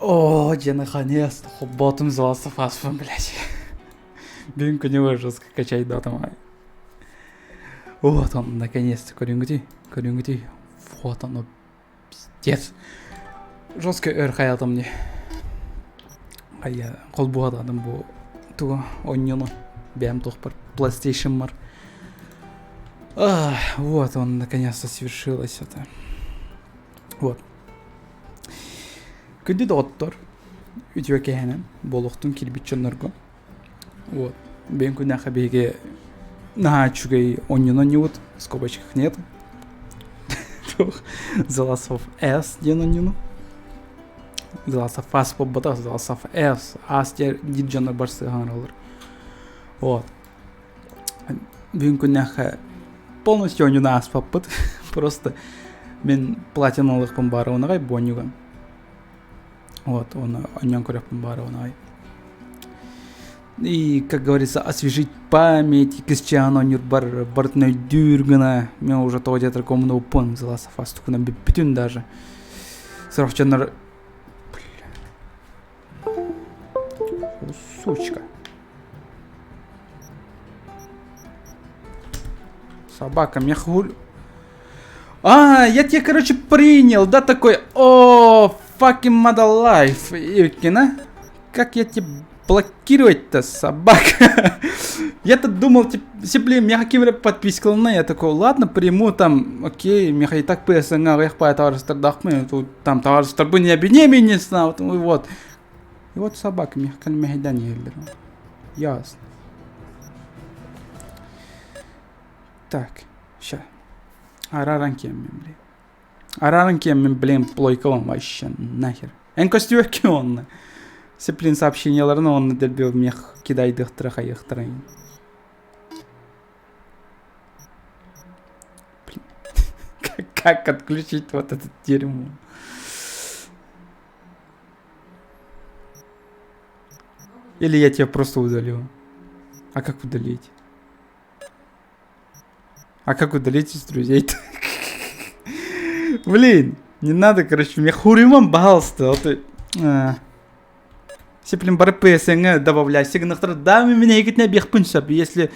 О, я наконец-то ботом звался фасфом, блядь. Бинку не жестко качать датом. Вот он, наконец-то, Корюнгти. Вот оно, пиздец. Жестко хаятым мне. А я қолбуға адам бұл туға ойнёны. Бәм тұқпар PlayStation бар. Вот он, наконец-то свершилось это. Вот. Күнді доғыттар. Үтіуі кәйінен. Болуқтың келбетченлерге. Вот. Бен күнді қабеге на чугай ойнёны не вот. В скобочках нет. Заласов S ден ойнёны. Заласов фас побата, заласов S. Астер диджанлар барсы ғанралар. Вот. Бен күнді полностью ойнёны аспаппыт. Просто мен платиналықпын бары онағай бонюға. Вот, он нем көрөкпүн бары онағай. И, как говорится, освежить память, кісчан онюр бартыны дюргіна. Мен уже тоғы жетір комыны ұпын, заласов астукына бүтін даже. Сұрақчанлар... Сучка. Собака, меня хуль... я тебя, короче, принял, да, такой, fucking mother life, Иркина. Как я тебя блокировать-то, собака? Я-то думал, блин, меня какие-то подписки на, я такой, ладно, приму там, окей, меня и так песня, я по товарищу тут там товарищу бы не обвинение не знал, вот. И вот собака, меня как-то не ясно. Так, ща. Араран кем, блин, плойка он вообще, нахер. Костюрки он. Сеплин сообщенияларына он дербил мех кидайды хтырын. Блин. Как отключить вот это дерьмо? Или я тебя просто удалил? А как удалить? А как удалить из друзей-то? Блин, не надо, короче, мне хуримом пожалуйста. Сеплин бары PSN добавляй. Сигнахтар, да, меня играть не объехпыншап. Если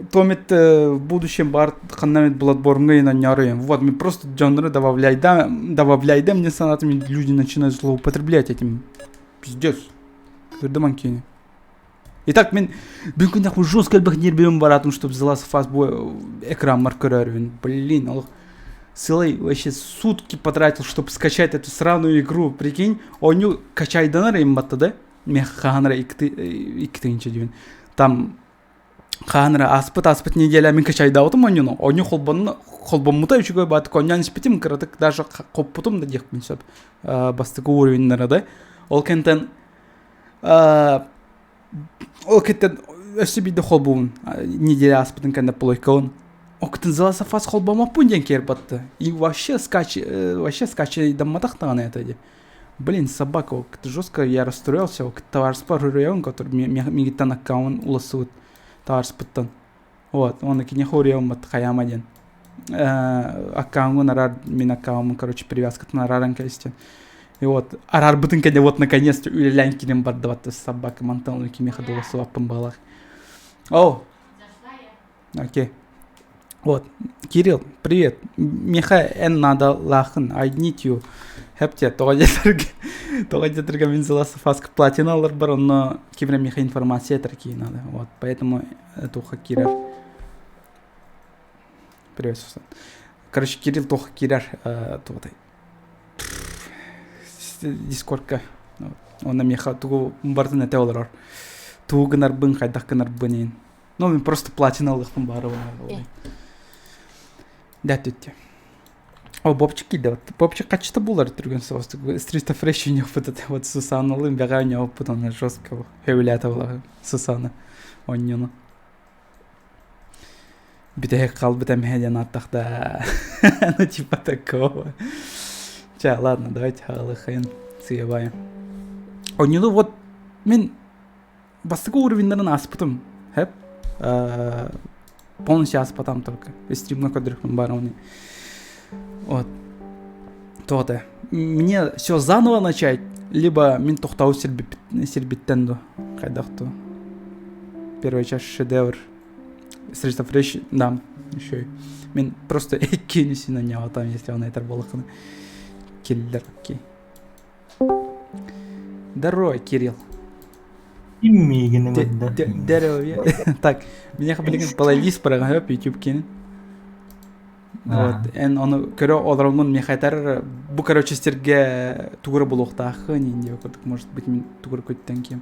томит в будущем бар ханнамит Bloodborne на няры. Вот, мы просто жанры добавляй, да, мне санатами люди начинают злоупотреблять этим. Пиздец. Кырдыманкени. Итак, мен бүгін нахуй жестко нервим баратым, чтобы залаз фаз бой экран маркерервин. Блин, аллах. Целый вообще сутки потратил, чтобы скачать эту сраную игру. Прикинь, он качайданар им батты, да? Мен ханра иктинче дивин. Там ханра аспыт неделя мен качайдаутым он холбон мутаючугой бат коньян спитим кратык даже коппутум да дехпин сөп. Бастыгы уровеньнары, да? Ол кентен өсібейді холбуын неделя аспытын кәнді плойкауын. Октын заласа фаз холбама пунден кер батты. И вообще скачайдан матақтаған это. Блин, собака, окты жестко я расстроился. Окты товарспар район, который мегитан аккаун уласует товарспыттан. Вот, он не хорияун бат хаямаден. Аккаун нарар, мен аккаун, короче, привязка на раран кәлістен. И вот, арар бытын кәде вот наконец-то үлелән келем барды ватты собака мантан үлки мехадула суаппын балақ. Окей. Вот, Кирилл, привет. Меха надо лахын, I need you. Хепте, тоға жетірге мен заласы фаск платиналар бар, но кевре меха информация тарки надо. Вот, поэтому туха кирер. Привет, Сусан. Короче, Кирилл туха кирер, Дискордка. Он на меха тугу бартын әте олар. Туғынар бын, қайдаққынар бынен. Ну, мен просто платиналықпын бары олар. Да, тетя. Бобчик кидал. Бобчик качество было ретроган соусты. Стриста фреш у него вот Сусана лым бега у него потом жестко хевлятовала Сусана. Он не Битая кал битая медиана тахта. Ну типа такого. Ча, ладно, давайте халахайн съебаем. Он не вот мен бастыгы уровеньдерін аспытым. Хэп. Полностью аспатам только. Стримно кадрыхным бароне. Вот. То-то. Мне все заново начать. Либо мен тоқтау сербиттен до. Қайдақты. Первая часть шедевр. Streets of Rage, да, еще и. Мен просто кинусь на него там, если он это болықны. Киллер, окей. Здорово, Кирилл. Здорово. Так, меня білген плейлист бараға YouTube кенін. Вот, эн оны көрі оларыңын мен қайтар бұл короче стерге тугры болуқтақы ненде өкірдік, может быть мен тугры көттен кем.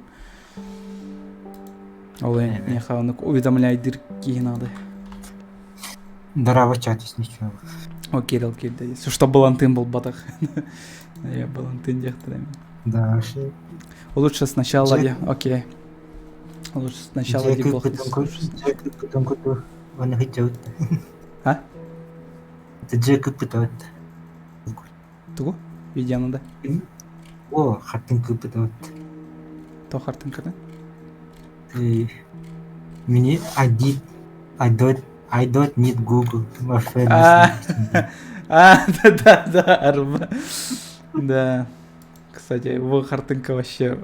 Ол мен оны уведомляйдыр кейін ады. Здорово, чатись, ничего. О, Кирилл келді. Что балантын был батақ. Я балантын дектірем. Да, вообще. Лучше сначала, окей. Лучше сначала Джек потом купил. Он хотел. А? Это Джек пытает. Тугу? Видеоны да? О, хатын пытает. То хартын кірді? Мне I don't need Google. My friend. Да, Арба. Да. Кстати, его картинка вообще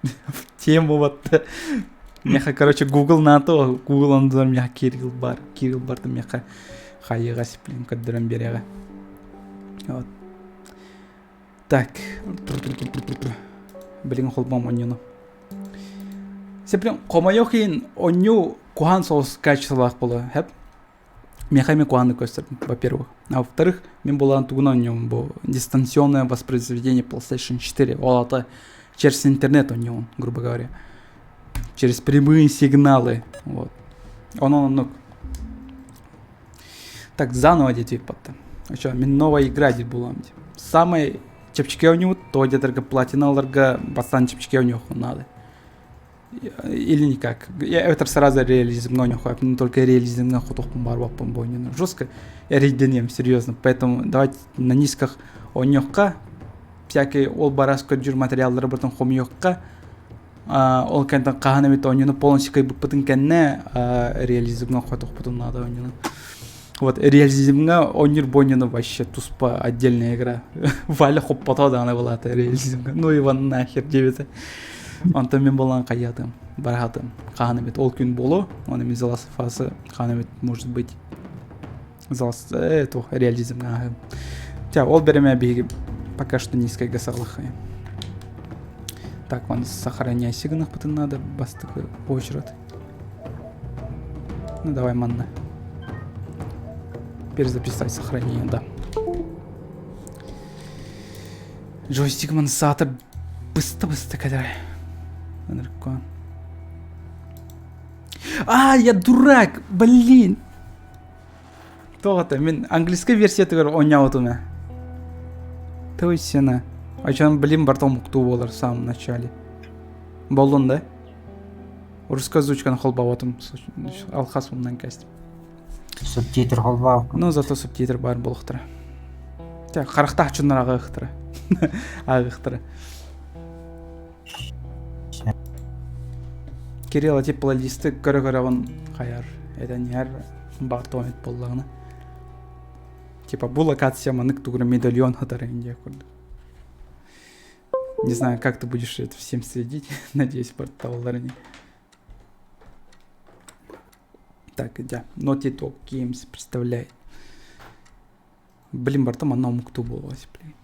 в тему вот. Меха, короче, Google на то, Google он за меня Кирилл бар там меха хайыга сиплин кадырам берега. Вот. Так. Блин, холбам онюну. Сеплин комайохин оню кухан соус качестволах было, хэп? Мехами куаны көстірдім, во-первых. А во-вторых, мен болған тугуна онем бұл дистанционное воспроизведение PlayStation 4. Ол аты через интернет онем, грубо говоря. Через прямые сигналы. Вот. Ну. Так, заново дети потом. А что, мен новая игра де была. Самый чепчике у него, то где только платиналарга, бастан чепчике у него надо. Или никак. Это сразу реализм, но не только реализм на хотох помбарвапом бойня. Жестко рейденем, серьезно. Поэтому давайте на низках онёхка всякие ол бараско джур материалдар бартан хомёхка ол кентан каханамит онёну полностью как бы потынкенне реализм на хотох потом надо онёну. Вот реализмга онир бойня вообще туспа отдельная игра. Валя хоп потода она была это реализмга. Ну его нахер девица. Антон мен болған қаятым, баратым, қанымет ол күн болу, оны мен заласыфасы, қанымет может быть заласы, это реализм. Ол береме беги пока что низкой гасалыхы. Так, он сохраняй сигнах потом надо, бастык очередь. Ну давай, манна. Перезаписать сохранение, да. Джойстик мансатор быстро кадай. Я дурак, блин. То-то, мен английская версия тегер ойнаватым. Точно. Ачан, блин, бартом укту болар в самом начале. Болдун, да? Русская озвучканы холбаватым. Алхасымнан кастым. Субтитр холбав. Ну, зато субтитр бар болуктыра. Қарақтақ чыннар ағықтыра. Ағықтыра. Кирилл тип плейлисты көрі-көрі қаяр. Это не әр бартомет болдағына. Типа бұл локация манык тугры медальон хатары инде көрді. Не знаю, как ты будешь это всем следить. Надеюсь, порталларыне. Так, да. Naughty Dog Games представляет. Блин, бартом она мукту была, блин.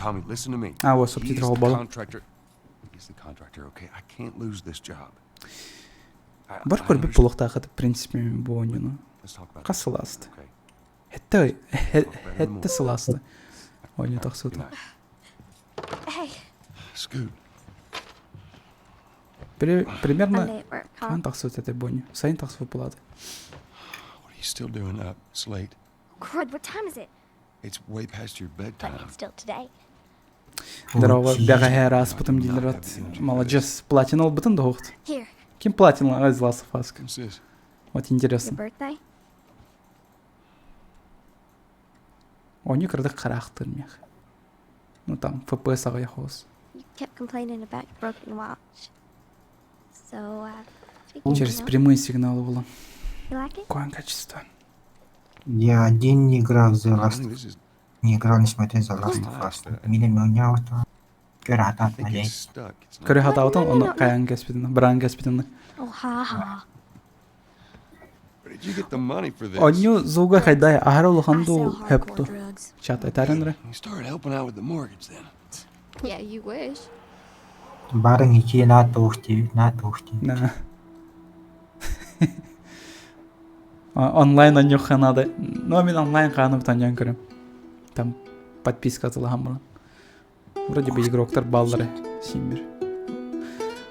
Tommy, listen to me. Вот субтитры холбала. He's the contractor, okay? I can't lose this job. Бар көрбі бұлықтағы в принципе бойнюну. Қасыласты. Хетті сыласты. Ойны тақсуды. Scoot. Примерно қан тақсуды этой бойню. Сайын тақсуды болады. What are you still doing up? It's late. Crud, what time is it? It's way past your bedtime. But it's still today. Здорово, бәғәе раз бұтым дейлер ат. Молодец, платинал бұтын да оқты. Here, Кем платинал азласы фаска? What's this? Вот your интересно. birthday? Они кірді қарақтыр мех. Ну там, FPS ағай хоз. You kept complaining about your broken watch. So, figured, Через you know, прямые сигналы было. you like it? Какое качество. Я один не играл в The I Last think this is. Не играл, несмотря The Last of Us. Милен меня вот I Кюратат, think блядь. it's stuck. It's not. Көрі хатаутын, no, оны no. қаян кәспедін, біран кәспедін. Oh, ha ha. Where did you get the money for this? Оню зуға қайдай, ағар I олығанды sell ол hardcore хөпті. drugs. Чат айтарыныры. You started helping out with the mortgage then. Yeah, you wish. Барың ичи на тухти. На. Онлайн оню қанады. Но мен онлайн қанып таньян көрім. Там подписка атылаған бұрын. Вроде бы игроктар балдары симбір.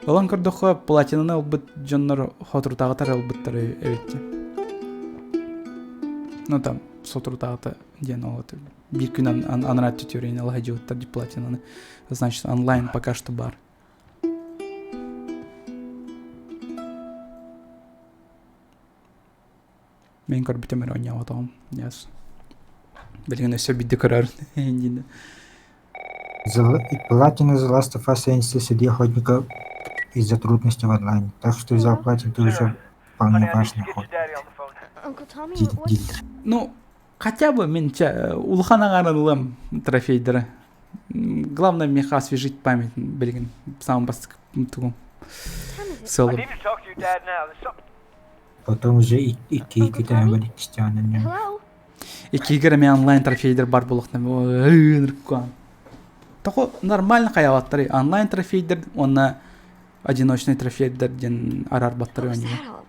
Олан көрдіқі платинаны олбыт жонлар хотыртағытар олбыттары өйтті. Ну там сотрутағыты ден олаты. Bir gün анрат тютюрейін алға жауыттар деп платинаны. Значит, онлайн пока что бар. Мен көрбітемер ойня отағым. Яс. Білген өсе бидді көрер. Платина The Last of Us институт среди охотников из-за трудностей в онлайне. Так что взял платин, ты уже вполне важный ход. Uncle Tommy, what? Дилдер. Ну, хотя бы мен улхан ағарылым трофейдері. Главное, мне освежить память, білген. Самым басты тұғым. What time is it? Сылым. to talk to your dad now. There's something. Потом уже и китаем были кистяны. Hello? Екі егері мен онлайн трофейдер бар болуқтан. Тако нормально қаяваттары. Онлайн трофейдер, оны одиночный трофейдер ден арар баттары What was өне. that all about?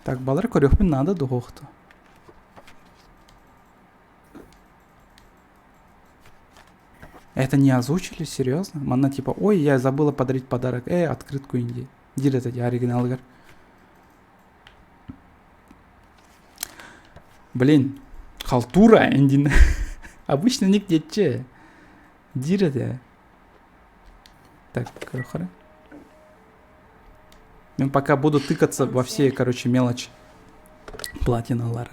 Так, балары көрекпен надо дұғықты. Это не озвучили? Серьезно? Манна типа, ой, я забыла подарить подарок. Открытку Индии. Дир это оригиналгар. Блин, халтура Индин. Обычно ник детче. Дир это. Так, короче. Я пока буду тыкаться во все, короче, мелочи. Платиналар.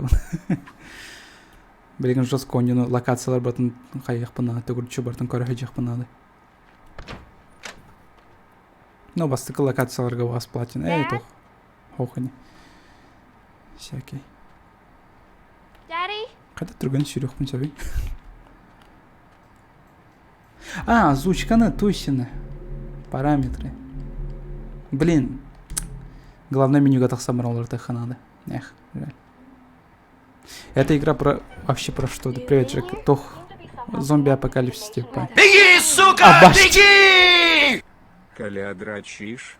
Білген жосқа ойыны локациялар батын қайық пынады, төгірчі бартын көрі жақ пынады. Но бастықы локацияларға бас платин. Тоқ. Хоқыне. Всякий. Daddy? Қайда тұрған сүйрекпін сөбей? Озвучканы, тусины. Параметры. Блин. Главное менюға тақсамыр оларды қанады. Эх, жаль. Эта игра вообще про что? Да привет, Джек. Тох. Зомби-апокалипсис типа. Беги, сука! Башки! Беги! Коля, дрочишь?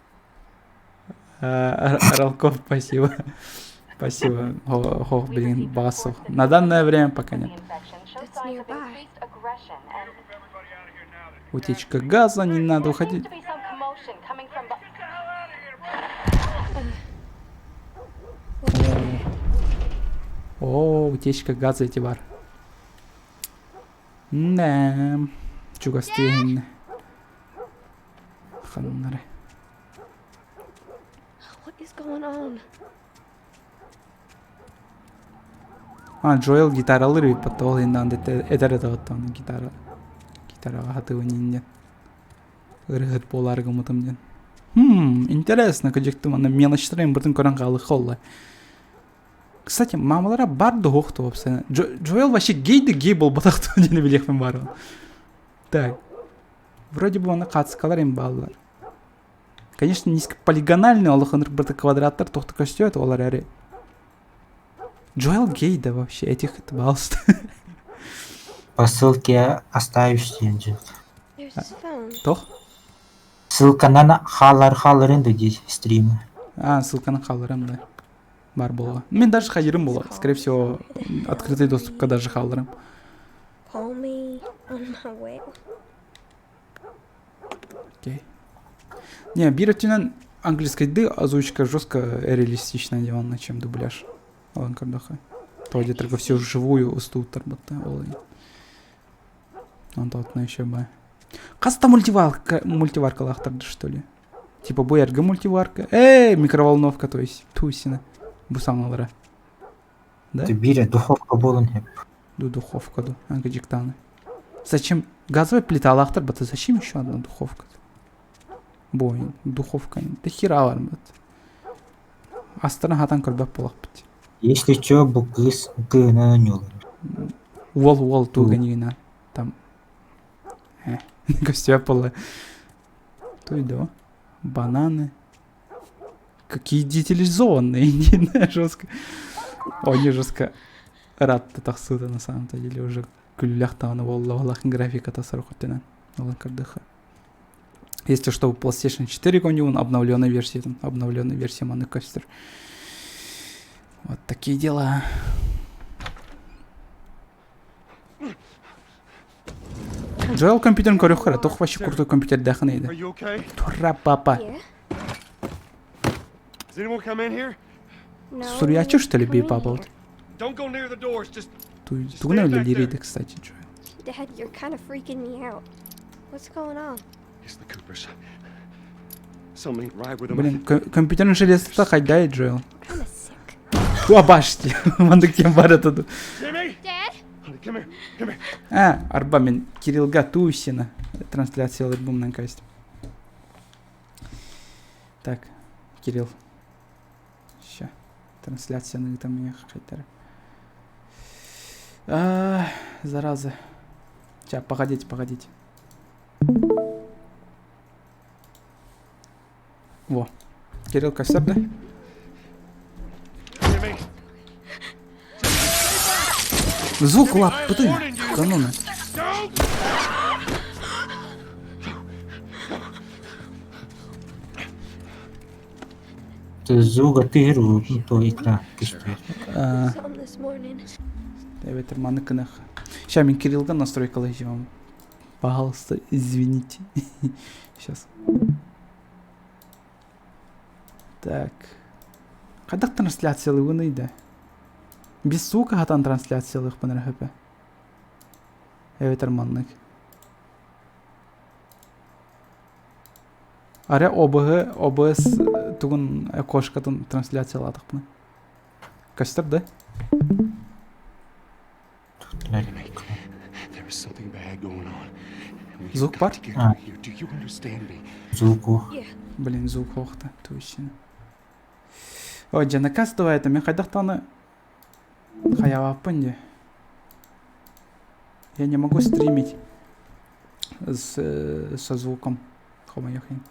Ралков, спасибо. Спасибо. Хох, блин, басов. На данное время пока нет. That's nearby. Утечка газа, не надо уходить. О, утечка газа эти бар. Да. Чугастин. Ханнары. What is going on? Джоэл гитаралыр и потол индан эдер дагыттан гитараға хаты өнинде. Ырыгыт боларга мутымден. Интересно, кыжыктым аны мелочтарым бирдин көрөн калы холла. Кстати, мамалара бар дохто вообще. Джоэл вообще гей был батахту не билехмен бар. Так. Вроде бы аны катскалар им баллар. Конечно, низкополигональный, аллаханыр бирди квадраттар тохты көстөт олар әрі. Джоэл гей да вообще, этих это балст. По ссылке оставишь Синджи. There's his phone. Тох? Ссылка на халар инде здесь стримы. Ссылка на халарам, да. Бар было. Мен даже хайырым было. Скорее всего, открытый доступ к даже халарам. Call me on my way. Окей. Не, биротинен английскойды озвучка жестко реалистично делана, чем дубляж. Алан Кардаха. То где только все вживую устут тарбата. Он тот на еще бы. Каста мультиварка лахтарды, что ли? Типа боярга мультиварка. Микроволновка, то есть тусина. Бусамалара. Да? Ты бери, духовка болын хеп. Духовка, да. Ангадиктаны. Зачем? Газовая плита лахтар, бата зачем еще одна духовка? Духовка. Да хера бар, бат. Астана хатан көрбәп болақ бит. Если чё, бу кыз кына нюлы. Уол туганина. Там. Костяпала. Туйдо. Бананы. Какие детализованные, не жестко. Они жестко рад тахсута на самом-то деле уже күлләхтаны валлахын графика тасарухатынан. Алан кардыха. Если что, PlayStation 4 у него обновленная версия, Manic Coaster. Вот такие дела. Джоэл компьютер корюхара, то вообще крутой компьютер дахнейда. Are you okay? Тура папа. Yeah? Does anyone come in here? No. Сурьячу что ли come бей in папа? here. Don't go near the doors. Just Тугна ли лириды, кстати, Джоэл? Dad, you're kind of freaking me out. What's going on? it's the Coopers. Something right with them. Блин, компьютерный желез-то хайдай, Джоэл. I'm kind of sick. Уабашти, мандыкем баратаду. Jimmy, Dad? honey, come here. Come here. Арба мен Кириллга Тусина. Трансляция альбомная касть. Так, Кирилл. Ща. Трансляция на этом меня хайтер. Зараза. Ща, погодите. Во. Кирилл костер, да? Jimmy, Звук лап, ты. Каноны. don't. Ты зуга тыру, то экран кишти. Something this morning. Evet, маныкынах. Ща мен Кириллга настройкалай живем. Пожалуйста, извините. Сейчас. Так. Кадак трансляциялы вынайда. Без сука хатан трансляциялых панарахапе. Evet, арманнык. Аре OBS тугун окошкатын трансляцияладык буны. Кастер, да? There is something bad going on. and we've Звук got бар? to get out of here. Do you understand me? Зугу. Yeah. Блин, звук хохта, точно. Ой, жанакас давай это, мен хайдахтаны хаяваппын. Я не могу стримить со звуком. Хомаяхин.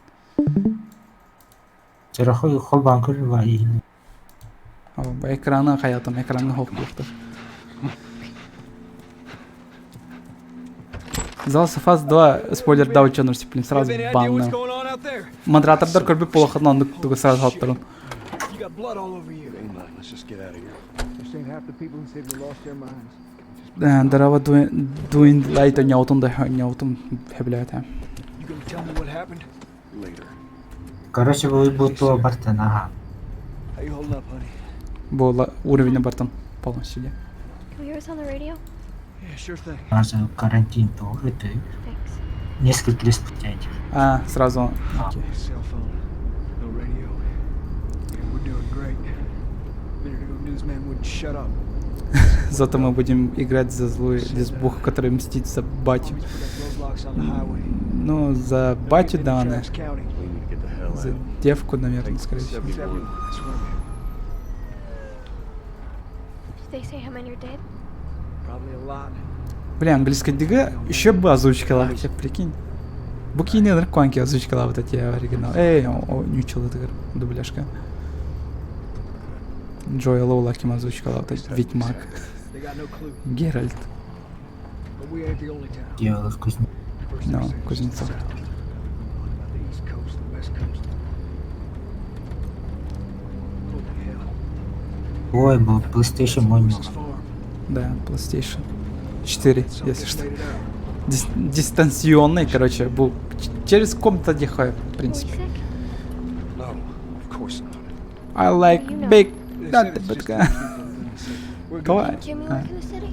Терахой хол банкер ваи. Экраны хаятым, экраны хохлухты. Залса фаз 2 спойлер дау чанур сиплин сразу банны. Модератордар көрбі полохатнанды тугы сразу хаттырын. You got blood all over you. Hey, man, let's just get out of here. This ain't half the people in Sydney lost their minds. Дарава дуин лайта няутун хэблэта. You gonna tell me what happened? Later. Короче, вы будто бартана. How you holding up, honey? Бұл уровень бартан полностью. Can we hear us on the radio? Yeah, sure thing. Раз карантин то это Thanks. несколько лет спустя. Сразу. Cell phone, no radio. Yeah, we're doing great. A minute ago, newsman wouldn't shut up. Зато мы будем играть за злую лесбуху, который мстит за батю. Homies put up roadblocks on the highway. Ну, за батю, да, она. Travis County. We need to get the hell За out. девку, наверное, скорее всего. It's everyone, I swear. Did they say how many are dead? Probably a lot. Бля, английская дига еще бы озвучкала, хотя прикинь. Букины нарконки озвучкала вот эти оригинал. Нючил это дубляшка. Джоэл Лоулаким озвучкала вот эти Ведьмак. They got no clue. Геральт. But we ain't the only town. Дело в кузне. First No, they say it's Кузнецов. south. About the East Coast, the West Coast. Holy hell. Ой, был PlayStation Mobile. This farm. Да, PlayStation 4, Some если guys что. made it out. Дистанционный, короче, был через комнату дихай, в Are we принципе. sick? No, of course not. I like You know. big. They Да, said it's just бэтка. the people in the city. We're good. Давай. Jimmy work in the city?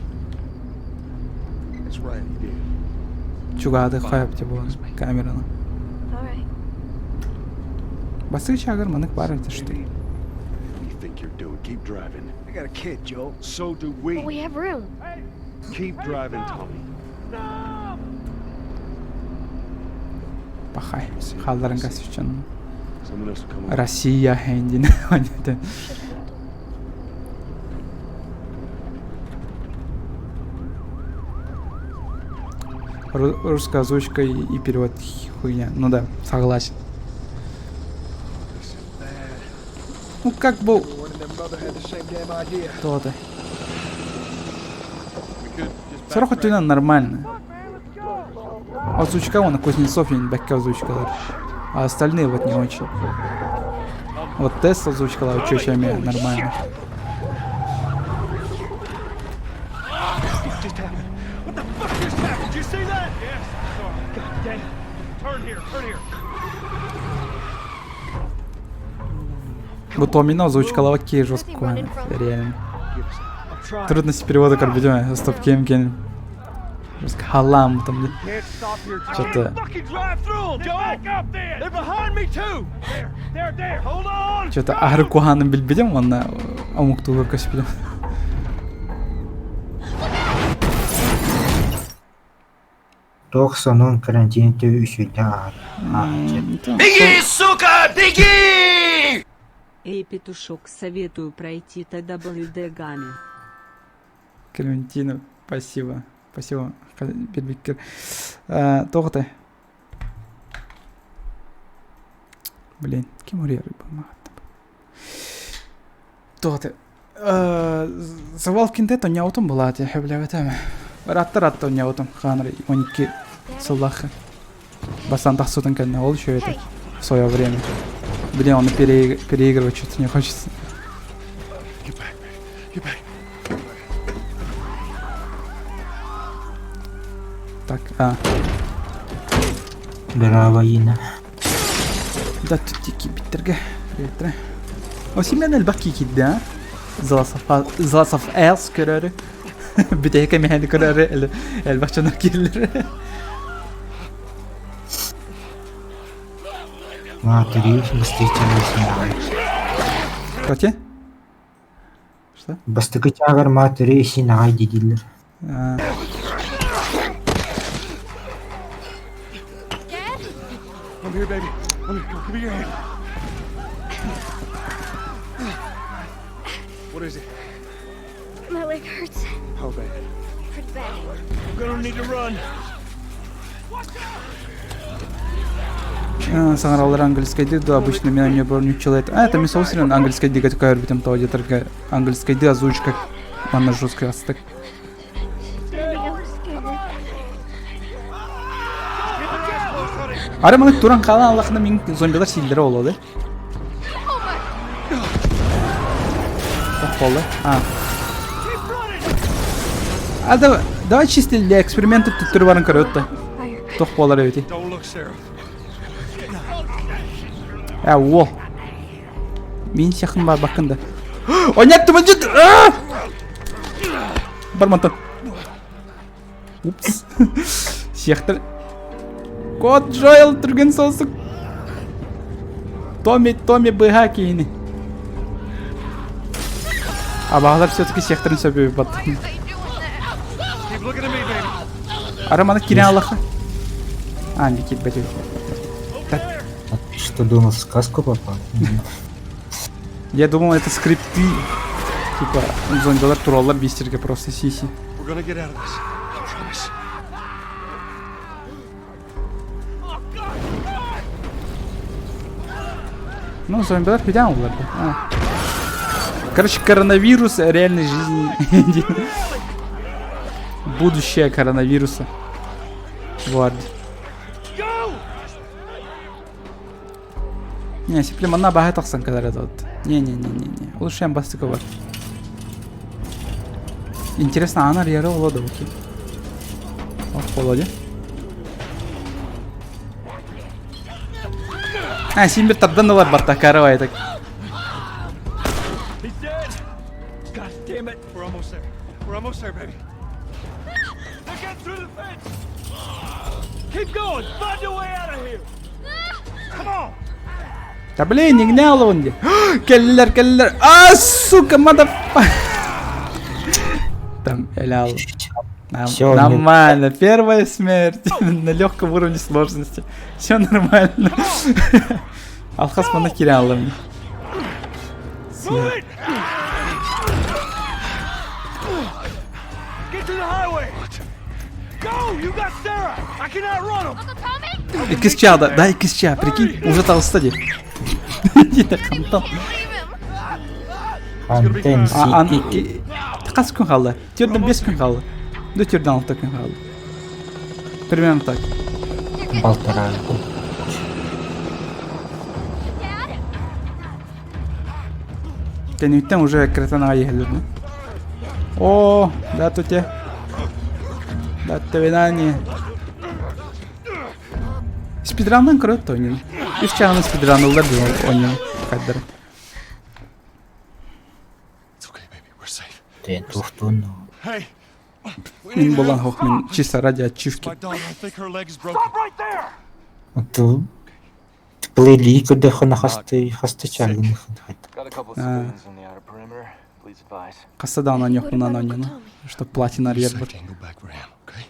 That's right, he did. Чугады хайп типа камераны. Alright. Басы чагар манык бар это что? What do you think you're doing? Keep driving. I got a kid, Joel. So do But we we. have room. Keep driving, Tommy. Пахай. Халдарын касичан. Someone else will come over. Россия хендин. Русская озвучка и перевод хуйня. Ну да, согласен. Ну как бы... One of them brother had the same damn idea. То-то. We could just Сороха тюна нормально. Озвучка вон, Кузнецов и Бекка озвучкалар. А остальные вот не очень. Вот тест озвучкала учащими нормально. just happened. What the fuck just happened? Did you see that? Yes. God damn. Turn here. Turn here. Bu Томина озвучкала окей жестко. Реально. I'm trying. Трудности перевода карбидема. Стоп кем. Халам там. Can't stop here. Что-то... Fucking drive through them, Joe. Back up then. They're behind me too. There. Hold on. Что-то Агры Куханым билбедем, он на Амуктуга каспидем. Тоқсанын карантинті үшілді Эй, петушок, советую пройти TWD Гами. Клементина, спасибо. Спасибо, Бедбикер. Тоғыты. Блин, кем урья рыба? Тоғыты. Завал в кинте, то не аутом была, я хебля в этом. Ратта не аутом, ханры, оники салаха. Басан тахсутан канна, ол еще это в свое время. Блин, он переигрывать что-то не хочется. Get back. Так, Браваина. Да тут тики биттерге. Ретре. O sen البكي كده زلاصف ايس كراري بداية كم يعني كراري البكشنا كيلر Матери бастычагар синагай. Против? Что? Бастычагар матери синагай дедилер. I'm here, baby. I'm here. Give me your hand. What is it? My leg hurts How bad? pretty bad. I'm gonna need to run. Саңаралар английскайды да обычно меня не бронючилает. Это мисосрен английскайды гатакар битем то аудиторга английскайды озвучка манна жестко астык. Ара мана туран калан аллахна мен зомбилар силдере болду. Болду. Давай чисто для эксперимента тут барын көрөттө. Тох болар өти. Don't look, Sarah. Во. Мен сяхын бар бакында. Ойнаттым жыт. Бармантан. Упс. Сяхтар. Код жойл түрген сосук. Томи быга кейини. Багалар все-таки секторын сөбөбү бат. Keep looking at me, baby. Араманы кире аллаха. Не кит бәтел. Что думал, в сказку попал? Я думал, это скрипты. Типа, зомбилар туралар бистерге просто сиси. We're gonna get out of this. I promise. Ну, зомбилар фидян олар. Короче, коронавирус реальной жизни. Будущее коронавируса. Вот. Не, сиплем она бахай тахсан кадар это вот. Не. Лучше ям бастыка бар. Интересно, она рьера улады окей. Ох, полоди. Симбир табданылар барта каравай так. He's dead. God damn it. We're almost there. We're almost there, baby. Now get through the fence. Keep going. Find your way out of here. Come on. Да блин, не гнял он где. Келлер. Сука, мадафа. Там, элял. Всё, Нормально. Первая смерть на легком уровне сложности. Все нормально. Алхас мана кирялла мне. Move it. Get to the highway. Go! You got Sarah! I can outrun him! Uncle Tommy? 2 чада, да, 2 ча, прикинь, уже толстади. Жете кантан. Хантен сики. Қанша күн қалды? Терден 5 күн қалды. До терден 6 күн қалды. Примерно так. 1,5 года. Dad? Кенеттен уже кретанаға ехелерді. О, да туте. Да твидание. Спидраннан көрөт ойнын. 3 чағаны спидранылдар деп ойнын. Қайдар. It's okay, baby. We're safe. Тен туфтун. Hey! Мен болған хоқ мен чисто ради ачивки. My daughter, I think her leg is broken. Stop right there! Ту. Плели куде хона хасты чалгын. Got a couple of civilians on the outer perimeter. Please advise. Қасада ана нёқ What мына about ана Uncle нёқ. Tommy? Что платина рер бір. Second, go back for him, okay?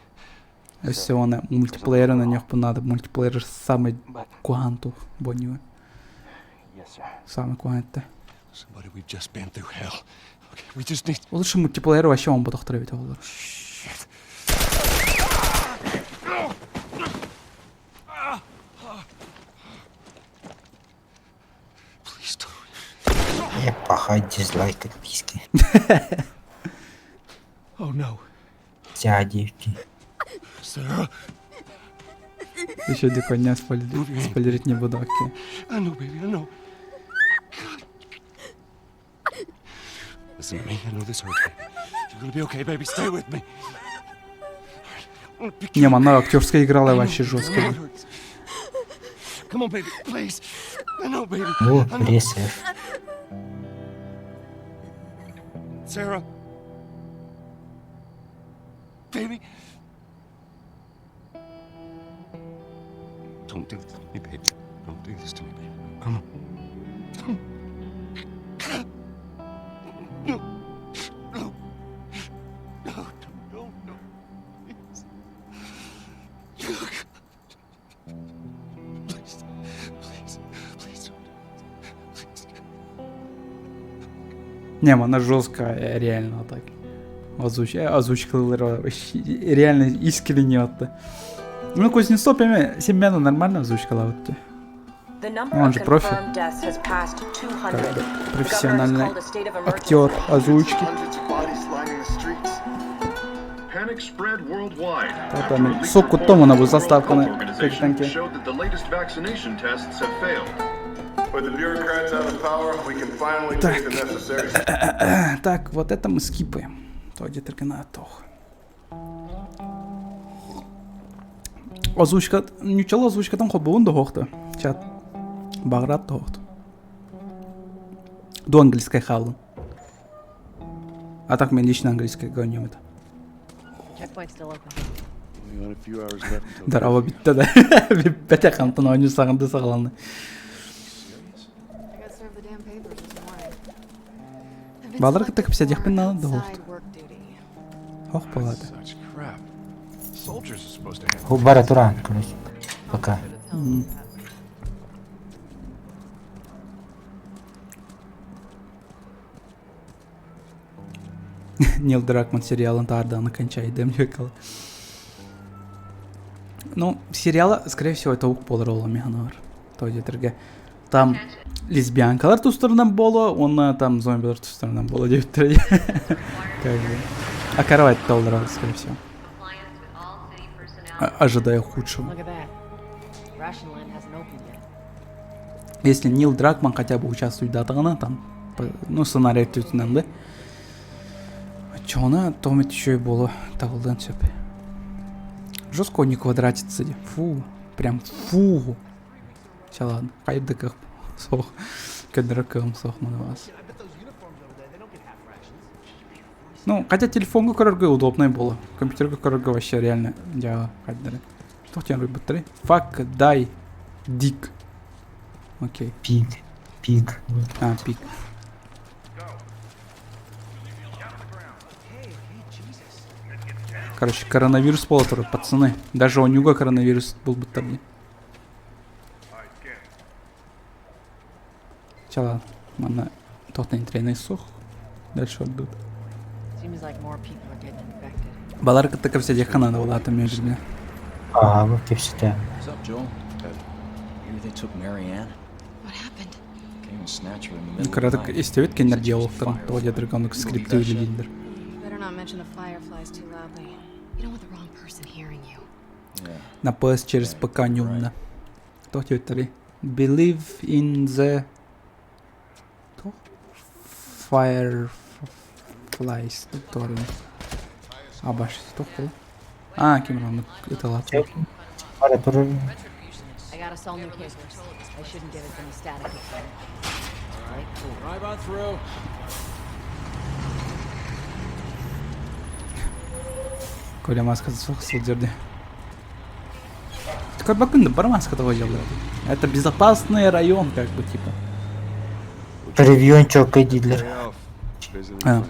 Өссе оны мультиплеері на нёқ бұнады. Мультиплеері самый But куанту бонюы. yes, sir. Самый куантты. Somebody, we've just been through hell. Okay, we just need... Лучше мультиплеері вообще он бұдықтыры бет олар. Shit. Please don't... Я пахать дизлайк отписки. Oh, no. Дядевки. Sarah. Еще до коня спойлерить не буду, окей. I know, baby, I know. Listen to me. I know this hurts, baby. You're gonna be okay, baby. Stay with me. Не, она актерская играла вообще жестко. Come on, baby, please. I know, baby. О, I know. пресс-эф. Sarah. Baby. Don't do this to me, baby. Don't do this to me, baby. Come on. No. No. No. No. No. Please. Please. Please. Please don't. Please. Не, она жесткая, реально так. Озвучкалары вообще реально искренне отты. Ну, Кузнецов прямо семена нормально озвучкала вот. Он же профи. Профессиональный актер озвучки. Там сокку Томана был заставка на капитанке. Так, вот это мы скипаем. Тоді тільки на тох. Озвучка, нічого озвучкадан хоббуын да хоқты. Чат. Бағрат да хоқты. До английской халын. А так мен лично английской гонем это. Дарава битті да. Бәте қантын ойны сағынды сағыланды. Балар кітті кіпсе декпен наны да хоқты. Хоқ болады. Such crap. Soldiers are supposed to have... Хубара туран, короче. Пока. Нил Дракман сериалын тардан кончай демлекал. Ну, сериала, скорее всего, это ук болар механар. Тоді тірге. Там лесбиянкалар туыстарынан болу, оны там зомбилар туыстарынан болу деп тұрды. А кровать доллара, скорее всего. Ожидаю худшего. Если Нил Дракман хотя бы участвует датағына, там, ну, сценарий түтінен да. Чоны томит еще и болу тағылдан сөп. Жестко не квадратится. Фу, прям фу. Все, ладно, қайды қып. Соқ. Көндірі қығым соқ мұны бас. Ну, хотя телефонға көрерге удобный было. Компьютерға көрерге вообще реально жағы қайдыры. Что тен рыбыттыры? Fuck, дай, дик. Окей. Пиг. А, пик. Короче, коронавирус полотор, пацаны. Даже у Нюга коронавирус был бы там. Сначала мана тот на тренер сох. Дальше отдут. Балар кытта кепсе дек канада болатын мен жүрме. Ага, bu kepsite. What's up, Joel? Maybe they took Marianne. What happened? Came and snatched her in the middle of the Кыратык night. истебет кеннер диалогтарын тоодядыр кондук скрипты үйлилдер. Better not mention the fireflies too loudly. You don't want the wrong person hearing you. Yeah. На ПС через ПК нюмна. Тоодядыр. Believe in the fireflies. Торын. Абаш тохтол. Кимраны ыталат. Bari durur. I gotta sell new papers. I shouldn't give us any static. Alright, cool. Drive on through. Коля маскасы сыл жерде. Такой бакынды бар маска того делает. Это безопасный район, как бы типа. Ревьюн çok edilir.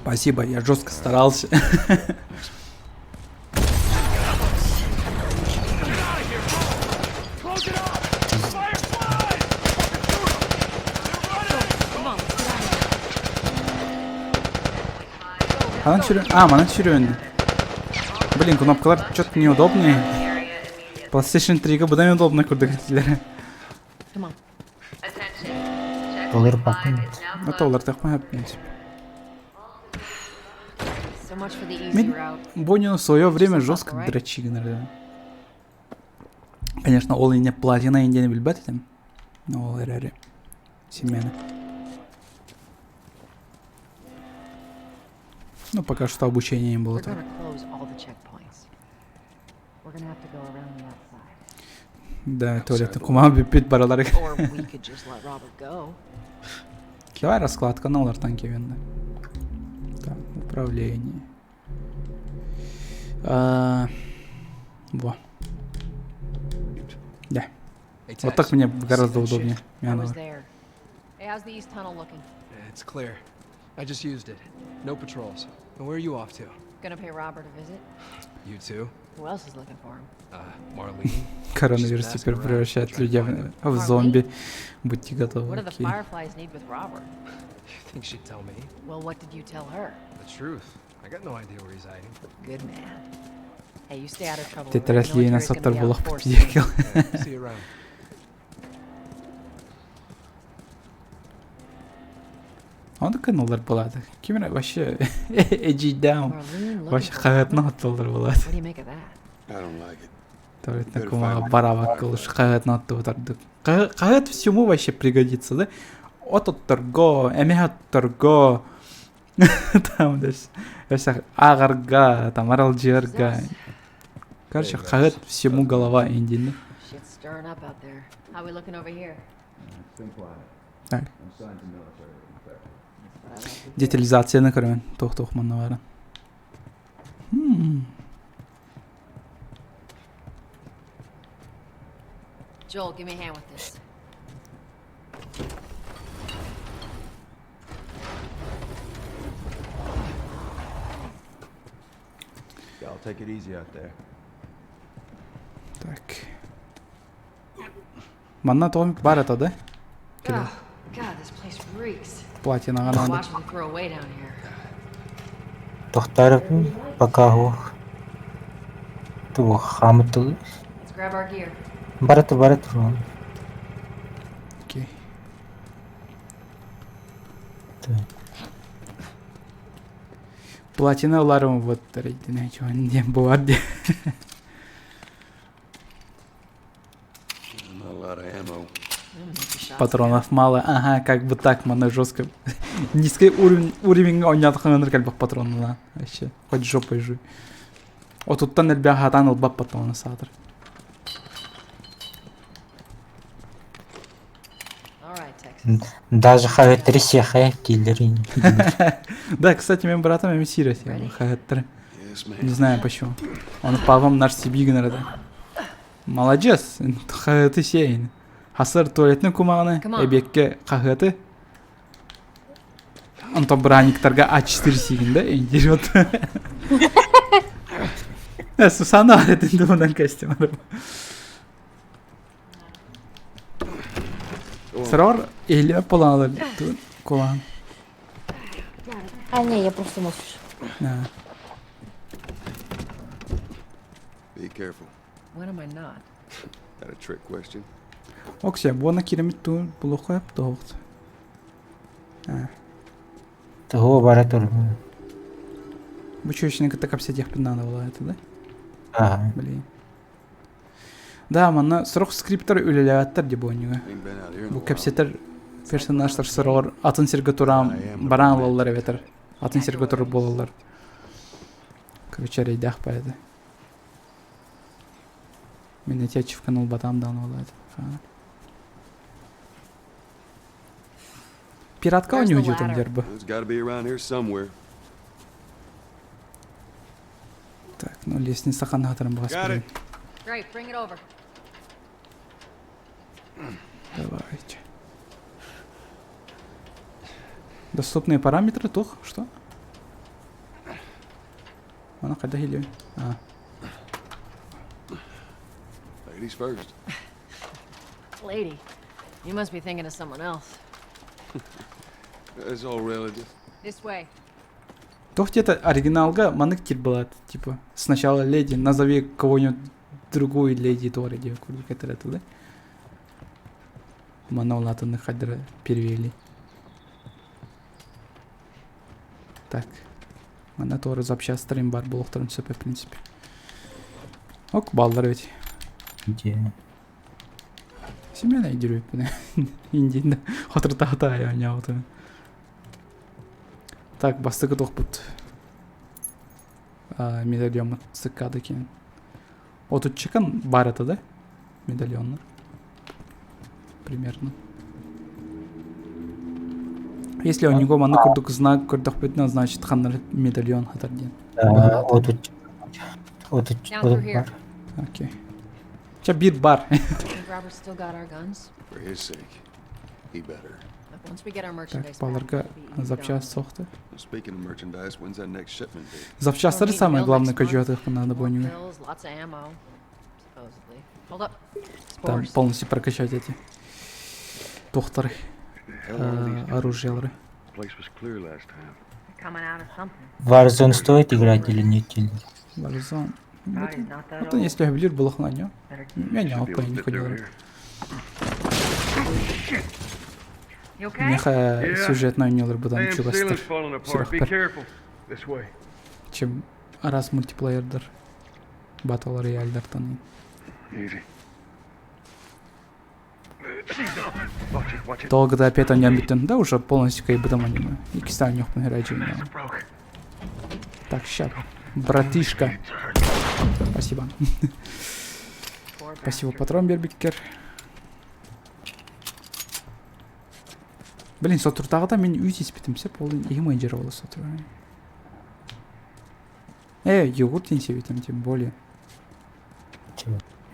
Спасибо, я жестко старался. Close it off! Fireflies! Она чё? Мана чё? Блин, кнопкалар что-то неудобные. PlayStation 3'га бұдан неудобно көрдігітілері. Come on. Olur bakın. Это олар тақмай в принципе. So much for the easy Мен route. Бонину в свое время жестко дрочи гнали. Конечно, ол ине платина индияны билбет этим. Но ол эрэри. Семена. Ну, пока что обучение им было We're так. gonna close all the checkpoints. We're gonna have to go around the outside. Да, туалетный кума бипит баралары. Or we could just let Robert go. Кевай раскладка на олар танки венда. Так, управление. Во. Да. Вот так мне гораздо удобнее. I Мне was оно- there. Hey, how's the east tunnel looking? It's clear. I just used it. No patrols. And where are you off to? Gonna pay Robert a visit? You too? Who else is looking for him? Marlene? Коронавирус теперь превращает людей в зомби. Будьте What готовы. do the Окей. fireflies need with Robert? You think she'd tell me? Well, what did you tell her? The truth. I got no idea where he's hiding. Good man. Hey, you stay out of trouble. Те The трасли на military's gonna саттар be out болох in force битдекел. Yeah, see you around. Он да каналдар болады. Кимера вообще эджидам. Marlene looking Вообще for хагатна Robert? аттылдар болады. What do you make of that? I don't like it. Туалетный кумага барабак кылыш хагатна аттылдарды. Хагат всему вообще пригодится, да? От торго, эмеха торго. Там даже агарга, там аралджерга. Короче, хагат всему голова индийный. Shit's stirring up out there. How we looking over here? Так. Детализацияны көрөмүн. Тох мана бары. Joel, give me a hand with this. I'll take it easy out there. Так. Манна тоғым бар ата, да? Oh, God, this place reeks. Платинаға надо. Watch what we throw away down here. Tohtar pakahu. Tu hamtul. Let's grab our gear. Barat. Окей. Платиналарым вот рейдіне чуан бар де. Not a lot of ammo. Патронов мало. Ага, как бы так, мана жестко. Низкий уровень ойнадық қаныр кәлбақ патронына. Вообще, хоть жопой жуй. О, туттан әлбә хатан ұлбап патроны садыр. All right, Texas. Даже хагатри сехая киллери. Да, кстати, моим братом эмиссировать я был хагаттер. Yes, man. Не знаю почему. Он папам наш сибигнер да. Молодец, хагаты сейн. Хасыр туалетный кумағаны, Come on. эбекке хагаты. Антон браниктарға А4 сейін да, эндер вот. Сусана аретінде ондан костюм. Сырор, елі поланылыр кулан. А, не, я просто молчу. Be careful. When am I not? That a trick question? Оксе, буна киремит ту булохап тоғд. Того бара тур. Бу чөшүнүн кытта капсетех пинана була это, да? Ага. Блин. Да, мана срок скриптер үлеләттер дип ойнуга. Ain't been out here in a Бу while. капсетер персонаждар сыргыр атын сирге турам баран болалар эветер. Атын сирге туруп болалар. Короче, рейдах пайда. Мен этечив канал батамдан болот. Пиратка Where's the ойнуй jutun ladder? дербі. It's gotta be around here somewhere. Так, ну лестница ханатарым Got баспырым. it. Great, bring it over. Давайте. Доступные параметры, тух, что? Она когда хилю. Ladies first. Lady, you must be thinking of someone else. It's all relative. This way. Тух где-то оригиналга манык тип была, типа, сначала леди, назови кого-нибудь другую леди Тори, девку, которая туда. Манолатаны хадра перевели. Так. Мана Торы запчастырым бар булуктарын сөпе, в принципе. Ок, балдар ведь. Где? Семена идеріп, индейді. Хотыр тағыта аяғын яғыты. Так, бастығы тоқ бұд. Медальон сыққады кен. Отут чекан бар это, да? Медальонлар. Примерно. Если у него маны күрдік знак күрдік бітін, значит ханнар медальон хатар ден. Отут бар. Окей. Ча бир бар. Think Robert's still got our guns? For his sake. He better. Look, once we get our Так, merchandise back, баларға it'll be easy запчасть going. соқты. Speaking of merchandise, when's that next shipment due? Запчастары Don't need to самое build главное, next month. кажуатых надо More боню. pills, lots of ammo, supposedly. Hold up. Там Spores. полностью прокачать эти тухтары, Hell, all these оружиялары. place was clear last time. Coming out of something. Warzone стоит играть или нет? Варзон. Body's not that Это old. если билер был на нее. Better keep. Я не Should be able to опа, не fit through ходил. here. You okay? Меха сюжетную нелер будан Damn чугастыр. ceiling's falling apart. Be Сирахпер. careful. This way. Чем раз мультиплеердер. Батл рояльдер таны. Easy. Watch it, watch it. Долго да опять они битен. Да уже полностью как бы там аниме. И киста нюх пограчи. Broke. Так, ща. Братишка. Спасибо. Poor Спасибо, bastard. патрон Бербикер. Блин, сотур тағыда мен үй теспетімсе, полын егімай жер олы сотур. Йогурт тен себетім, тем более.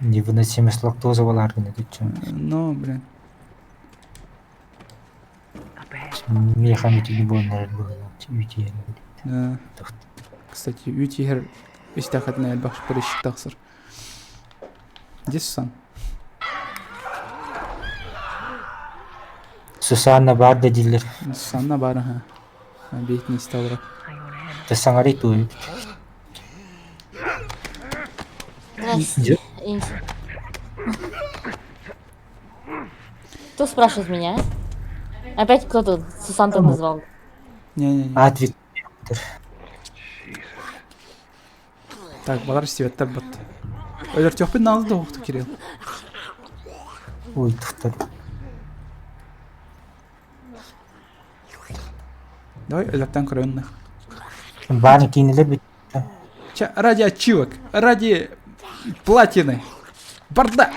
Невыносимость лактозы болар гына тут. Но, блин. Механики не будет, наверное, уйти. Да. Кстати, үй тегер истахатына әлбақшы бірішік тақсыр. Де Сусан? Сусанна бар да дилер. Сусанна бары, ха. Бейтін исталыра. Тасаңари туй. Здрасте. Кто спрашивает меня? Опять кто-то Сусанта назвал. Не-не-не. Адвик. Так, балар стиветтер бат. Өлер тёқпен налды оқты, Кирилл. Ой, туфтар. Давай өлерттен көрөнніх. Баны кинелер бит. Ча, ради ачивок, ради платины. Барда.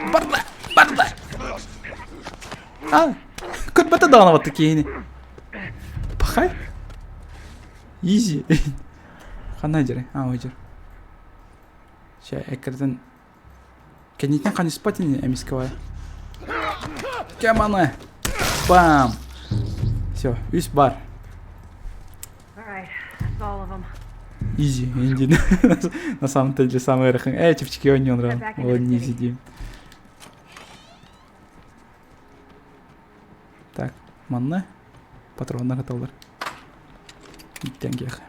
Көт бәті дағына баты кейіне. Пахай? Изи. Қандай жер? Ой жер. Ща, әкірден... Кәнеттен қаны спатini әмескавай. Кәманы. Бам. Все, үс бар. Alright, that's all of them. Изи, инди. На самом деле самый рахын. Чевчики он не нравится. Вот не изи. Так, манна. Патрондар аталар. Иттен кех.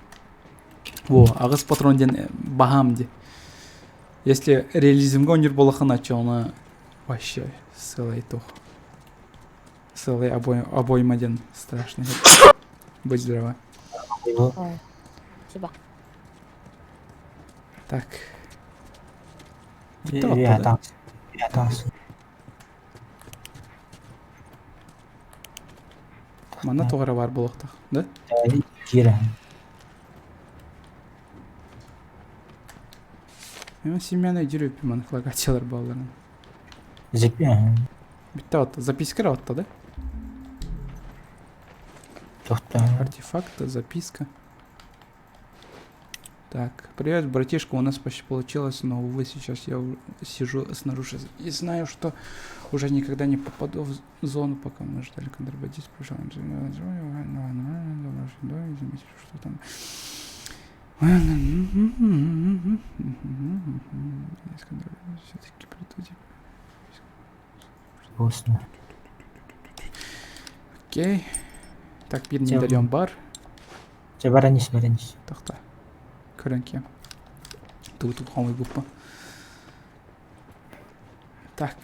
Во, ағыз патрон ден бағам де. Если реализмга онер болахын ачы, оны вообще ссылай тух. Ссылай обоймаден страшно. Будь здорова. Ой. Спасибо. Так. Я там. Я там. Мана тоғыра бар болақтақ, да? Кира. Мен семьяны жүріп, мана локациялар балаларын. Зипи. Бітті отты, запискер отты, да? Тоқта. Артефакты, записка. Так, привет, братишка, у нас почти получилось, но, увы, сейчас я сижу снаружи и знаю, что уже никогда не попаду в зону, пока мы ждали контрабандист, пришел. Что там? Все-таки придут. Вкусно. Окей. Так, bir медальон бар. Баранись. Тахта. Көрінке. Тут қомай бұппа. Так.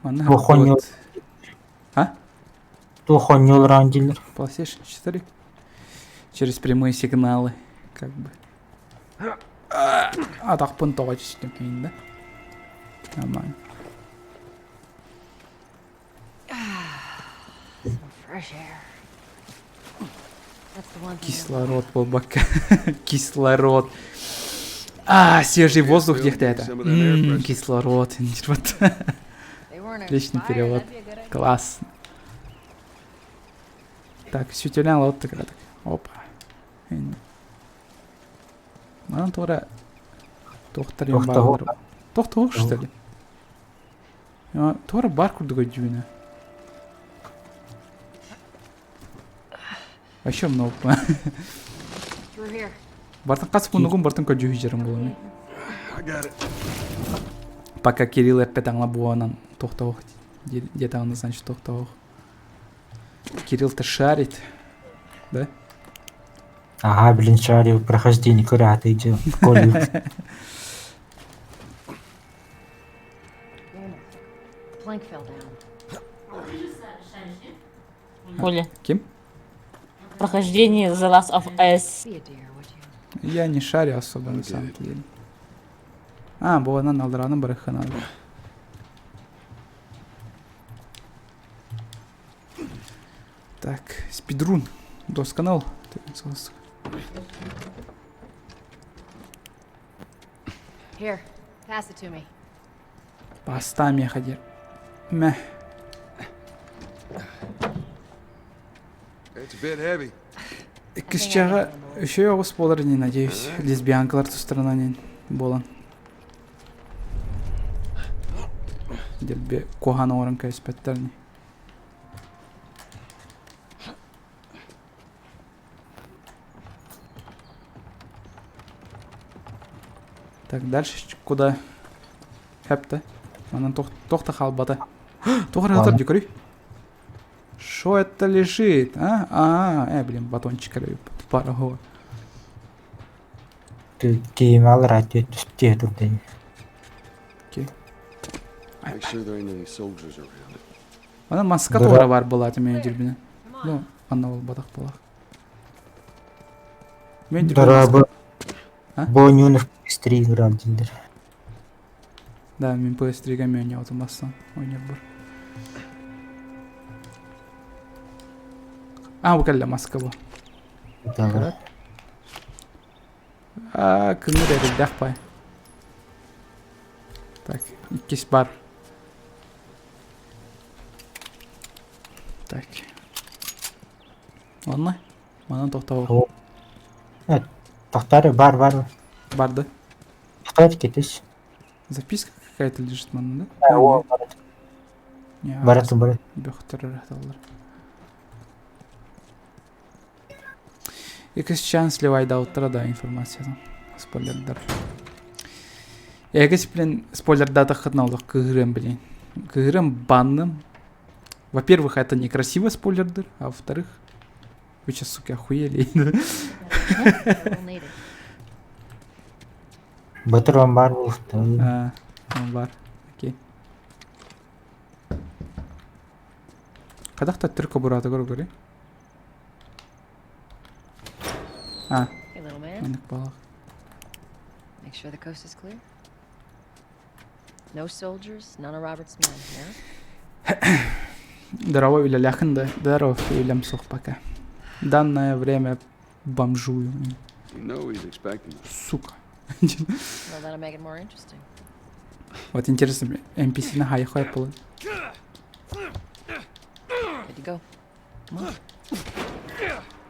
Мана. А? Тухоньол рандилер. PlayStation 4. Через прямые сигналы. Как бы. А так понтовачно кейін, да? Нормально. Fresh air. That's the one thing. Кислород был бока. Кислород. А, свежий воздух где-то это. Кислород. Отличный перевод. Класс. Так, сютюлян вот так. Опа. Мана тура. Тохтарим бар. Тохтох, что ли? Тура бар курдуга дюйна. Вообще много. Бартын қасып күнігін бартын көджі жерім болуын. Пока Кирилл әппет аңла буанан тоқтауық. Где-то он значит тоқтауық. Кирилл-то шарит. Да? Ага, блин, шарил прохождение, куда ты идешь в колледж. Plank fell down. Оля. Кем? Прохождение The Last of Us. Be a dear, would you? Я не шарю особо на самом деле. А, буанан алдыраның бірі надо. Так, спидрун. Досканал. Here, pass it to me. Паста мехадер. Мeh. It's a bit heavy. Кыз чаға үші оғыз болар, не надеюсь. Лесбиянкалар тұстарынан болан. Дербе кохан орын кәспеттеріне. Так, дальше куда? Хепта. Анан тохта халбата. Тоғыр ғатар декорей. Что это лежит, а? Блин, батончик пара го. Ты киімал радио түсте тұрды. Окей. Make sure there ain't any soldiers around. Ана маска тоғыра бар болады мен жүрбіне. Ну, ана ол бадақ болақ. Мен Дұрабы бойнуын PS3 радилер. Да, мен PS3-ге мен аутомастан ойнер бар. Bu kelle maska bu. Kızını verir dakpay. Так, ikisi бар. Так. Ладно, мана тоқтау. Тоқтары бар. Барды. Тоқтайды кетеш. Записка какая-то лежит, мана, да? Барады. Бөхтірі рахталар. Екіс шанс левайда отырады информациядан. Спойлердар. Екіс білін спойлерда тақытнаулық кығырым білін. Кығырым банным. Во-первых, это некрасиво спойлердар, а во-вторых, вы сейчас, сука, охуели. Батыром бар болыпты. Бар. Окей. Кадақта түркі бұрады көрі? Hey, little man. Менік балық. Make sure the coast is clear. No soldiers, none of Robert's men, yeah? Здорово, Виля Ляханда. Здорово, Вильям Сухпака. Данное время бомжую. You know he's expecting us. Сука. Well, that'll make it more interesting. Вот интересно, NPC-на хайхай было. Good to go.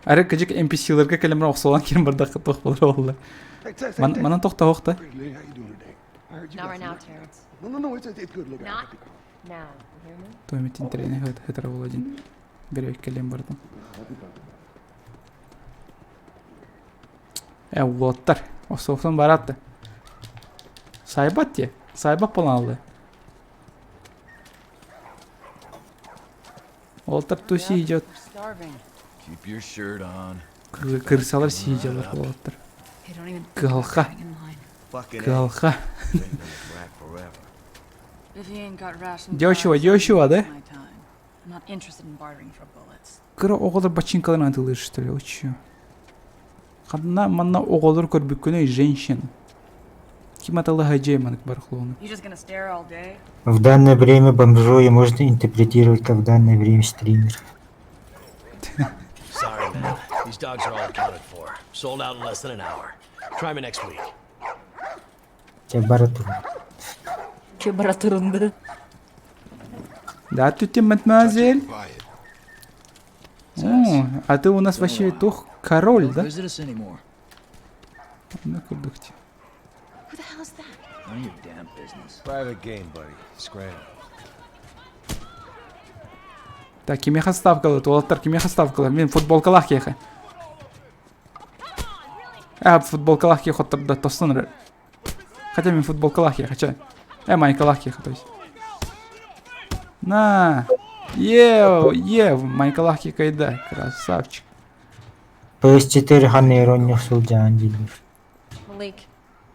Әрі кәжік NPC-лерге кәлемір оқсалан керім бардақы тоқ болыр олы. Мана тоқта оқты. How you doing today? I heard you Not got right now, some- Terrence. No, it's good. Look, Not now. You hear me? Тоймет интерейне хәтәрі ол один. Берек кәлем барды. Оттар. Осоқтан баратты. Сайбат те. Сайбат болан алды. Оттар ту сейдет. Starving. Keep your shirt on. Кырсалар сейделер оттар. Hey, don't even Кылха. hang in line. Fucking Кылха. forever. If he ain't got ration Дешево, cards, дешево, I'll да? waste my time. I'm not interested in bartering for bullets. Кыра оғылыр бачинкаларын антылыр что ли, очу. Қадына манна оғылыр көрбіккені женщин. Ким аталы хаджей манық барқылуыны. You just gonna stare all day? В данное время бомжуя можно интерпретировать как в данное время стример. Sorry, man. These dogs are all accounted for. Sold out in less than an hour. Try me next week. Температура. Температурында. Да, тут ты, мадемуазель. Quiet. О, а ты у нас вообще тух король, да? Visit us anymore. Ну, курдухте. Who the hell is that? None of your damn business. Private game, buddy. Scram. Так, кемеха ставкалы, туалаттар кемеха ставкалы. Мен футболкалах кеха. Футболкалах кеха да тосын. Хотя мен футболкалах кеха, чай. Майкалах кеха, то есть. На! Майкалах кеха и да, красавчик. PS4 ханны иронию судья Анджелив. Malik.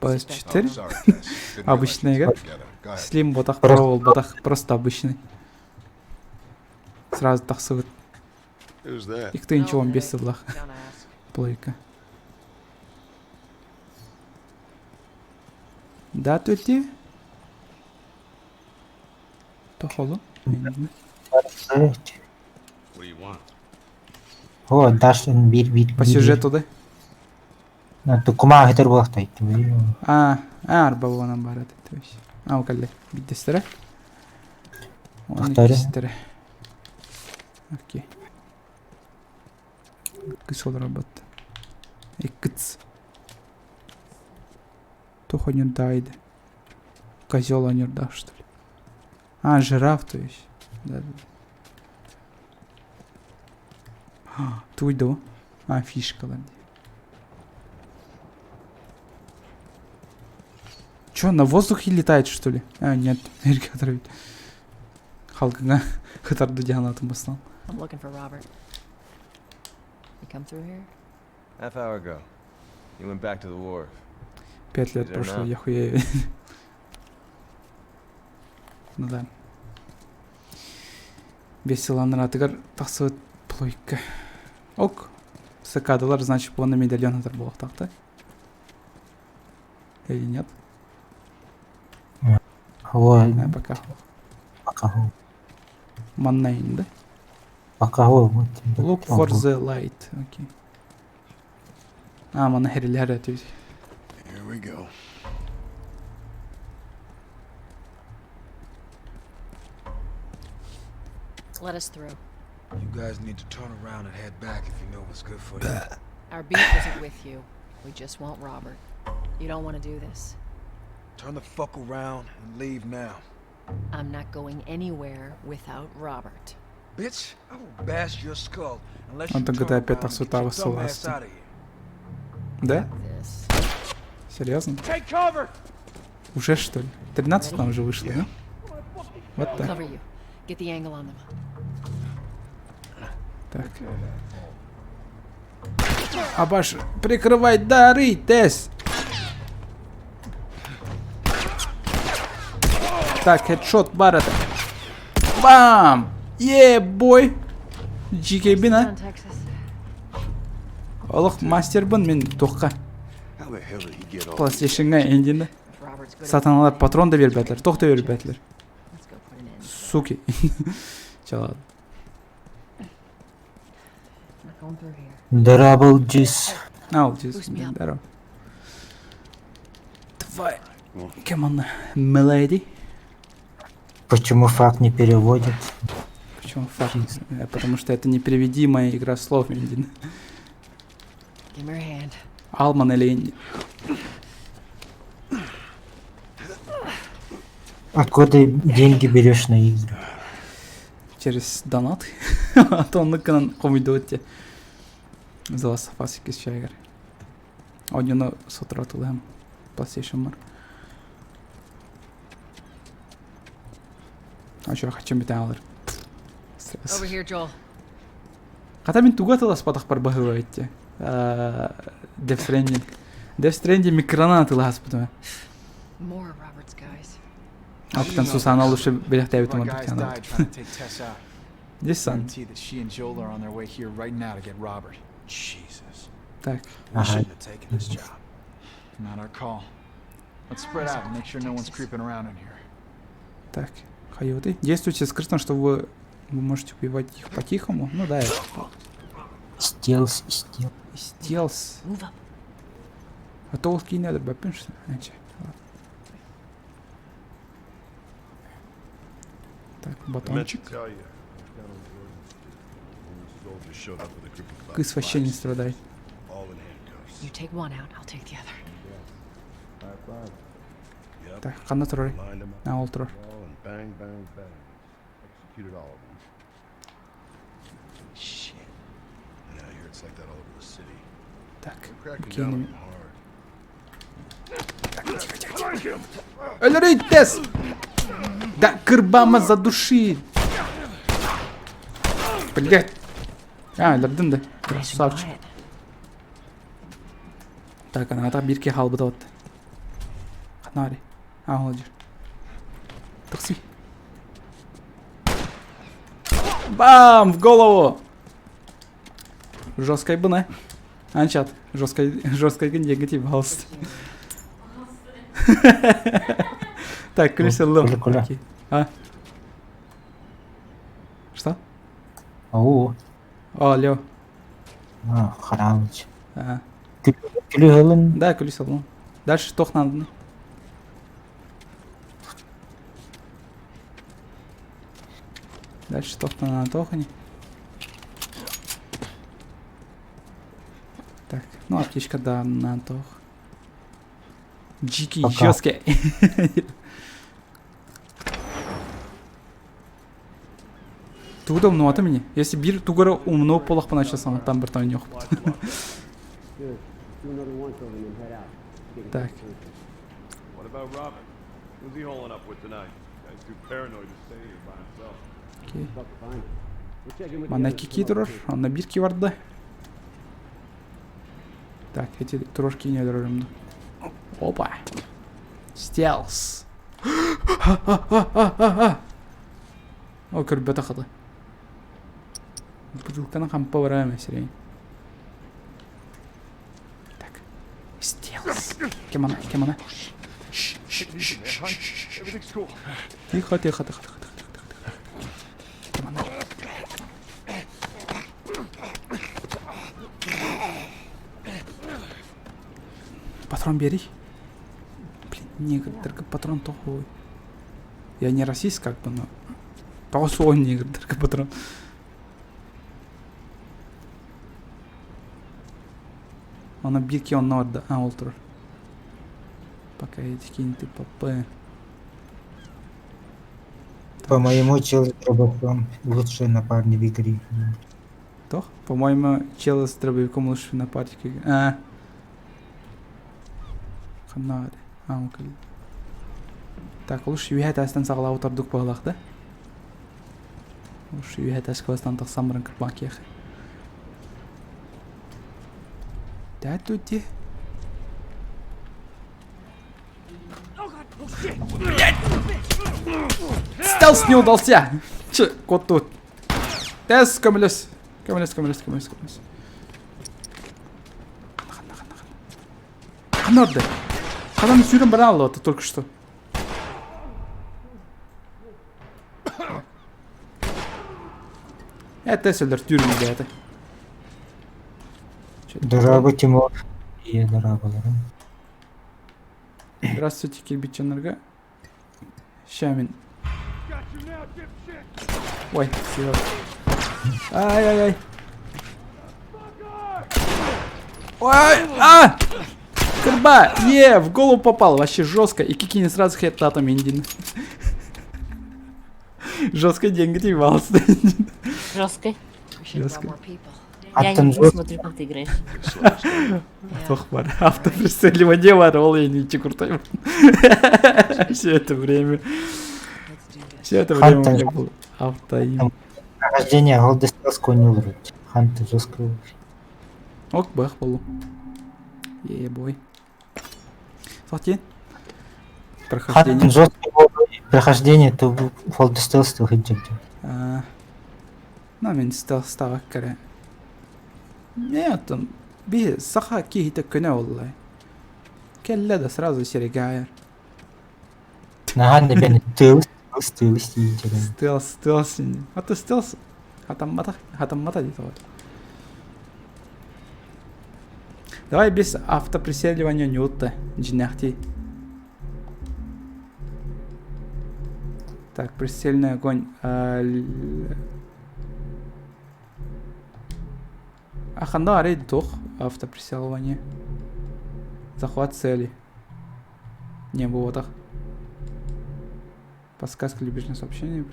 PS4? Sorry, Tess. Didn't Обычный, realize да? you together. Go ahead. Слим ботах, провол ботах, просто обычный. Сразу тахсывает. Who's that? И кто ничего он без седлах. Don't ask. Плойка. Да, тути? То холо? What do you want? О, даш бир. По сюжету, да? Тукума хетер болақтай. Арба болған барады, то есть. Кәлі, биддестірі? Ақтары. Окей. Кыс ол работа. Кыц. Тох он дайды. Козел он да, что ли? Жираф, то есть. Да. Туйду. Фишка, ладно. Чё, на воздухе летает, что ли? Нет, который халкага хатарды дианатым бастан. I'm looking for Robert. You come through here? Half hour ago. He went back to the wharf. 5 лет прошло, я хуею. Ну да. Веселаныр атыгар тақсывыт плойка. Ок. Сыкадылар, значит, бұны медальон атыр болық тақты. Или нет? Ой, Пока. пока. Маннайн, да? Пока. Look for the light. Окей. Мана херилер атыр. Here we go. Let us through. You guys need to turn around and head back if you know what's good for you. Our beef isn't with you. We just want Robert. You don't want to do this. Turn the fuck around and leave now. I'm not going anywhere without Robert. Bitch, I will bash your skull unless you Он turn тогда around опять and так get сюда your dumb ass высылался. out of here. Да? This. Серьезно? Take cover! Уже что ли? 13 там уже вышло, да? Вот I'll так. cover you. Get the angle on them. Так. Абаш, прикрывай дары, Тесс! Так, хедшот бар это. Бам! Бой! GKB на. On Texas. Олық мастер бун мен тоққа. How the hell did he get all PlayStation'ga endi If Robert's good сатаналар патрон да бербәтләр, тоқ да бербәтләр. let's go put an end. Суки. Чалады. Not going through here. Double juice. Ау, здесь. Здорово. Давай. Кем она? Мелоди? Почему факт не переводит? Почему факт? Потому что это непереведимая игра слов, Индин. Give me your hand. Алман или Инди. Откуда деньги берешь на игры? Через донат. А то он канан комиды өтте. За сапасы кес шайгар. Ойны сотратылы һәм PlayStation бар. Ача хачым бит алыр. Over here, Joel. Ката мен тугатылас падах бар бахыва айтты. Death Stranding. Death Stranding микрона тылас бутма. More of Robert's guys. Аптан Сусана лучше белехтә бит My мон guys тикән. died trying to take Tess out. Дисан. Guarantee that she and Joel are on their way here right now to get Robert. Jesus. Так. We Uh-huh. shouldn't have taken this job. Not our call. Let's spread out and make sure no one's creeping around in here. Так. Койоты. Действуйте скрытно, что вы можете убивать их по-тихому. Ну да, это Стелс. стелс. Move up. А то узкий недр, бапинш. Так, батончик. Кыс вообще не страдает. You take one out, I'll take the other. Так, қанды тұрар. На ол тұрар. Bang, bang, bang. Executed all of them. Shit. And I hear it's like that all over the city. Так, Cracking окей. down on не- them hard. Өлірійтес! Да, кырбама задуши! Блять. Өлірдім да. Красавчик. Quiet. Так, ана атақ бирке халбыда отты. Қанари. Ол жер. Тықси. Бам! В голову! Жесткой бы, на. Анчат. Жесткой негатив, пожалуйста. Так, Крисел Ло. Куля. Окей. А? Что? О, Алло. Харамыч. А. Күлігілін. Да, Крисел Ло. Дальше тох надо. Ну. Дальше тох на тохане. Так, ну аптечка, да, на тох. Джики, Пока. жесткие. Туда умно аты мені. Если бир тугара умно полақ па начасам, там бір тау не оқып. Так. What about Robert? Who's he holing up with tonight? Guy's too paranoid to stay here by himself. Окей. Мана кики тұрар, ана бирки барды. Так, эти трошки не дұрарымды. Опа. Стелс. О, көрбет ақыды. Бутылканы қампа бара мәсірейін. Так. Стелс. Кем ана? Everything's cool. Тихо. Кем ана? Патрон бери. Блин, негр, только патрон тухой. Я не расист, как бы, но... Толсой негр, только патрон. Она бирки он норда, ултра. Пока эти кинты попы. По-моему, чел с дробовиком лучший напарник в игре. Тох? По-моему, чел с дробовиком лучше на партике. Ханнари. Окей. Так, лучше юхет астан сағлау тұрдық бағылақ, да? Лучше юхет асквастан тақсам бұрын кірбақ ехі. Да, тут де? Стелс не удался. Че, кот тут. Тес, көміліс. Қанарды. Қаданды сүйрен бара алды отты только что. Это сөлдер тюрмеде это. Дораба Тимур. Ие дорабаларым. Здравствуйте, кирбитчанларға. Шамин. Ой, сила. Ай-ай-ай. Ой, Кырба! В голову попал, вообще жестко. И Кики не сразу хеттатом индин. Жестко деньги девался. Жесткой. А Я там не жестко. смотрю, как ты играешь. Автопреследование ворол, я не крутой. Все это время. Все это время у меня был автоим. Рождение голды стелс конил вроде. Ханты жестко. Ок, бах, полу. Ебой. Смотри. Хантын Прохождение. жестко прохождение, то голды стелс то хиджек. Мен стелстағы кәрі. Не, там, бе, саха кейті күні олай. Келле да сразу серегайыр. Наханды бені тылс дейін. Стелс. А ты стелс? Хатаммата дейді ғой. Давай без автопреследования нютты. Джинахти. Так, прицельный огонь. Аханда арейд дух. Автопреследование. Захват цели. Не было так. Подсказка либежное сообщение.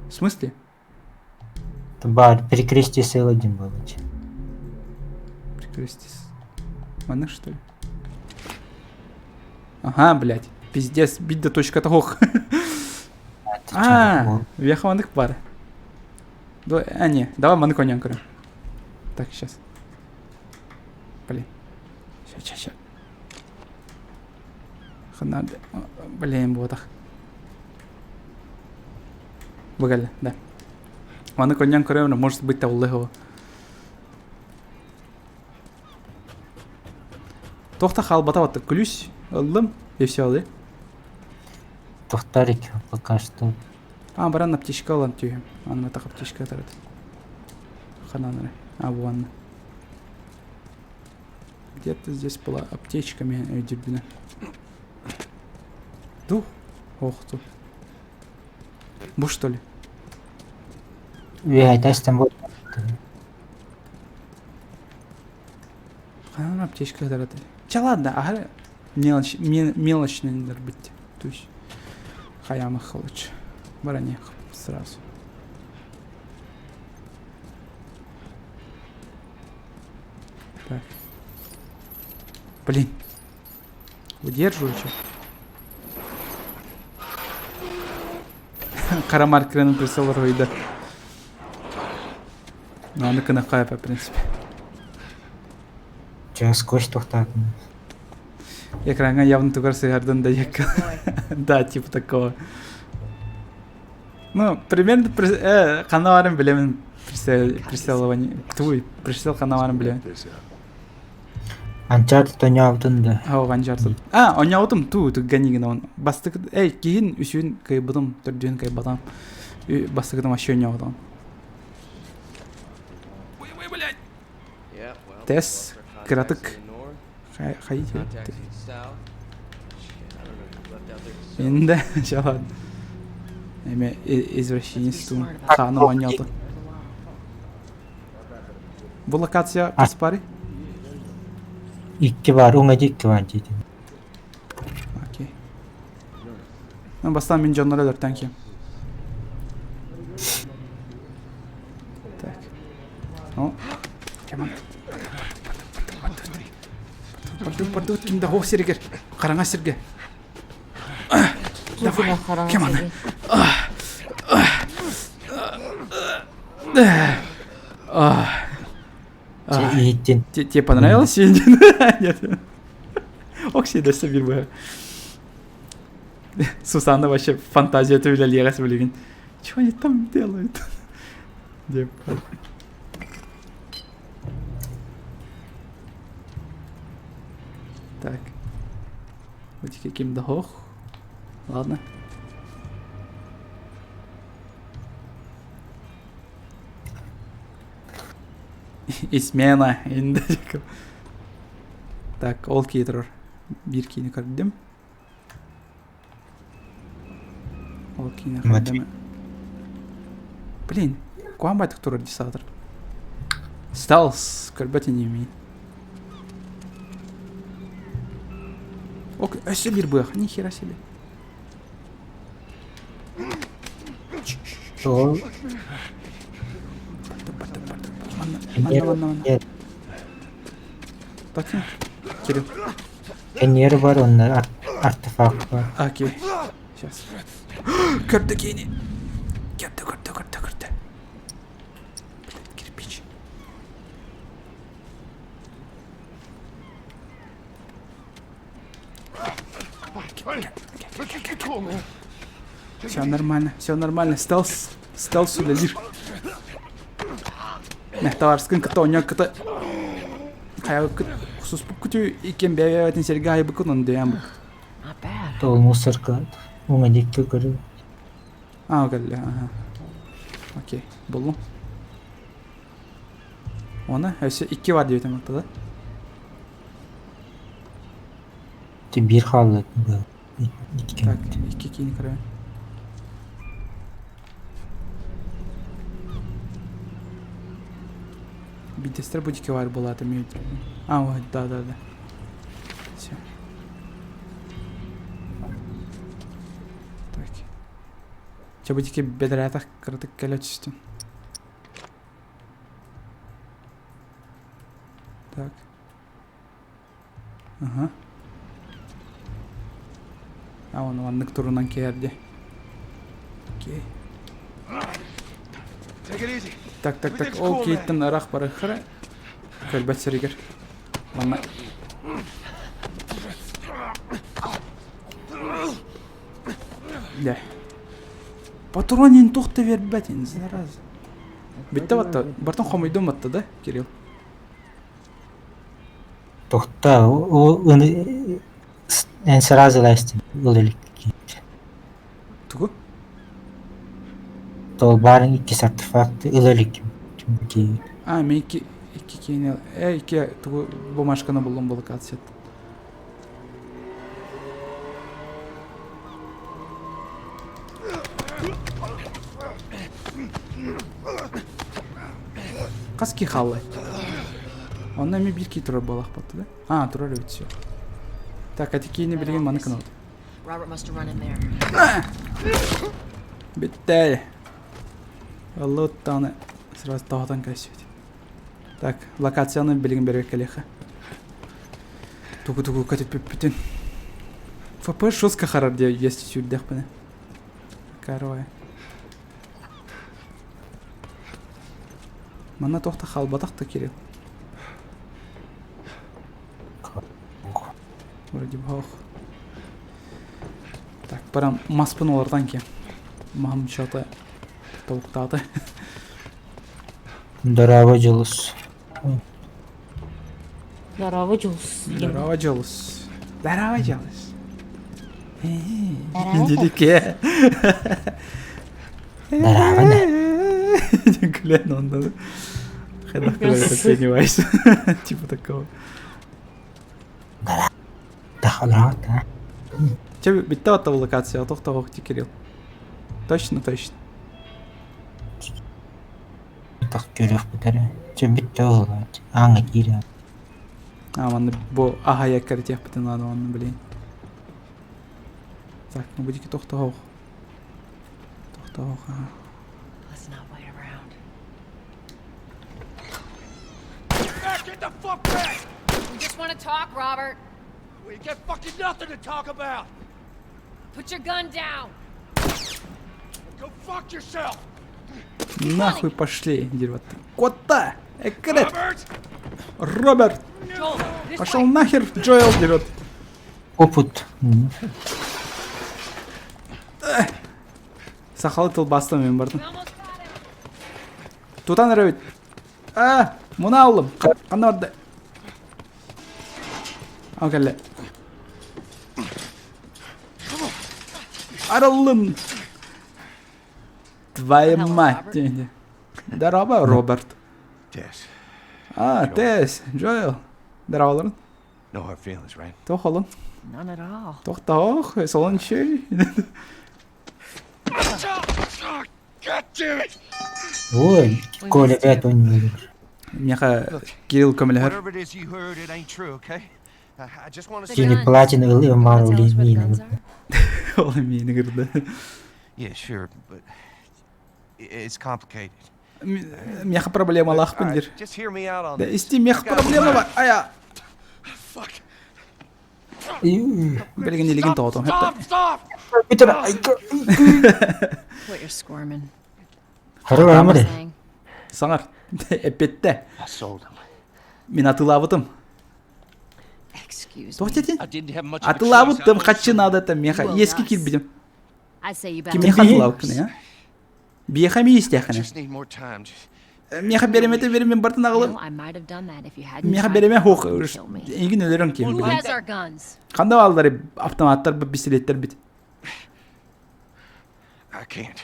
В смысле? Бар, перекрестие сел один был. Прикрестись. Маны, что ли? Ага, блядь. Пиздец, бить до точка того. Веха манык бар. Не, давай маны коням курим. Так, сейчас. Блин. Сейчас. Ханады. Блин, вот так. Выгали, да. Маны коням курим, может быть, таулыгова. Тоқта қалбата батты күліс алдым и все, да? Тохтарик пока что. Баран аптечка алан түйем. Анна так аптечка атарады. Хананары. Вон. Где-то здесь была аптечка мен өйдірбіні. Дух? Ох, тут. Бұл что ли? Айтастан вот. Ханан аптечка атарады. Ча ладно, ага. Мелочный надо быть. То есть хаямы лучше. Баране сразу. Так. Блин. Удерживаю, что? Карамар креном присел ройда. Ну, она на хайпа, в принципе. Сейчас скотч тохтат. Экранга явно тугар сыгардын да ек. Да, типа такого. Ну, примерно канаварым билемин преследование. Твой присел канаварым билемин. Анчарты то не алдын да. Анчарты. Оняутым ту ганигин он. Бастык, кейін үсүн кайбыдым, түрден кайбадам. Бастыгдым ащы оняутым. Ой, блядь. Тес, кратык. Хайди. Енді, жалад. Эме извращенисту ханым оняуты. Бұл локация каспари? Икки бар, оңа дикки бар дейді. Окей. Мен бастан мен жонлар өлірттен кем. Так. О, кеман. Пардут, кімді хоқ серегер. Қараңа серге. Давай, кеман. Иттен. Тебе понравилось? Нет. Оксидасы бир бу. Сусанна вообще фантазия төвлелерес билген. Чего они там делают? Деп. Так. Вот каким-то хох. Ладно. Измена. Так, ол кейтер. Бир кейini кырдым. Ол кейini кырдым. Блин, куам байтык турар десатыр. Стелс, кырбети не имеет. Ок, өсі бир быах, нихера себе. Сол Манна. Такси, Кирилл. энер бар, онда артефакт бар. Окей, сейчас. Кырды кейini. Кырды. Блин, кирпич. Все нормально. Стелс улезир. Нехтаварскын кыта оняк кыта. Хаял кыт хусус бук күтү икен бәбәтин серге айбы кунун дем. Not bad. Тол мусорка. Уңа дикте көрү. Галля. Окей, болу. Оны өсө 2 бар деп айтамакта да. Ти бир халды. Так, 2 кейini карайын. Битестер будики var болады мейт. Вот, да. Все. Так. Че будики бедратах кыртык келе түстүн. Так. Ага. Оны аннык турунан келди. Окей. Take it easy. Так. Ол кейттен арақ бары қыры. Көлбәт сірігер. Лана. Да. Патронин тоқты вербәтин, зараза. Бітті батты. Бартын қомайдың батты да, Кирилл? Тохта, эн сразу ластин. Улелик. Тугу? Тол барын 2 артефакты улелик. Мен 2 кейіне... 2 тугу бумажканы бұлым бұл қатсет. Қас ки қалы? Онна мен 1 кей тұрар балақ баты да? Тұрар өт все. Так, әті кейіне білген маны кінауды. Robert must have run in there. Бітті. Аллы ұттаны сразу тағыдан кәсі өте. Так, локацияны білген берек кәлеқі. Тугу көтіп бүтін. ФП шосқа қарар де ести сүрдек біне. Карвай. Мана тоқта қалбатақты Кирилл. Вроде бы ох. Так, барам маспын олардан ке. Мағым шаты тауықтады. Здорово, Джулус. Здорово, Джулс. Здорово, Джолус. Индилике. Здорово, да. Глянь, он надо. Хедах оценивайся. Типа такого. Да, здорово, да. Че, бітті атта бұл локация, тоқта оқты Кирилл. Точно. Так көрөк бітері. Че бітті олға. Аңа кире. Манны бұл аға яккар тех бітін ады оны білейін. Так, будеки тоқта оқ. Let's not wait around. Get the fuck back! We just want to talk, Robert. We got fucking nothing to talk about! Put your gun down. Go fuck yourself! Нахуй пошли, дерьмо. Кота! Экрет! Robert! Роберт! Joel, this Пошел way. нахер, Джоэл, дерьмо. Опыт. Сақалы тыл басты мен бардым. Тутан әрәует. Мұна алым. Қанда барды. Ау кәлі. Арылын. Твоя мать. Дараба, Роберт. Tess, Тес, Джоэл. Дарабаларын. no hard feelings, right? Тоқалын. None at all. Тоқтақ, солын шей. God damn it! Ой, Коля опять он не Меха Кирилл көмілер. Whatever it is you heard, it ain't true, okay? I just want to The see. Синий guns. платин ылы Wanna мару tell us where the guns лимин. are? Ол мені кірді. Yeah, sure, but it's complicated. Меха проблема All лақ right, білдер. just hear me out on Да, this. исти меха проблема бар. Ая. Fuck. Білген елеген тоғытым. Stop! Питер, айка. What you're squirming. Хару амыре. Saying. Саңар. Эпетті. I sold him. Мен атылабытым. Excuse me. Тоқтетін. I didn't have much of a choice. Атылабытым. Қатшы надаты меха. Ескі келбедім. I say you back. Ки меха атылабы күні, я? Бейха ме естеқіні. Just need more time. Меха береметі беремен бартын You ағылым. know, I might have done that if you hadn't Меха tried береме to хоқ. kill me. Еңген өлерін кем. Who has our guns? Қанда балдары автоматтар бір пистолеттер бит. I can't.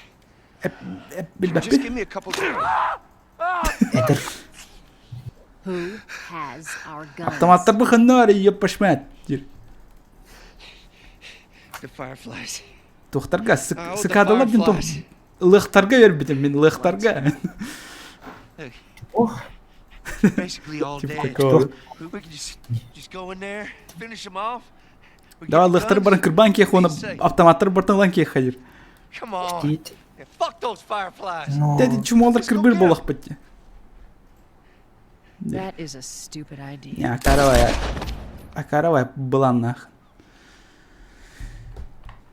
Білбәп Just бі? give me a couple. Этер. Who has our guns? Автоматтар бұл қынны бар, еп пашмәт. The fireflies. Тоқтарға сықадылар мен тоқ. Лықтарға бер бітім, мен лықтарға. Basically all Типа dead. такого. We can just go in there, finish them off. We get Давай the лықтар guns. барын кірбан кех, оны автоматтар бартыңлан кех қайыр. Come on. Тит. Yeah, fuck those fireflies. Ну, Дәді чумалдар кірбір болақ бітті. That is a stupid idea. Не, Акаровая была нах.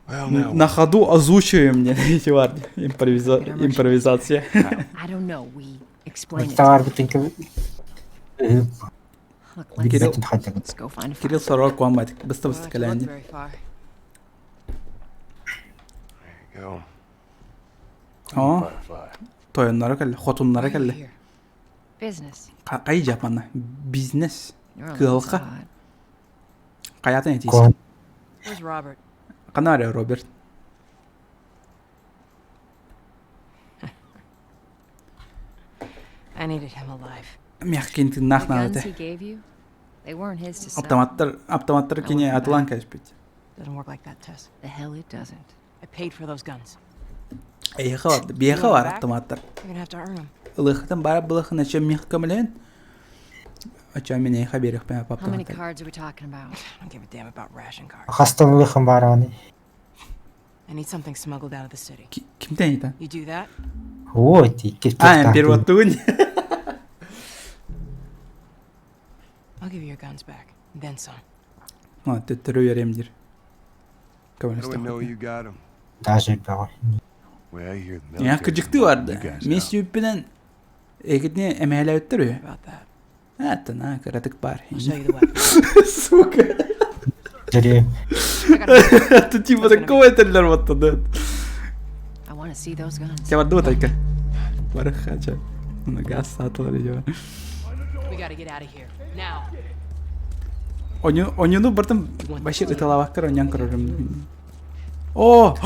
Well, now. На ходу озвучиваем мне эти варды. Импровизация. I don't know. We explain it. товар бутынка. Look, let's, Битетін хатты. let's go find a Кирилл сорок вамбатик. We'll Быстро not look каляни. very far. There you go. О, Firefly. тойынлары кәлі, хотынлары Why are you кәлі. here? Business. Қай жапаны? Бизнес. You're a Кылқа. little odd. Қаятын етейсің. Кон. Where's Robert? Қана әрі, Роберт. I needed him alive. Мех кенті нақ The guns нағады. he gave you, they weren't his to sell. Автоматтар кене атылан кәш бит. Doesn't work like that, Tess. The hell it doesn't. I paid for those guns. Эйхі бар, бейхі бар автоматтар. You're gonna have to earn them. Лыхтан бара бұлықын әчем мех көмілен. Әчем мен эйхі берек пен How many автоматтар. cards are we talking about? I don't give a damn about ration cards. Хасталығын бар аны. I need something smuggled out of the city. Кімтен ейтін? You do that? Ой, ти кес Переваттуын. I'll give you your guns back. Then some. Түттірі еремдер. How do we know you got them? Даже бар. Well, you're the Я military. күжікті You барды. guys Мен know. сүйіппенен әкетіне әмәлі өттір өй. About that. Әттіна, кіратік бар. I'll show you the weapon. Сука. Жүре. Ты типа такого этерлер вот да. I want to see those guns. Я вот только. Барахача. На газ сатылар её. We gotta get out of here. Now. Онюну бартым башир италаваккар онян көрөрүм. О!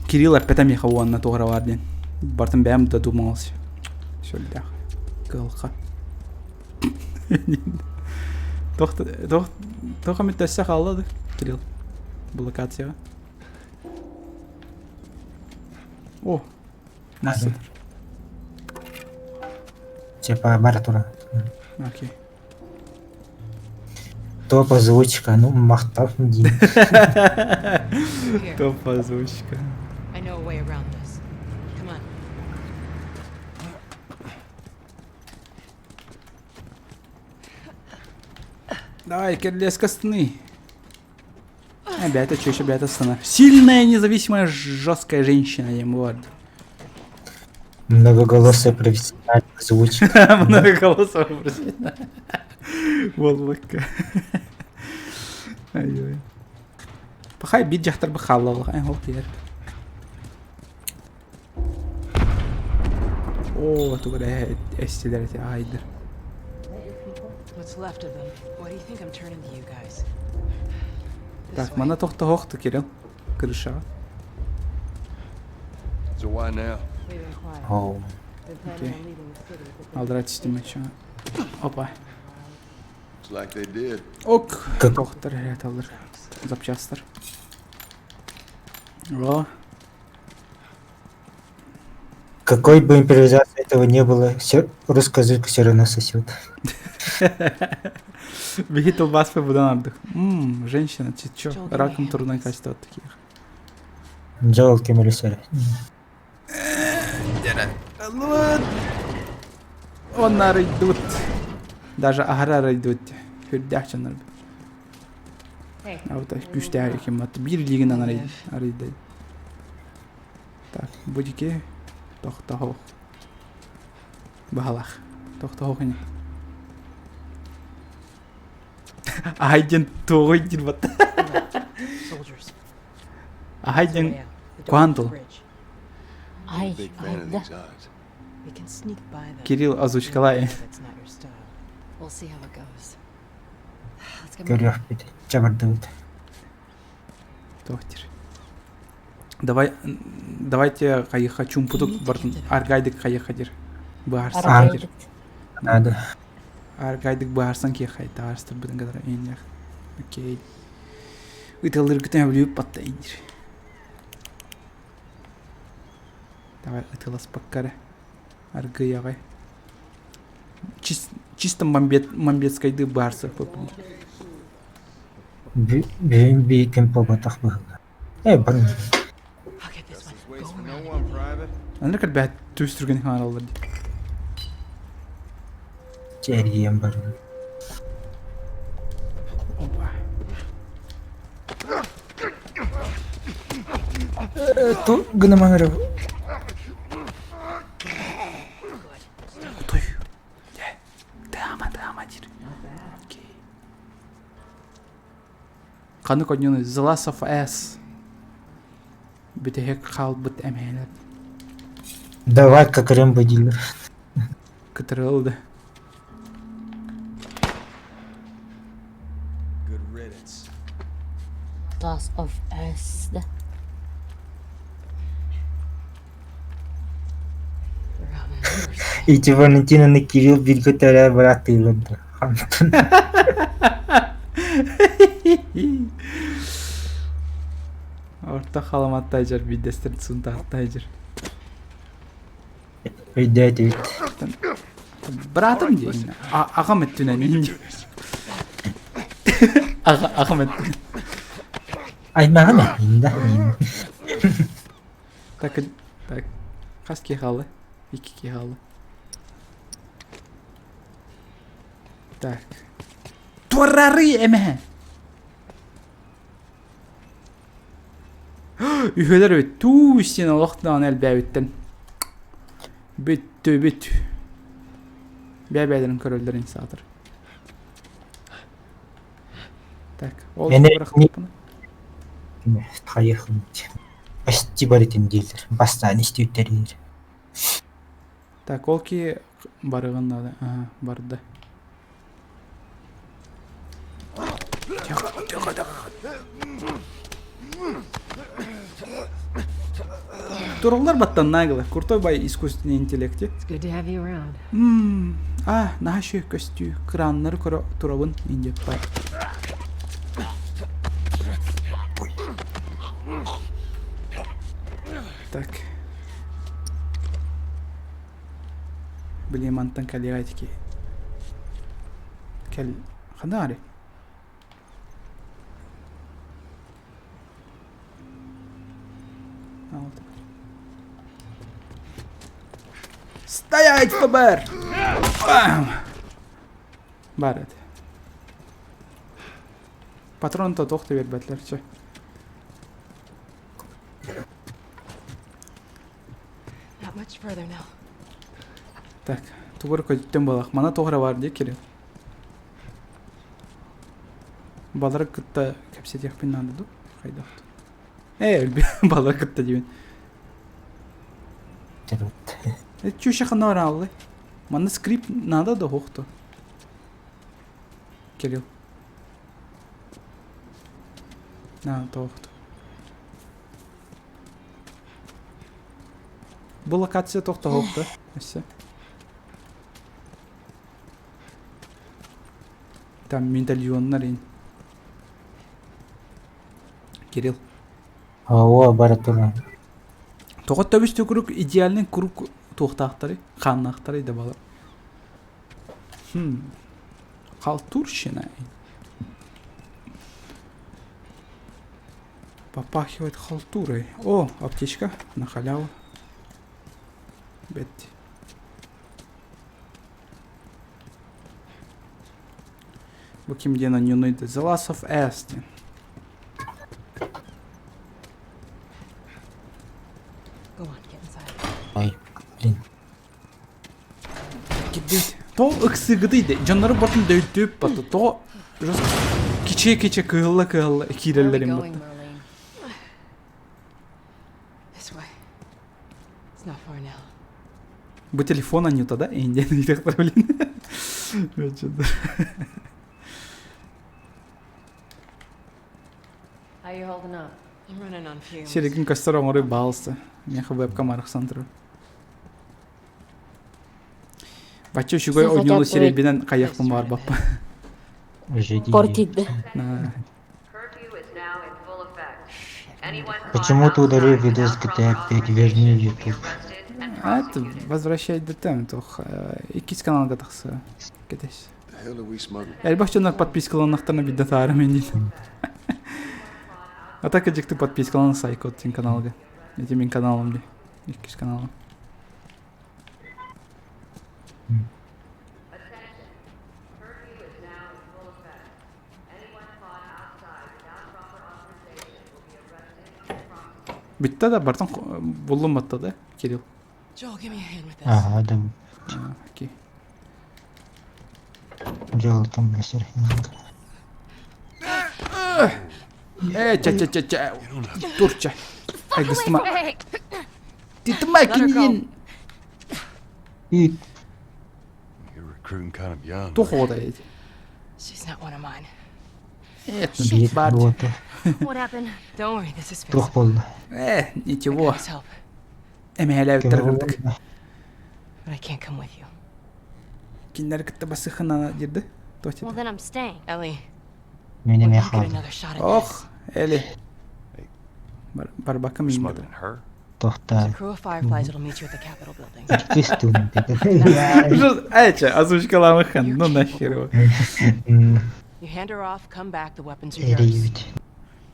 Кирилл опять меха уанна тогра барден. Бартым бәм додумался. Шөлдах. Кылка. Тоха мен төссә калды, Кирилл. Блокация. О. Насıl? Типа баратура. Окей. Топ озвучка, ну мақтап дейін. Here. Топ озвучка. I know a way around this. Come on. Давай, Кирлеска стны. Опять это еще, опять стена. Сильная, независимая, жесткая женщина, ему вот. Многоголосая профессиональная озвучка. Многоголосого профессионального. Вот лока. Ай-ой. Пахай бит жақтар бы қаллалық. Ай, ол тер. О, тугара эстелер те айдыр. What's left of them? Why do you think I'm turning to you guys? Так, мана тоқта хоқты Кирилл. Крыша. So why now? Оу. Окей. Алдырать система ча. Опа. Looks like they did. Ок. Как- Тоқтар ряд алыр. Запчастар. О. Какой бы импровизации этого не было, русскоязык все равно сосет. Бегит бас по будан ардық. Женщина, чё? Жол Раком келмей трудно hands. качество таких. Джоэл Кемелисер. Onlar идут. Даже аграр идут. Хүрдәчәннәр. А вот так күчтәр кем ат бир лигиннән арыйды. Так, будике тохтахо. Бахалах. Тохтахо кene. Айден тогой дирбат. Soldiers. Айден Way out. The door to the Quando? bridge. Ай, Big fan of да. these odds. We can sneak by them. Кирилл озвучкалай. That's not your style. We'll see how it goes. Let's get moving. Көрөк бит. Чабардыбыт. Тохтер. Давайте кайыха чумпудук бартын. Аргайдык кайыхадыр. Баарсан. Аргайдык. Надо. Аргайдык баарсан ки хайта арстыр бүтүн кадar эйнер. Окей. Ытылыр күтөн билип батта эйнер. Давай ытылас паккара. Аргыягай. Чисто мамбетскайды баарса попли. Би кем побатах был. Барин. I'll get this one. Waits Go for no around. one, Private. Аныр кат бәт түстүргөн ханалар. Черием барин. Опа. Ту гынамаңыр. Той. Дама дир. Окей. Каны конёны The Last of Us. Битехек халбыт эмелер. Давай как Рэмбо дилер. Кытырылды. Good riddance. Last of Us, да. Эти Валентина Кирилл биргөтөрө братылды. Орта халаматтай жер бидестер цунтаттай жер. Өйдөйт. Братым дейін. Ағам өттінен енді. Ағам өттінен. Аймағын әйінді. Так, қас ке қалы? 2 ке қалы. Так. Турары әмі! Үйхелер өт. Туу сен олықтан әлбә өттін. Бүт. Бәбәлерін көрөлдерін сатыр. Так, ол Мене- бірақ қапыны. Хайырхын. Почти баритин дилер. Бастан истейттерер. Так, ол ки барығын да. Барды. Туралдар баттан нагылы. Куртой бай искусственный интеллекте. It's good to have you around. Нашы көстүү краннары көрө турабын индеп бай. Так. Блин, мантан калигайтики. Кел ханари. Стоять, ФБР! Барет. Патрон-то тоқты бербәтлерче. Not much further now. Так, тугур көттен болақ. Мана тоғыра бар де Кирилл. Балары кытта кепсетек пиннады ду. Кайдакты. Ölbi балары кытта дибин. Чуша хана ораллы. Манда скрипт надо да хохто. Кирилл. На, тохто. Бұл локация тохто хохто. Эссе. Там медальоннар ин. Кирилл. О, баратура. Тоғат төбісті күрік идеальный күрік тоқтақтары, қаннақтары да балар. Халтурщина. Попахивает халтурой. О, аптечка на халяву. Бетти. Баким где на нюнуйды. The Last of Us. Go on, get inside. Ай, блин. Gideydi. To ıksıgıdıydı. Canları bakın dövüp batı. To kiçe kığılla Where are we kirelerim going, batı. Marlene? This way. It's not far now. Bu telefon anıyor da endişe так блин. How you holding up? I'm running on fumes. Şerigin kaçtar onları bağlısı. Меха вебкам архсантру. Бачу шугой Сен ойнолу хотя бы- серебрян каяқпын бар баппа. Кортиді. Почему ты удалил видос GTA 5? Верни YouTube. Это возвращай детем, тох. Икис каналга тахса. Кетеш. Элбахчанар подпискаланақтарына бидде таарым енді. Атака жекті подпискаланы сайкот тен каналга. Это мен каналым де. Икис каналым. Битті да бартын бұлым батты да, Кирилл. Joel, give me a hand with this. Ага, да. Окей. Делал там мастер. Ча. Турча. Ай, гыстыма. Титыма кинен. И You're recruiting kind of young. Тухо да еді. She's not one of mine. бейт Бар. болды. What happened? Don't worry, this is Тух fixed. болды. Ничего. Let's help. Эмелі өттіргірдік. But I can't come with you. Кинлер кітті басы хына дерді. Well, then I'm staying. Ellie, Мене we'll не get хватит. another shot at Ох, this. Эли. Бар бакым You're еңгеді. smuggling her? There's Тохта. a crew of Fireflies that'll meet you at the Capitol building. Пистун. Озвучкаламы хан, ну нахер его. You hand her off, come back, the weapons are yours. Эревит.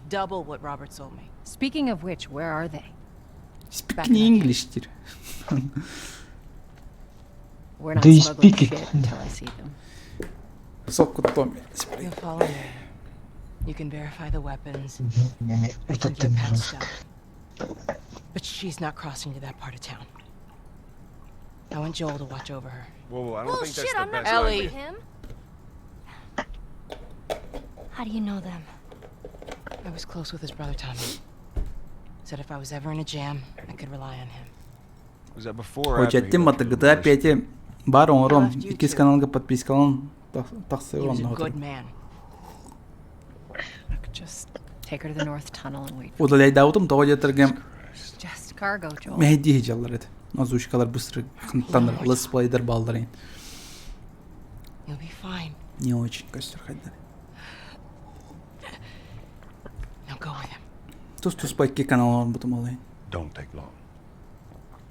Double what Robert sold me. Speaking of which, where are they? Speaking English дер. We're not Do you smuggling speak it? shit until I see them. Сокку Томми. You'll follow me. You can verify the weapons. Мене You это can ты get patched жестко. up. But she's not crossing to that part of town. I want Joel to watch over her. Whoa, I don't think that's Bullshit, the I'm not best Ellie. idea. with him. How do you know them? I was close with his brother Tommy. Said if I was ever in a jam, I could rely on him. Was that before or after he Хочеттим left маты you GTA with Melissa? 5 бар оңыром. I left you Икис too. каналға подпискалан тақсы He was a оңны good отыр. man. I could just take her to the North Tunnel and wait. Удалай даутым тоғы жетіргем Just cargo, Joel. мәйді хеджалар еді. Озвучкалар быстры хынттаныр. Лесплейдер балдар ең. You'll be fine. Не очень костер хайдар. Now go with him. Тус пайки каналын бұтым олайын. Don't take long.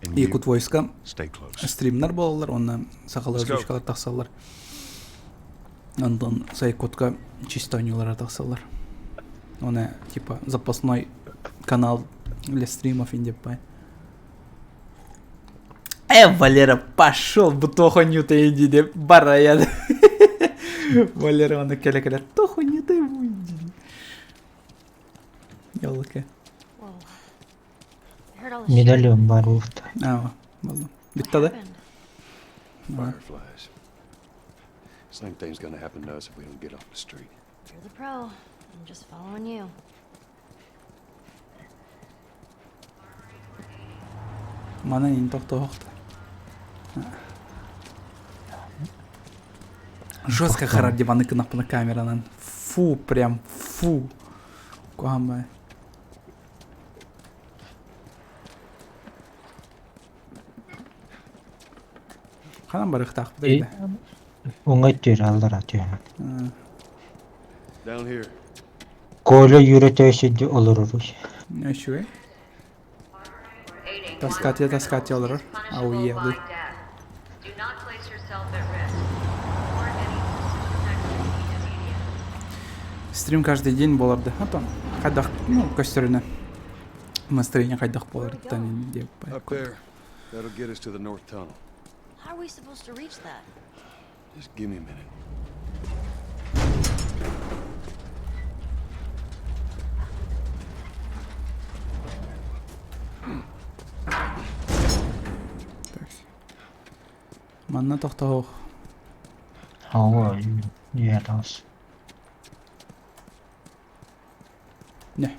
And you, Якут войска stay close. стримнар болалар, онна сақалы Let's go. озвучкалар тақсалар. Ондан сайкотка чисто ойнулар тақсалар. Оны типа запасной канал для стримов инде пай. Валера, пошел, бутоху нюта иди, де барая. Валера, он келе-келе, тоху нюта иди. Ялыке. Whoa. I heard all this shit. Медальон бар болду. Ава, болды. What Битті да? happened? Fireflies. Same thing's gonna happen to us if we don't get off the street. You're the pro. I'm just following you. Mana ин тоқтоқты. Жестко харар диваны на камеранан. Фу, прям фу. Куамай. Қанан бар ықтақ бұдайды? Оңай төр алдар атıyor. Down here. Коля yürütüyorsa oluruz. Ne şu? Таскать olur. Ау еді. Стрим каждый день боларды. А там қайдақ, ну, көстеріне. Настроение қайдақ боларды. Деп. Up there. That'll get us to the north tunnel. How are we supposed to reach that? Just give me a minute. Манна тоқтауық. Hava yeras. Не.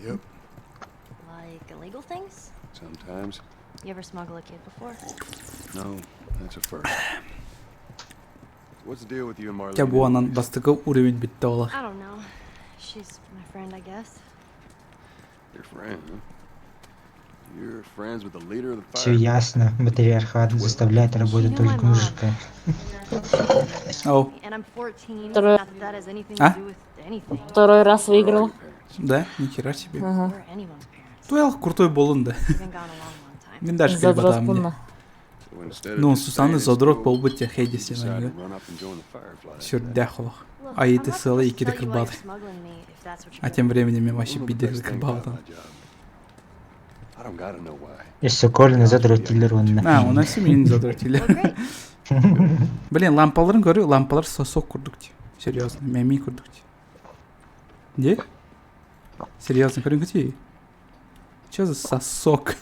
Yep. Like illegal things? Sometimes. You ever smuggle a kid before? No, that's a first. What's the deal with you and Marlene? Тя bu анан бастығы уровень бітті ола. I don't know. She's my friend, I guess. Your friend, huh? You're friends with the leader of the Все fire. ясно. Матриархат заставляет работать только мужика. Оу. And I'm 14. Второй- Not that that has anything А? to do with anything. Второй раз выиграл. Да, нихера себе. Ага. Or anyone's parents. Туял крутой болын да. We've been gone a long time. Мен даже Задрот кайбатам. пулна. So instead of Ну, just Сусаны staying in задрот school, бол бітте you хейдесі decided мәңгі. to run up and join the Fireflies. Сүрдә қолық. Look, Айыты I'm not сылы supposed to екі tell де you why кірбады. you're smuggling me, if that's what you're А тем doing. временем мен One вообще of the биде best things кірбады. about my job. I don't gotta know why. Если Коля задротилер он. А, у нас семейный задротили. Well, great. Блин, лампаларын көру, лампалар сосок курдук. Серьезно, меми курдук. Не? Серьезно, көрүнгү. Чё за сосок?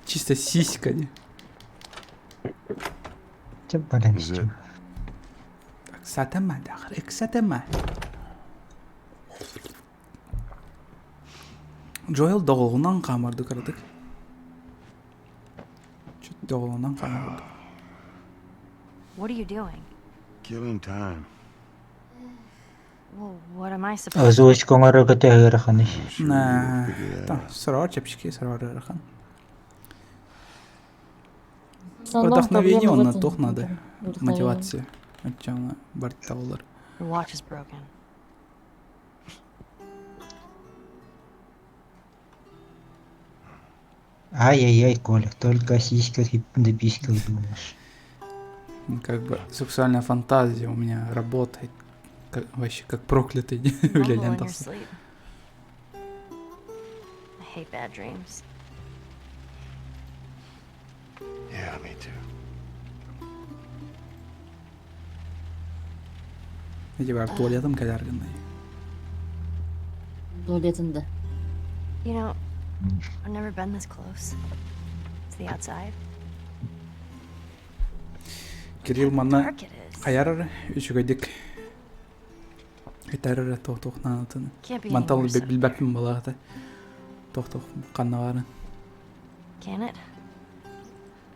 Чисто сиська, не? Is it? Сатама, дахыр, сатама. Джоэл доголунан камарды кырдык. Чөт доголунан камарды. What are you doing? Killing time. Well, what am I supposed to Озвучка орага тегераханы. На, там, сырар, чепчики, сырар, рахан. Вдохновение он на тох надо. Мотивация. Отчана бартаулар. Your watch is broken. Ай-яй-яй, Коля, только о сиськах и до письках думаешь. Как бы сексуальная фантазия у меня работает. Вообще как проклятый. Mumble Бля, in your лентался. sleep. I hate bad dreams. Yeah, me too. Эти бар туалетом калярганный. Туалетінде. You know, I've never been this close to the outside. Кирилл How манна dark it is. каярыр үчүгөйдик. Айтарыр тох нанатын. Can't be any Мантал worse, билбеппин балагата. Тох каннаварын. can it?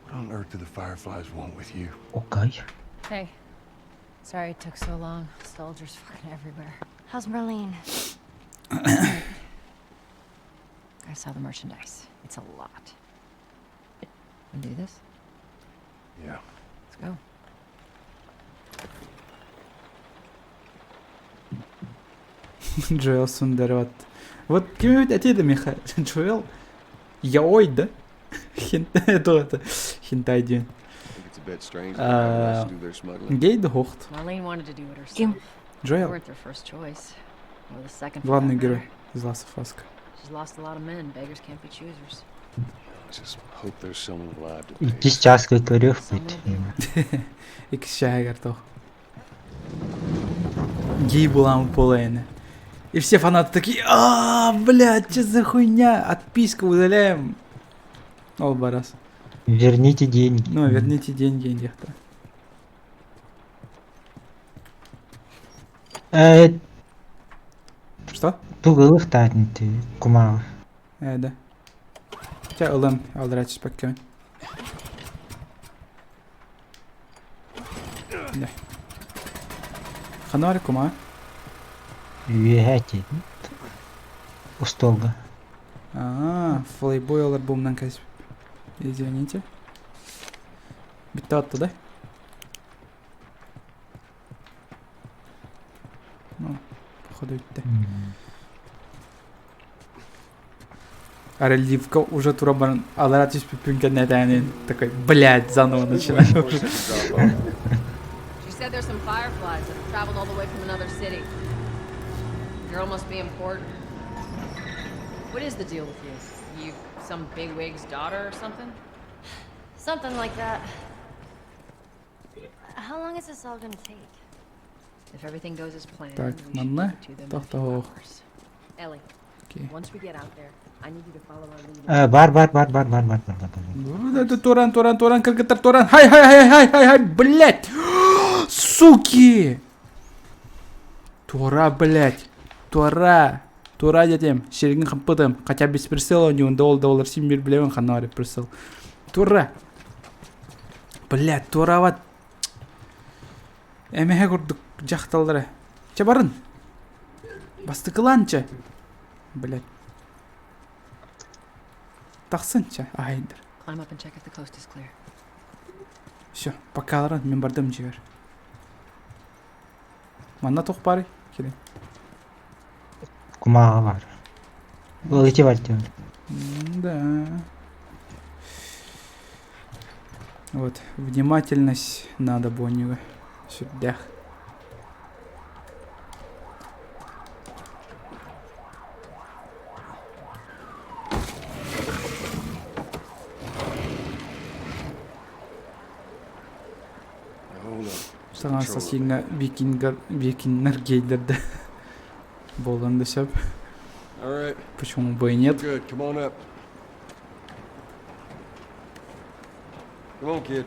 What on earth do the Fireflies want with you? Окей. Hey. Sorry it took so long. Soldiers fucking everywhere. How's Marlene? I saw the merchandise. It's a lot. We do this? Yeah. Let's go. Джоэл Сундерват. Вот кем это Михаил? Джоэл? Я ой, да? Это хентай день. I think it's a bit strange that the Fireflies do their smuggling. Гей да хохт. Marlene wanted to do it herself. Ким? We Джоэл. weren't their first choice. Or the second for Главный that герой matter. из Last of Us. She's lost a lot of men. Beggars can't be choosers. Just hope there's someone alive to И pay. сейчас как орёв быть. Икс шагар тох. Гей булам полайны. И все фанаты такие, блядь, что за хуйня? Отписку удаляем. Оба раз. Верните деньги. Ну, верните деньги, индехта. Что? Тугылых татнити, кумалы. Да. Тебя ылым алдырачыз паккен. Да. Хануари кума. Вегати. Устолга. Флейбойлар бумнан кайсы. Извините. Битті атты да? Ну, походу өтті. Арельдивка уже турабан аларатис пипинка нетанин. Такой, блядь, заново начинаю. She said there's some fireflies that have traveled all the way from another city. Girl must be important. What is the deal with you? You some bigwig's daughter or something? Something like that. How long is this all gonna take? If everything goes as planned, Так, we should манна. get to them in a few Тохтого. hours. Ellie, Окей. once we get out there, I need you to follow our lead. Бар. Туран, кыргыттар, туран. Хай, блядь. Суки. Тура, блядь. Тура дедем. Шерігін қымпыдым. Хотя без присыла у него $1 симбир білеуін қанауары присыл. Тура. Блядь, турават. Әмеге көрдік жақталдыры. Че барын? Бастықыланча. Блядь. Тақсынча. Айдыр. Climb up and check if the coast is clear. Все, пока аларан, мен бардым жігер. Манна тоқ бары. Келен. Кумалы бар. Улыти вальтер. Да. Вот, внимательность надо боннего. Сюда. Саған ассасинға викингер гейлерді болғанды сөп. Alright, Почему бы и нет? good. Come on up. Come on, kid.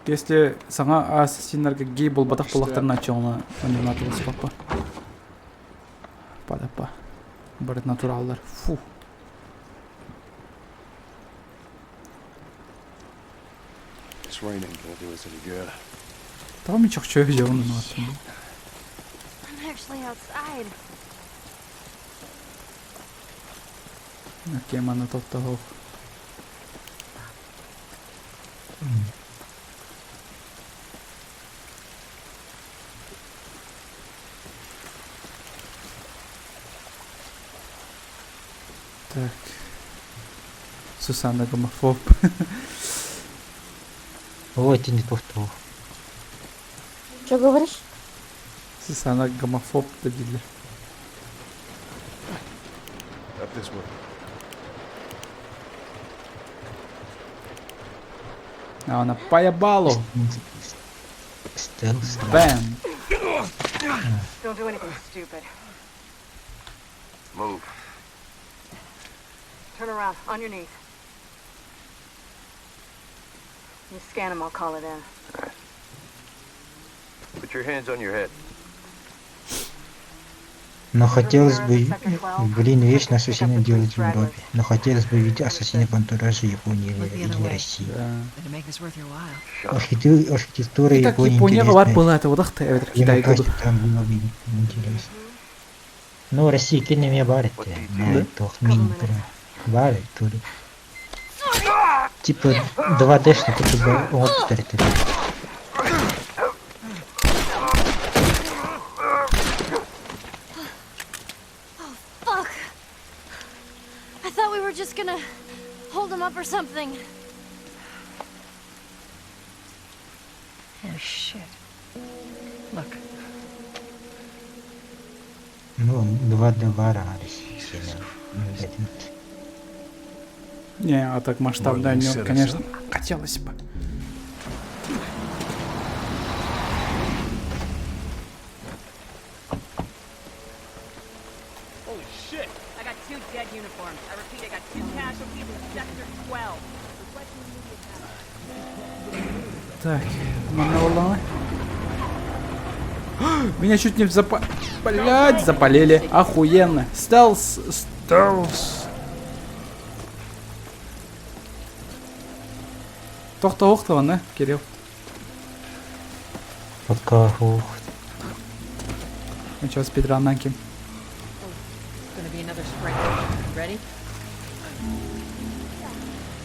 Если саңа ассасинлерге гей бол батақ болақтарына чоңына аниматылыс папа. Падапа. Бір натуралдар. Фу. This rain ain't gonna do us any good. Там ми чок чөй жауын атым. I'm actually outside. Окей, мана топта хоқ. Так. Сусанна гомофоб. Ой, ты не повтор. Что говоришь? Сусанна гомофоб дебили. Up this way. А она поебалу. Стелс. Бэм. Don't do anything stupid. Move. Turn around, on your knees. You scan him, I'll call it in. Put your hands on your head. Но хотелось бы, блин, вечно ассасины делать в Европе. Но хотелось бы видеть ассасины в антураже Японии или России. To make this worth your while. Архитектура Так Японии Япония бар интересная. была, это вот ахты, это Китай Демократия году. там было бы интересно. Ну, Россия кинеме барите, но это мини-тур. Барит тур. Типа 2D-шный, только бы вот территория. Fuck! I thought we were just gonna hold him up or something. Oh shit. Look, Ну, 2D барарис. Не, а так масштабно, конечно, хотелось бы. storms. I repeat, I got 2 casualties in Sector 12. Так, маноло. Меня чуть не Блядь, запалили. Охуенно. Стелс. Тоқта, не, Кирилл? Пока ух. Ну что, спидраннан ким? Gonna be another sprint. Ready?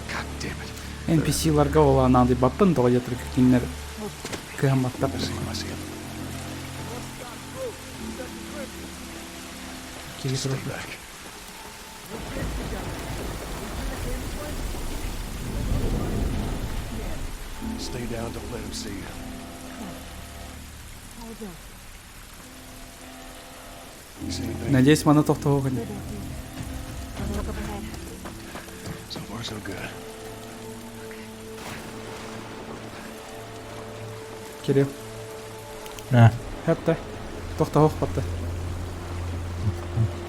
God damn it. NPC-ларга ол анандай баппын тоға жетір кекенлер кыяматтап. I see him. Кири Stay тұрып. back. Stay down, don't let him see you. You see anything? Надеюсь, мана тоқта оған. So far, so good. Кирилл, На. хәтті. Тоқта оқ батты.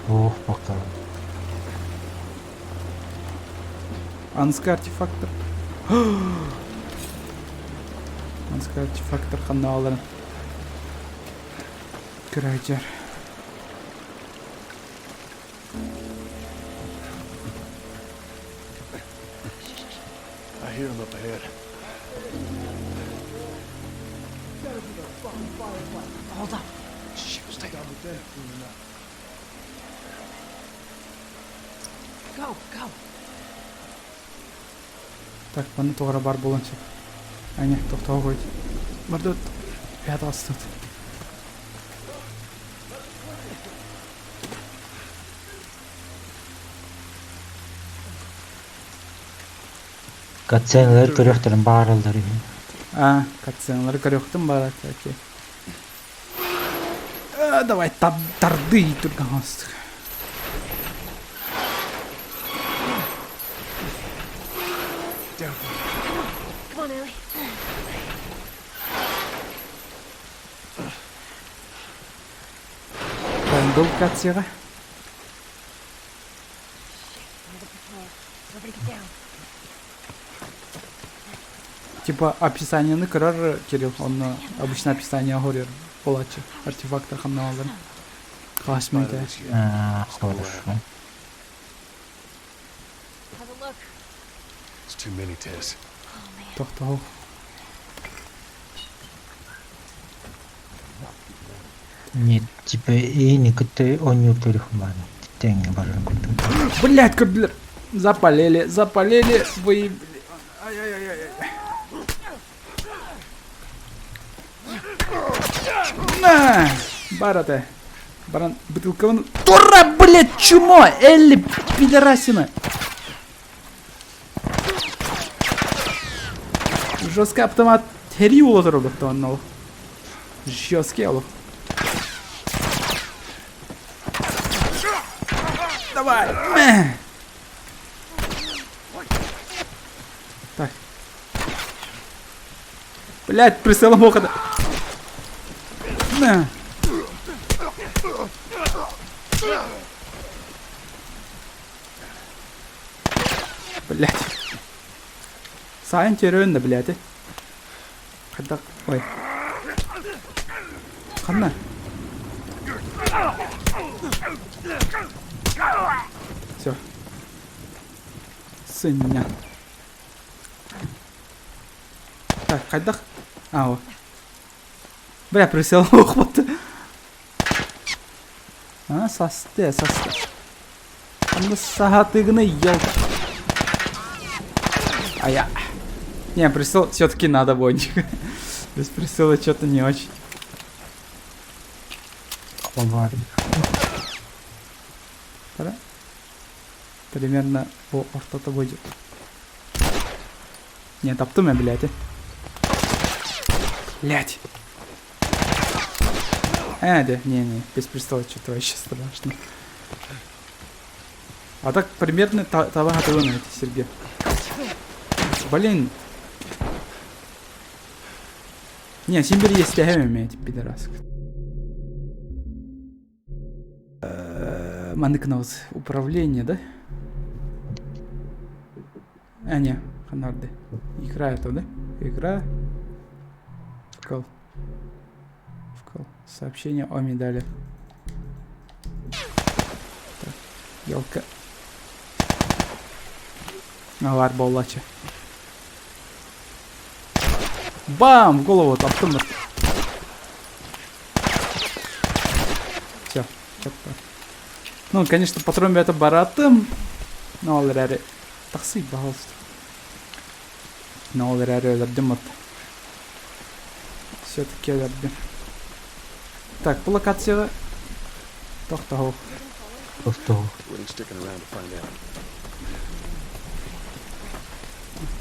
Ух, пока. Анский артефактор. Анский артефактор қанна алырын. Крайджер. I hear him up ahead. Hold up. Shit, stay down. Go, go. Так, мана тоғыра бар болыншы. Әне, тоқта оқ өйді. Барды өт. Бәді астыд. Катсценалар көрөктөрүн баарылдыр. Катсценалар көрөктім бар әке. Давай, тарды тұрған астық. Come on, Ellie. Бұл катсиға. Everybody get down. Типа описаниені көрөр Кирилл, оны обычно описание көрөр. Болачы, артефактор қанна алырын. Қалаш мейді. Хорошо. Have a look. It's too many, Tess. Тоқта оқ. Нет, типа не кыты он не турихман. Тенге барырын күттүм. Блядь, көрділер. Запалили, выебли. Ай-яй-яй-яй. На! Барате. Баран, бутылкован. Тура, блядь, чумо! Элли, пидорасина! Жестко автомат тери олотыр олықты оннау. Жестко олық. Давай! Мэ! Так. Блядь, прицелом окада. На! Блядь. Сайын терөйін да, блядь. Қайдақ, ой. Қанна? Все. Сыня. Так, қайдақ? О. Бля, прицел оқпатты. Састы. Қанды сағатығыны ел. Ая. Не, прицел все-таки надо, Бончик. Без прицела что-то не очень. Пора? Примерно по ортата будет. Не, таптым я, блядь. Блядь. Да, не, без пристола что-то вообще страшно. А так примерно того готовы на эти Сергей. Блин. Не, Симбер есть тягами, эти пидорасы. Маныкнауз управление, да? Не, ханарды. Игра это, да? Игра. Вкл. Сообщение о медали. Так, елка. Алар боллачы. Бам! В голову таптым. Все. Ну, конечно, патрон это баратым. Но алар әрі. Тақсый, пожалуйста. Но алар әрі өлірдім от. Все-таки өлірдім. Так, по локацияға. Тоқтау. Тоқтау.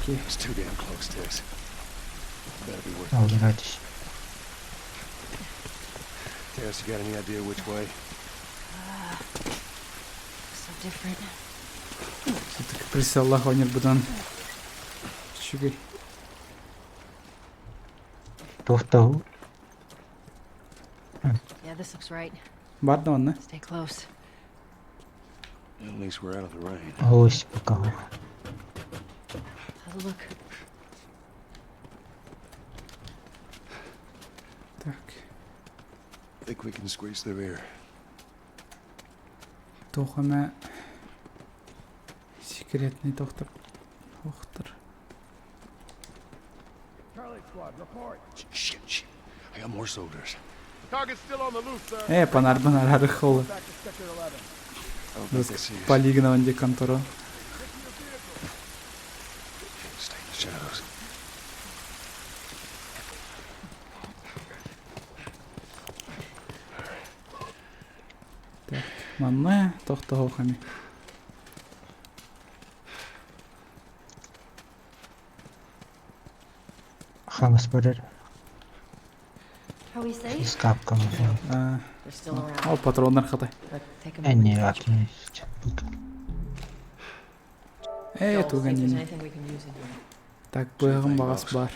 Окей. Алгыратыш. Tess, you got any idea which way? So different. Все-таки присыллах онер бұдан. Шүгей. Тоқтау. Yeah, this looks right. Бар да онна? Stay close. At least we're out of the rain. Ось пока. Have a look. Так. Think we can squeeze through here. Тоқыма. Секретный доктор. Доктор. Charlie squad, report. Shit. I got more soldiers. Target's still on the loose, sir. Панар арықылы. Back to sector 11. Полигнованде контора. Stay in the shadows. Так, манна тоқтау хами. Хамас барар. Are we safe? Скапка. They're still around. О, патрондар хатай. But take a moment. Не, акне. Joel, Туга think there's не. anything we can use in here. Так, бұйығым бағас бар.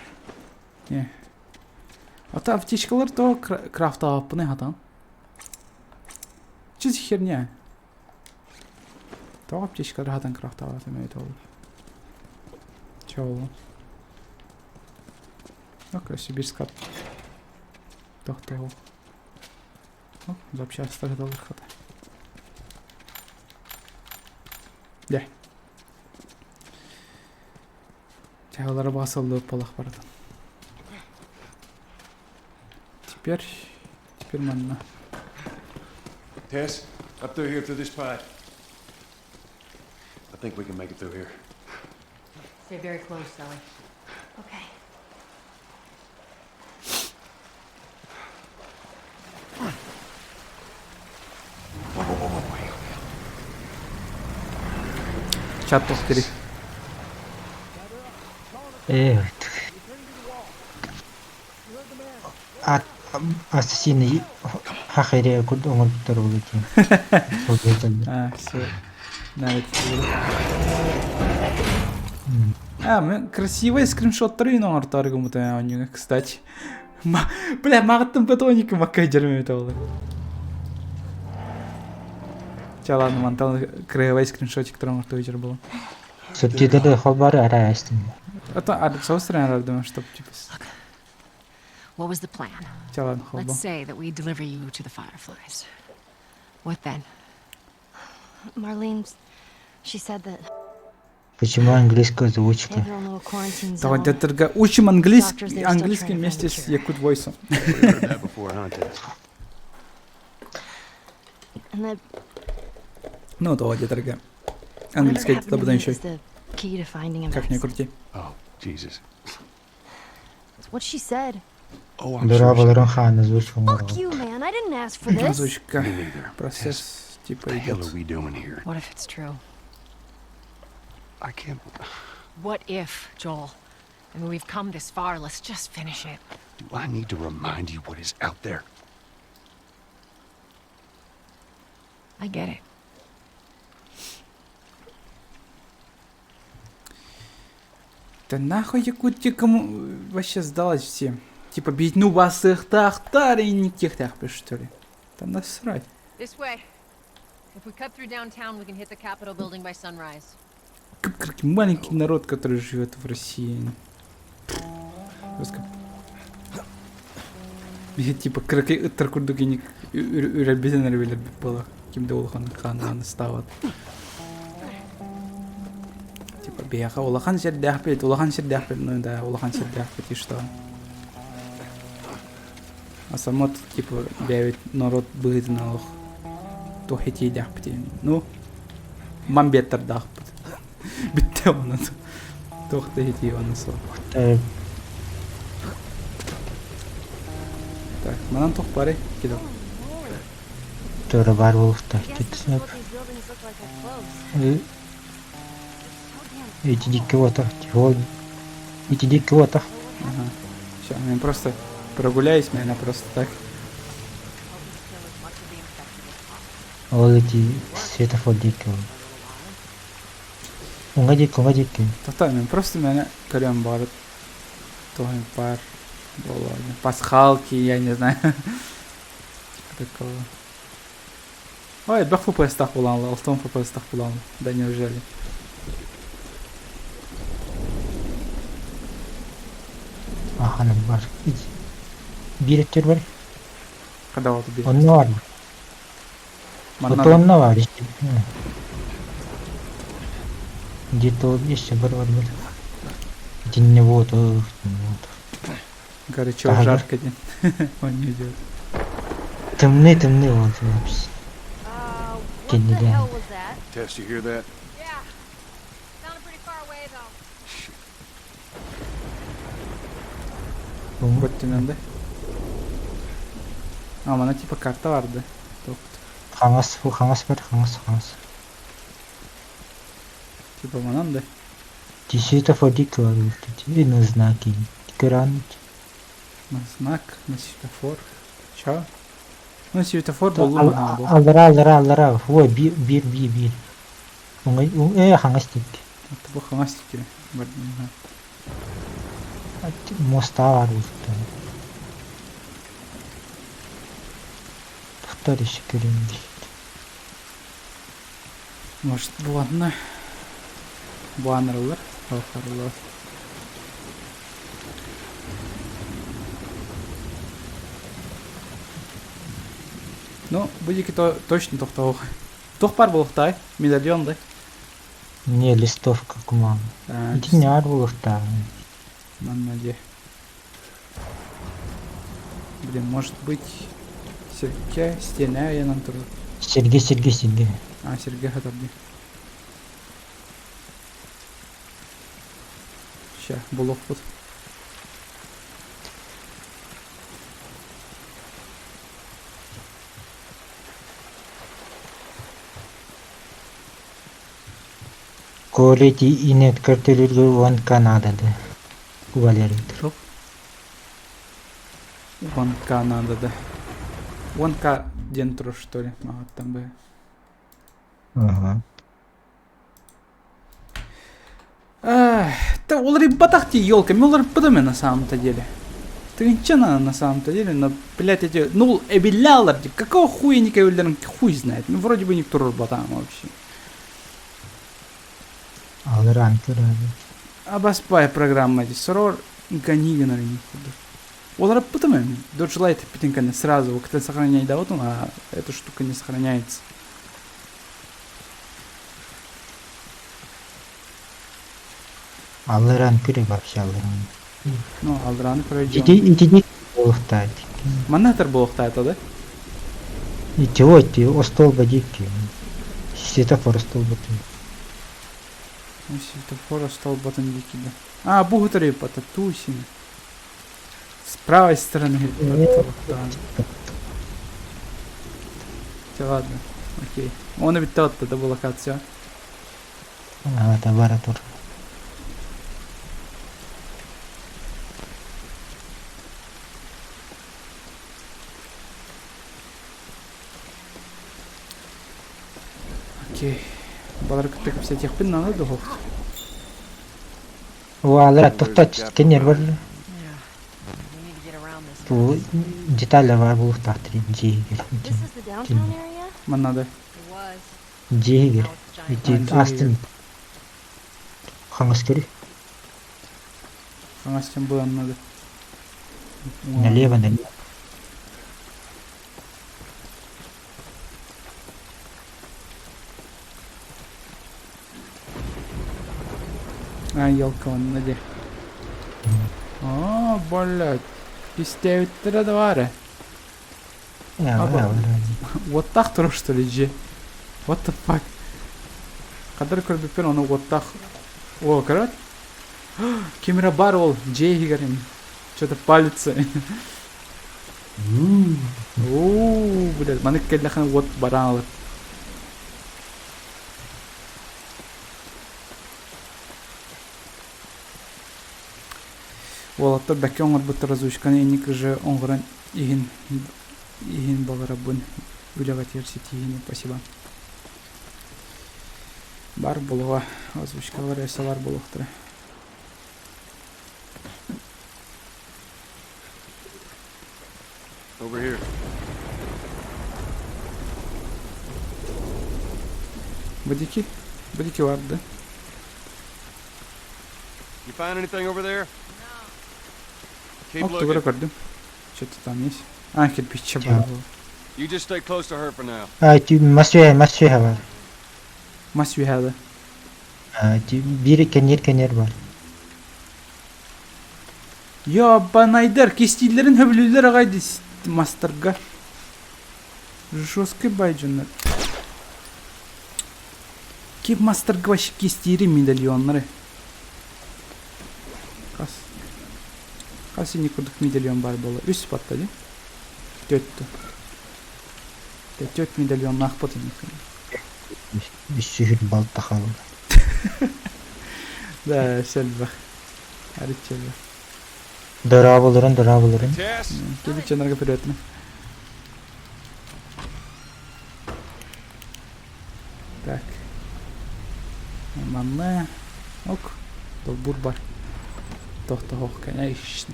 Не. Ата аптечкалар то крафта апыны хатан. Чиз херня. То аптечкалар хатан крафта апыны это ол. Чоу. Окей, сибирскап. Тоқтау. О, запчастар далыр хатай. Да. Тягалары басылды полақ барды. Теперь манна. Tess, up through here through this pipe. I think we can make it through here. Stay very close, Sally. Okay. Чат тоқтыры. Ассасины хахире куд оңор турулу экен. Все. Мен красивый скриншоттары но артаргы мутая, кстати. Бля, мағыттым патроники маккай жерме это болды. Ладно, мантал краевой скриншотик трамартовый жер был. Субтитры хабары арастым. Это соустрян думаю, чтобы типа. What was the plan? Ладно, хобо. Let's say that we deliver you to the Fireflies. What then? Marlene, she said that Почему английская озвучка? everyone will quarantine Давай, zone. дядя, учим английский вместе с Якут Войсом. Heard that before, huh, Tess? And that Ну, давай, дядя. whatever Английский happened это to будет him еще. is the key to finding him. Как не крути. Oh, Jesus. It's what she said. Oh, I'm Браваларон хан озвучка. Fuck you, man. I didn't ask for this. Озвучка. Me neither. Процесс типа What the hell идет. are we doing here? What if it's true? I can't. What if, Joel? I mean, we've come this far. Let's just finish it. Do I need to remind you what is out there? I get it. Да нахуй Якутия кому вообще сдалась всем? Типа бить ну вас их тахтар и не тех что ли? Да насрать. This way. If we cut through downtown, we can hit the Capitol building by sunrise. маленький народ, который живет в России. Просто... Типа, Таркурдугиник үрәбезен әрбелер бала. Кимде олхан хананы стават. Типа, бияха олахан сердях бет, ну да, олахан сердях бет и что. А самот, типа, бявит народ будет на лох. То хети дях бет. Ну, мам беттер дах бет. Битте оны. Тохта хети оны со. Так, манан тох паре, кидал. Тора бар болуфта. Эти дикие вота. Эти дикие вота. Ага. Все, я просто прогуляюсь, меня просто так. Вот эти светофор дикие. Унга дикие. Та, мен просто меня корем барып. Тоген пар. Пасхалки, я не знаю. Такого. Ой, 2 FPS буланлы, 6 FPS буланлы. Да неужели? Аханым бар. Билеттер бар. Когда вот убили? Он var. Вот он var işte. Где-то еще бар. Эти не вот. Горячо, Ага. жарко день. Он не идет. Темный вот вообще. What Can you the get- hell was that? Tess, you hear that? Yeah. Sounded pretty far away, though. Вот темненде. А, мана типа карта vardı. Хангас бар, хангас. Типа манан да. Светофор дикий var. И на знаки. Кран. На знак, на светофор. Чё? Ну, светофор был ломан был. Аллара. Ой, бир. Хангас дикий. Это был хамастики. Моста var burada. Туфтар еще көрінді. Может, буанна. Буанрылар. Алхарлар. Ну, будики то точно тоқтауы. Тоқ бар болықтай, медальон да. Не, листовка кумам. Иди не арбуловта. Маннаде. Блин, может быть... Серге, стене, я нам тоже. Сергей. А, Сергей Хатабди. Ща, булок тут. Колети инет картелерге вон Канадада. Валерий. Жоқ. Ванка надо, да. Ванка дентро, что ли? А, там бы. Ага. Да, олар батахти елками, олар подуме на самом-то деле. Ты че на самом-то деле, но, блядь, эти, ну, эбилялар, какого хуя никого хуй знает. Ну, вроде бы никто работаем вообще. Алран көрәді. Абаспай программа эти, сорор, ганигана не худы. Олар подуме, дожелает питинка сразу, как-то сохраняет, да, вот он, а эта штука не сохраняется. Алран көрі вообще алран. Ну, алдраны пройдем. Иди болуқтайды. Манатор был это, да? Иди, остолба дикий. Светофор остолба. Ну, светофор стал ботом дикий, да. А, бугутари по татусин. С правой стороны. Все, ладно, окей. Он ведь тот, это была локация. Ага, это баратур. Окей. Баларка так все тех пин надо духов. Алран тоқтат кенер бар. We need to get around this. Бұл деталі бар болуқтақтыр. This is the downtown area? Man надо. It was. Жегер. Now it's giant. Астын. Хаңыз кери. Хаңастен бұл аннады. Налево, налево. А, елка вон, наде. О, блядь. Пистеуттері да var ya. Ja. Оттақ тұру, что ли, же? What the fuck? Қадар көрбеппен оны оттақ... О, көрат? Камера бар ол, же егерім. Что-то палится. Ооо, блядь, маны келләхан от баран алыр. Волатта бәкке оңыр бұтты разучканы енік же оңғыран ихин бағыра бұн үліға терсеті ихіне, спасибо. Бар бұлыға, разучкалар әсі бар бұлықтыры. Over here. Бадики vardı. You find anything over there? Keep Ок, дugara looking. gördüm. Что-то там есть. А, кирпичче бар. You just stay close to her for now. Must you have. Must we have? Biri kenyer var. Ya банайдар, кестилерин хөбүлүлөр агайды мастерга. Жесткий байжондар. Кеп мастерга вообще кестири медальонлары. Қасы не күрдік медальон бар болы. Үс спатта де? Төтті. 4 медальон нақпыт екен. Үс сүйір балта қалды. Да, сәл бақ. Әрі чәл бақ. Дыра болырын. Tess? Кебі чанарға перетіні. Так. Манна. Ок. Долбур бар. Тоқта хоқ.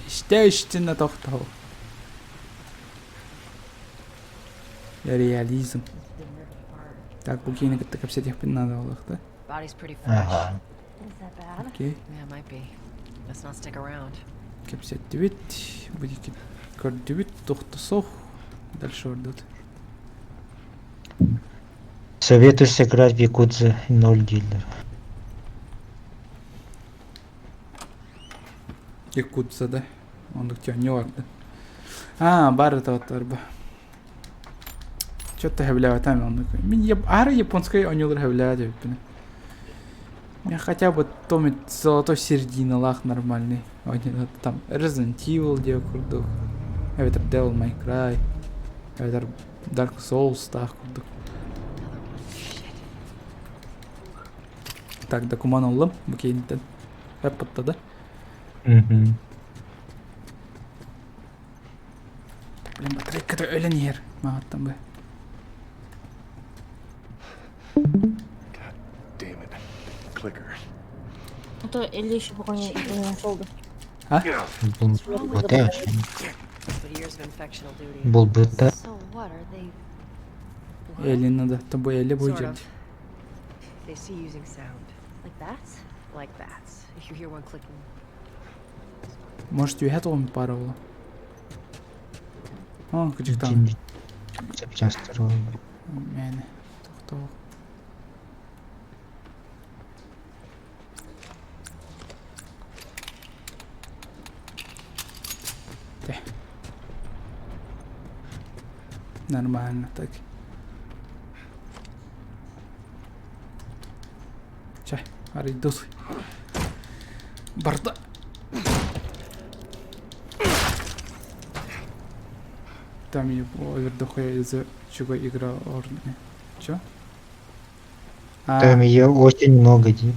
Іште тоқта хоқ. Реализм. Так, бұл кейіні күтті көпсет еқпен нады олықты. Body's pretty fresh. Is that bad? Окей. Yeah, it might be. Let's not stick around. Көпсет дүбет. Бұдекі көр дүбет. Тоқта соқ. Дальше ордуд. Советую сыграть в Якудза 0 дилер. Якудза, да? Ондық тен не vardı? А, бары тауаттар ба. Что-то хевляет там ондық. Мен ары японской ойнылар хевляет өппіні. Мен хотя бы томит золотой серединалақ нормальный. Там Resident Evil деп құрдық. Әветер Devil May Cry. Әветер Dark Souls тақ құрдық. Так, докуман олым. Бұл кейінтен. Әппітті да? Блин, батарейка да өлен ер. Мағаттан бай. God damn it. Clicker. Это или еще пока не нашел. А? Вот я. But years of infection will do to you. Бұл бұта. So what are they? Элин надо. Тобой эле бой Sort жерді. of. They see using sound. Like that? Like that. If you hear one clicking. Может, үйәт олым пара олы. О, күчіктан. Запчастыр ол. Мәні. Тоқтау. Нормально так. Чай, арай дос. Барда. Там я овердохая из-за чего игра орная. Чё? Там ее очень много дил.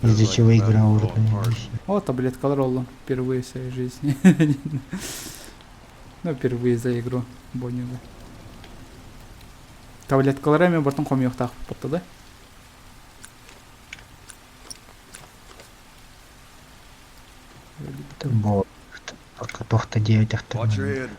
Из-за чего игра орная. О, таблеткалар олым. Впервые в своей жизни. Ну, впервые за игру. Бонюда. Таблеткаларами бартын қомиық тақып бұтты, да? Бол. Только тоқта 9 Watch your ақтырмын. head.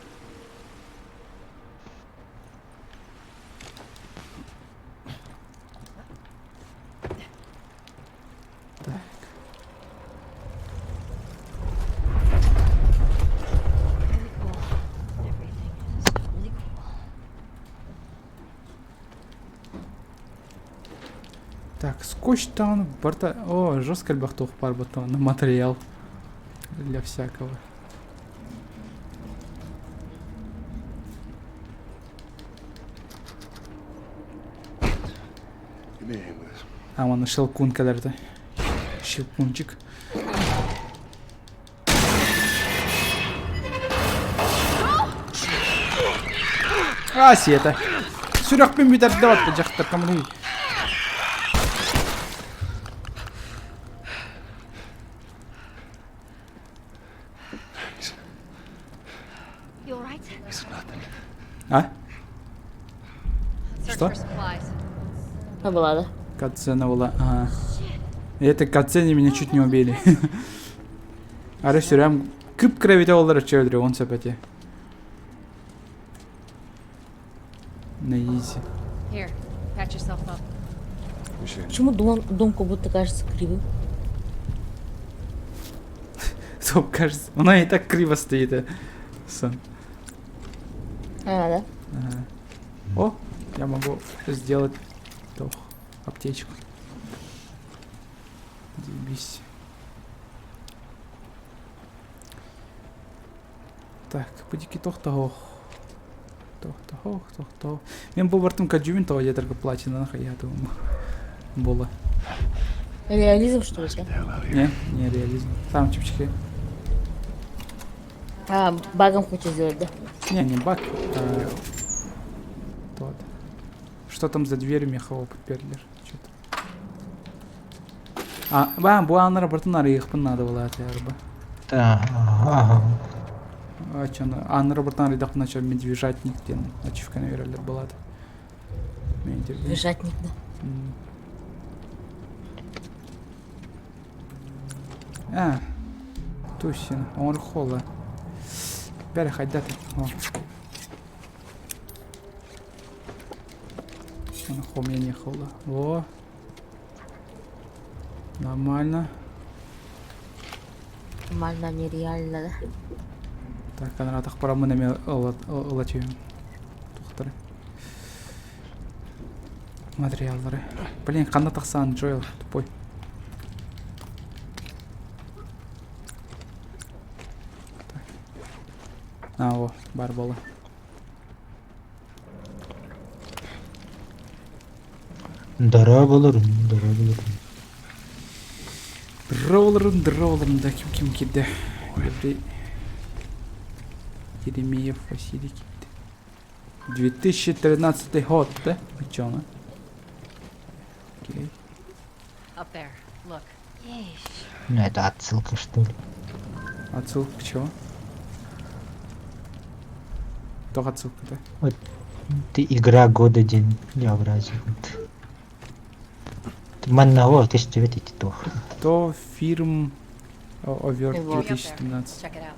там борта... О, жестко бахтух пар батон. Материал. Для всякого. А, вон шелкун кадерді. Шелкунчик. А, сета. Сүрекпен битер даватты жақтар камыру. You alright? А? Search Что? for supplies. А была, да? Катсцена была. Ага. И это катсцене меня чуть не убили. Ары сүрем күп кіребете олар чөйдірі, он сөпәте. На изи. Here, patch yourself up. Почему дом как будто кажется кривым? Стоп, кажется. Она и так криво стоит. Сон. А, да? Ага. О, я могу сделать аптечку. Заебись. Так, подики тохтого. Тохтого. Мен бұл бартым каджувин того ядерга платина нахай я думаю. Было. Реализм, что ли? Не реализм. Там чипчики. А, багом хочешь сделать, да? Не баг. А... Тот. Что там за дверью мехового подперлер? Что-то. А, буанара бартынар их надо было от ярба. Ага. А чё, анара бартынар идах начал медвежатник, тем ачивка наверное была. Медвежатник, да. А, Тусин, он хола. Переходь, да ты. Он хол меня не хола. О. Нормально. Нормально, нереально, да? Так, она так пора мы нами лачим. Тухтары. Материалдары. Блин, қанда тақсан, Джоэл, тупой. А, о, бар болы. Дара болырым. Дроулерым, да, ким киде. Еремеев Василий киде. 2013 год, да? Учёно. Окей. Up there. Look. Ну, это отсылка, что ли? Отсылка к чему? Только отсылка, да? Вот ты игра года день образил. Манного 1902. То фильм Овер Вот. 2017. Check it out.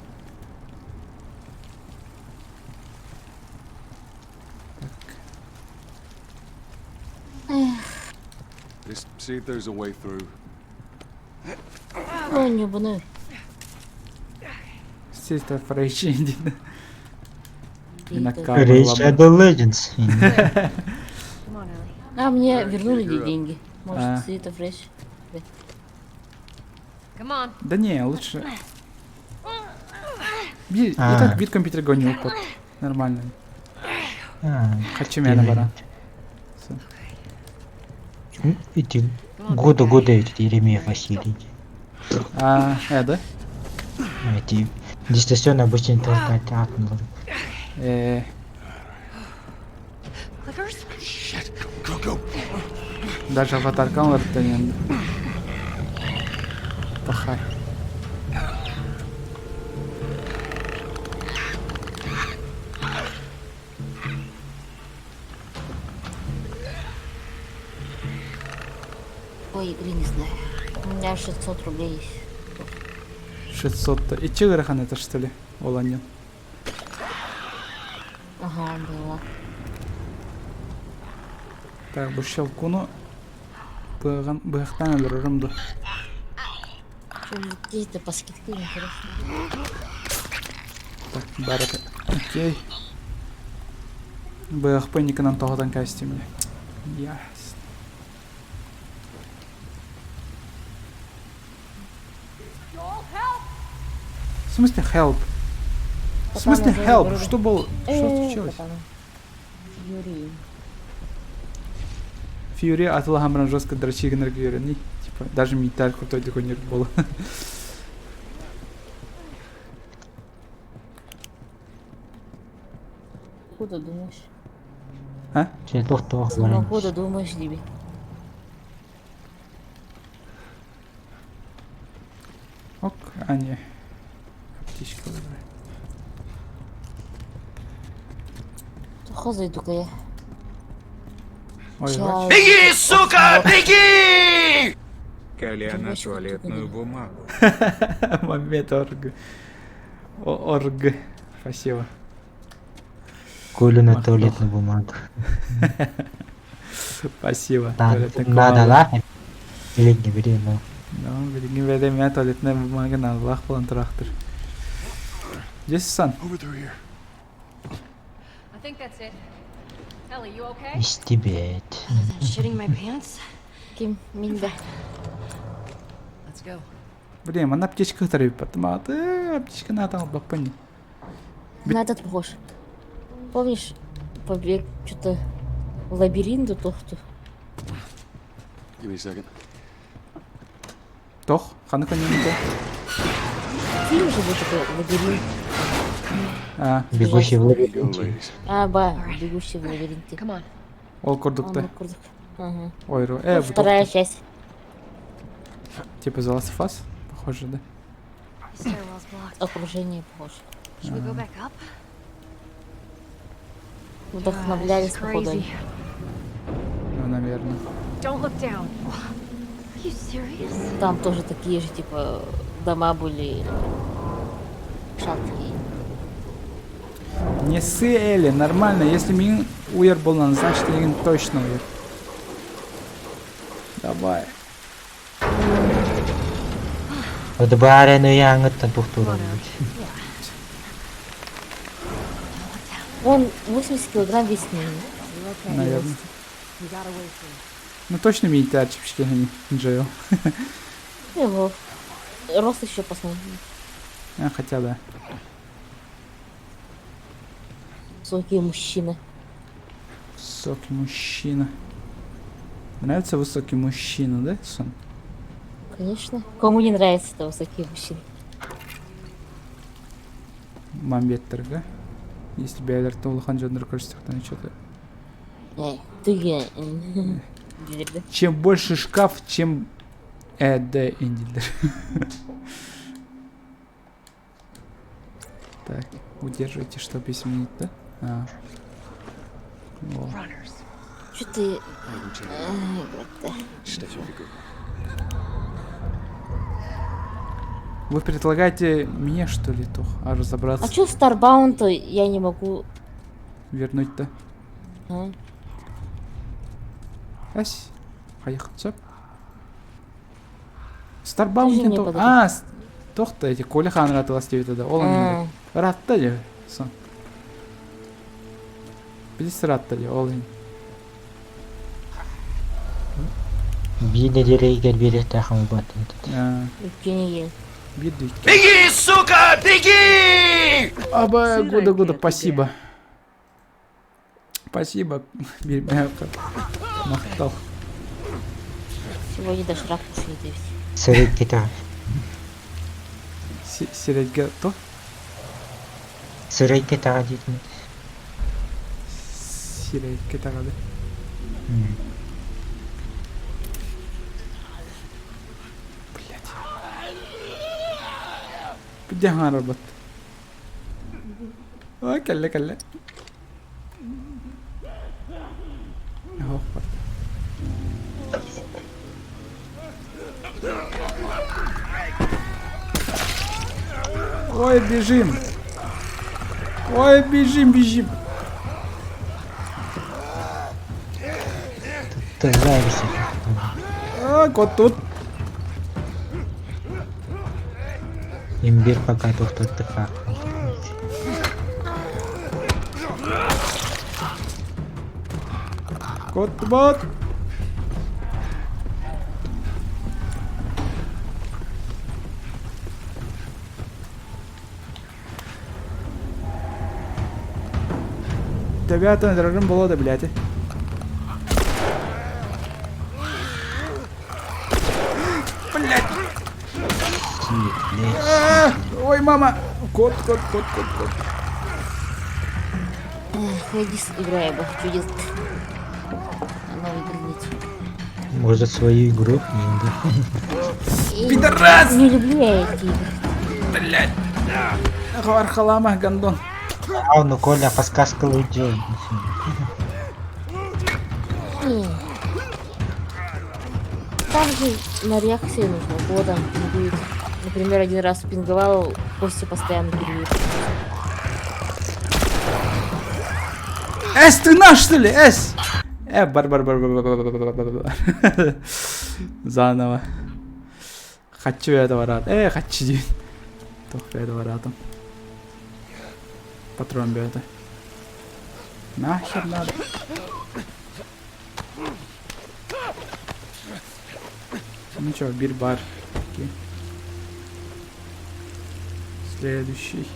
Just see if there's a way through. Ну, не буду. Систер Фрейчинди. Rage Shadow Legends. Come on, Ellie. А, мне вернули деньги. Может, Света Фреш. Come on. Да не, лучше. И так бит компьютер гоню под. Нормально. Хочу меня набора. Эти года эти Еремеев Василий. Да? Эти дистанционное обучение толкать Даже аватарка он не. Пахай. Ой, игры не знаю. У меня 600 рублей есть. 600. И че грахан это что ли? Оланин. Ага, было. Так, бушел куну. Бахтан алырым. Какие-то по скидке интересно. Так, барака. Окей. Бахпенника нам тогдан костюме. Ясно. В смысле help? В смысле help? Что было? Что случилось? Юрий. Фьюри атылған бірін жестко дрочигінерге үйрені. Типа, даже миталь крутой дегонер было. Куда думаешь? А? Че тоқтоқ Ну, барам. куда думаешь, Диби? Ок, а не. Птичка выбрать. Тоха зайду-ка я. Ой, Чай. Беги, сука, беги! Коляна туалетную бумагу. момент орг. Орг. Спасибо. Коля на туалетную бумагу. Спасибо. Да, Туалетная надо бумага. лахать. Или не бери, но. Ну, билгин верде мен туалетная бумага на лах болан тұрақтыр. Здесь сан. Over through here. I think that's it. Ellie, you okay? Истебет. Shitting my pants? Ким, минда. Let's go. Блин, она птичка тариф, потому что птичка надо бапани. На этот похож. Помнишь, побег что-то в лабиринту тохту? Give me a second. Тох, ханы коньюнка. Фильм же был такой лабиринт. А, Бегущий в Go, лабиринте. ladies. А, ба, бегущий в лабиринте. Come on. ол А, курдукта. ну, круто. Ага. Ойру. Ну, вторая часть. Типа The Last of Us? Похоже, да? The stairwell's blocked. Окружение похоже. Should we go back up? Вдохновлялись, This is походу. crazy. они. Ну, наверное. Don't look down. Are you serious? Там тоже такие же, типа, дома были шаткие. Не ссы, Элли, нормально. Если мен уер был, значит, я точно уер. Давай. Вот барену яңыттан тоқтыру. Он 80 килограмм весит, Наверное. Ну, точно мне это отчепчики не джейл. Его. Рост еще посмотрим. Хотя да. Высокие мужчины. Высокий мужчина. Нравится высокий мужчина, да, сон? Конечно. Кому не нравятся-то высокие мужчины? Мамбеттер, да? Если бәйлерді олыған жөндір көрсетіктен что-то. Ты Чем больше шкаф, чем... да, индилер. Так, удерживайте, чтобы изменить, да? А. Во. Что ты... Вы предлагаете мне, что ли, Тох? А разобраться? А чё Старбаунд-то я не могу... Вернуть-то? А? Ась. Поехал, все. Скажи Старбаунд мне, Тох. подожди. А, Тох-то эти Коля хан ратылас деп еді. Ол А. ратта же. Сон. Білесі ратта же, ол ен. Биді дерегер берет тақымы батын. Өйткені ел. Биді. Беги, сука, беги! Аба, года, спасибо. Спасибо. Мақтал. Сегодня даже рак кушает и все. Сырет кета. Сиретке то? Сырет кета дейтін. Сиретке тағады. بدي هربت كلا اهو ой, бежим. Ой, бежим. Ты нравишься. А, кот тут. Имбир пока тоқтатты факт. Кот-бот. Ребята, дрожим было, да, блядь. Блядь. Ой, мама. Кот. Пойди сыграй бы, чудес. Она выиграет. Может, свою игру? Пидорас! Не люблю я эти игры. Блядь. Архалама, гандон. Ну Коля, подсказка уйдет. Там же на реакции нужно, вот он пингует. Например, один раз пинговал, Костя постоянно пингует. Эс, ты наш, что ли? Эс! Бар. Заново. Хочу этого рад. Хочу, дин. Только этого радом. Патрон бьет. Нахер надо. Ну чё, бирбар. Следующий.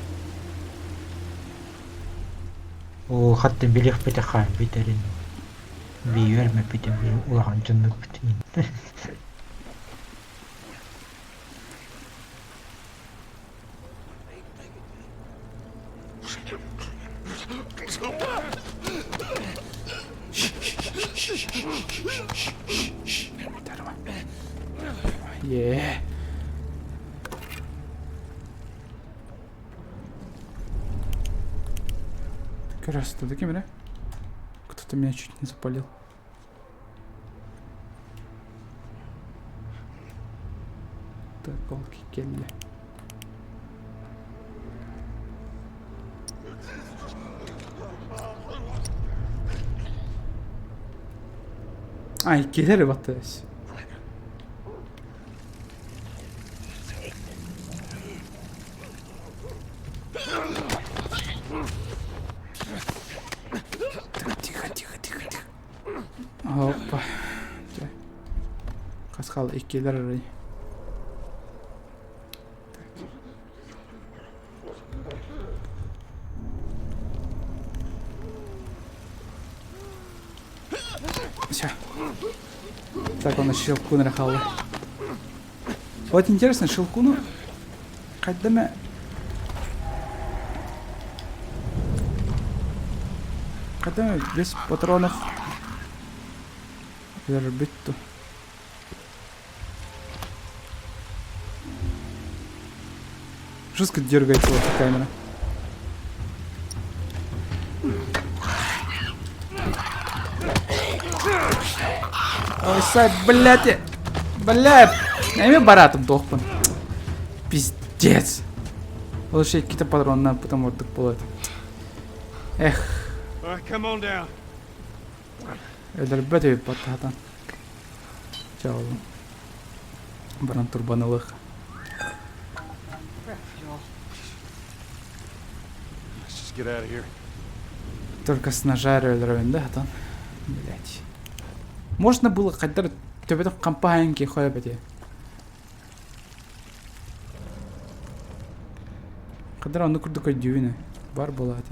О, хатты билих петахан, битерин. Биюрме питем, улахан жыннык питем. Yeah. Красота, таким, да? Кто-то меня чуть не запалил. Так, колки келли. Ай, келleri battı. Тихо. Hoppa. Kas kaldı? İkiler arayı. Все. Так, он на Шилкуна рахал. Вот интересно, Шилкуну кайдаме без патронов вербитту. Жестко дергается вот камера. Ой, сай, блядь! Блядь! Я имею баратом дохпан. Пиздец. Лучше какие-то патроны надо, потому что так было. Эх. Эльбети пататан. Чао. Баран турбанылых. Только с ножа рөлрөйн да атан. Блять. Можно было хотя төбөтө компанияңки коя бете. Кадыр аны курдук дүйүнө бар болот.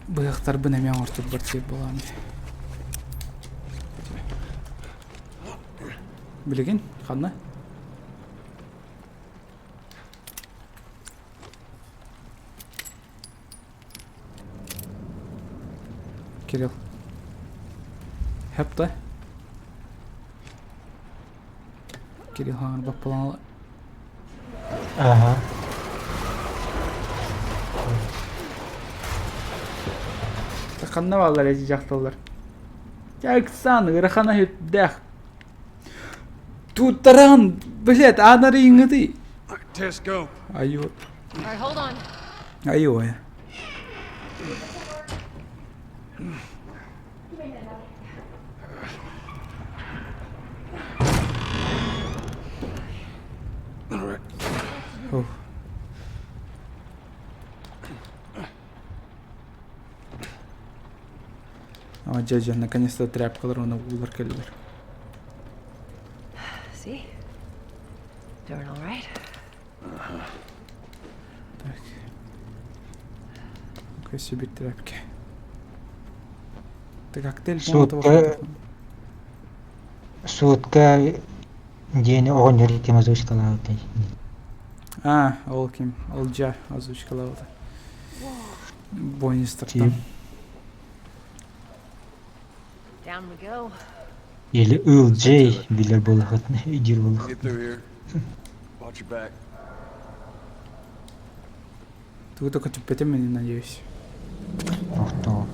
Быяктар бына мен ортуп бирсе болам. Билген, ханна? Кирилл. Хепта. Кирилл хаңыр бап болаңалы. Ага. Қанна балдар әжі жақталар. Жаксан, ырахана хетдәх. Туттаран, блядь, анары иңыды. Айо. Айо, А дядя, наконец-то тряпка ровно в угол калибр. See? Doing all right? Так. Kösü bir trapke. Ты коктейль Сутка день огонь тем озвучкала. А, ол ким? Олжа озвучкалауды. Бойнистыртан. Down we go. Или Ул-Джей билер болахат идир болахат. Get through here. Watch your back. Ты только тупете меня, надеюсь. Охто.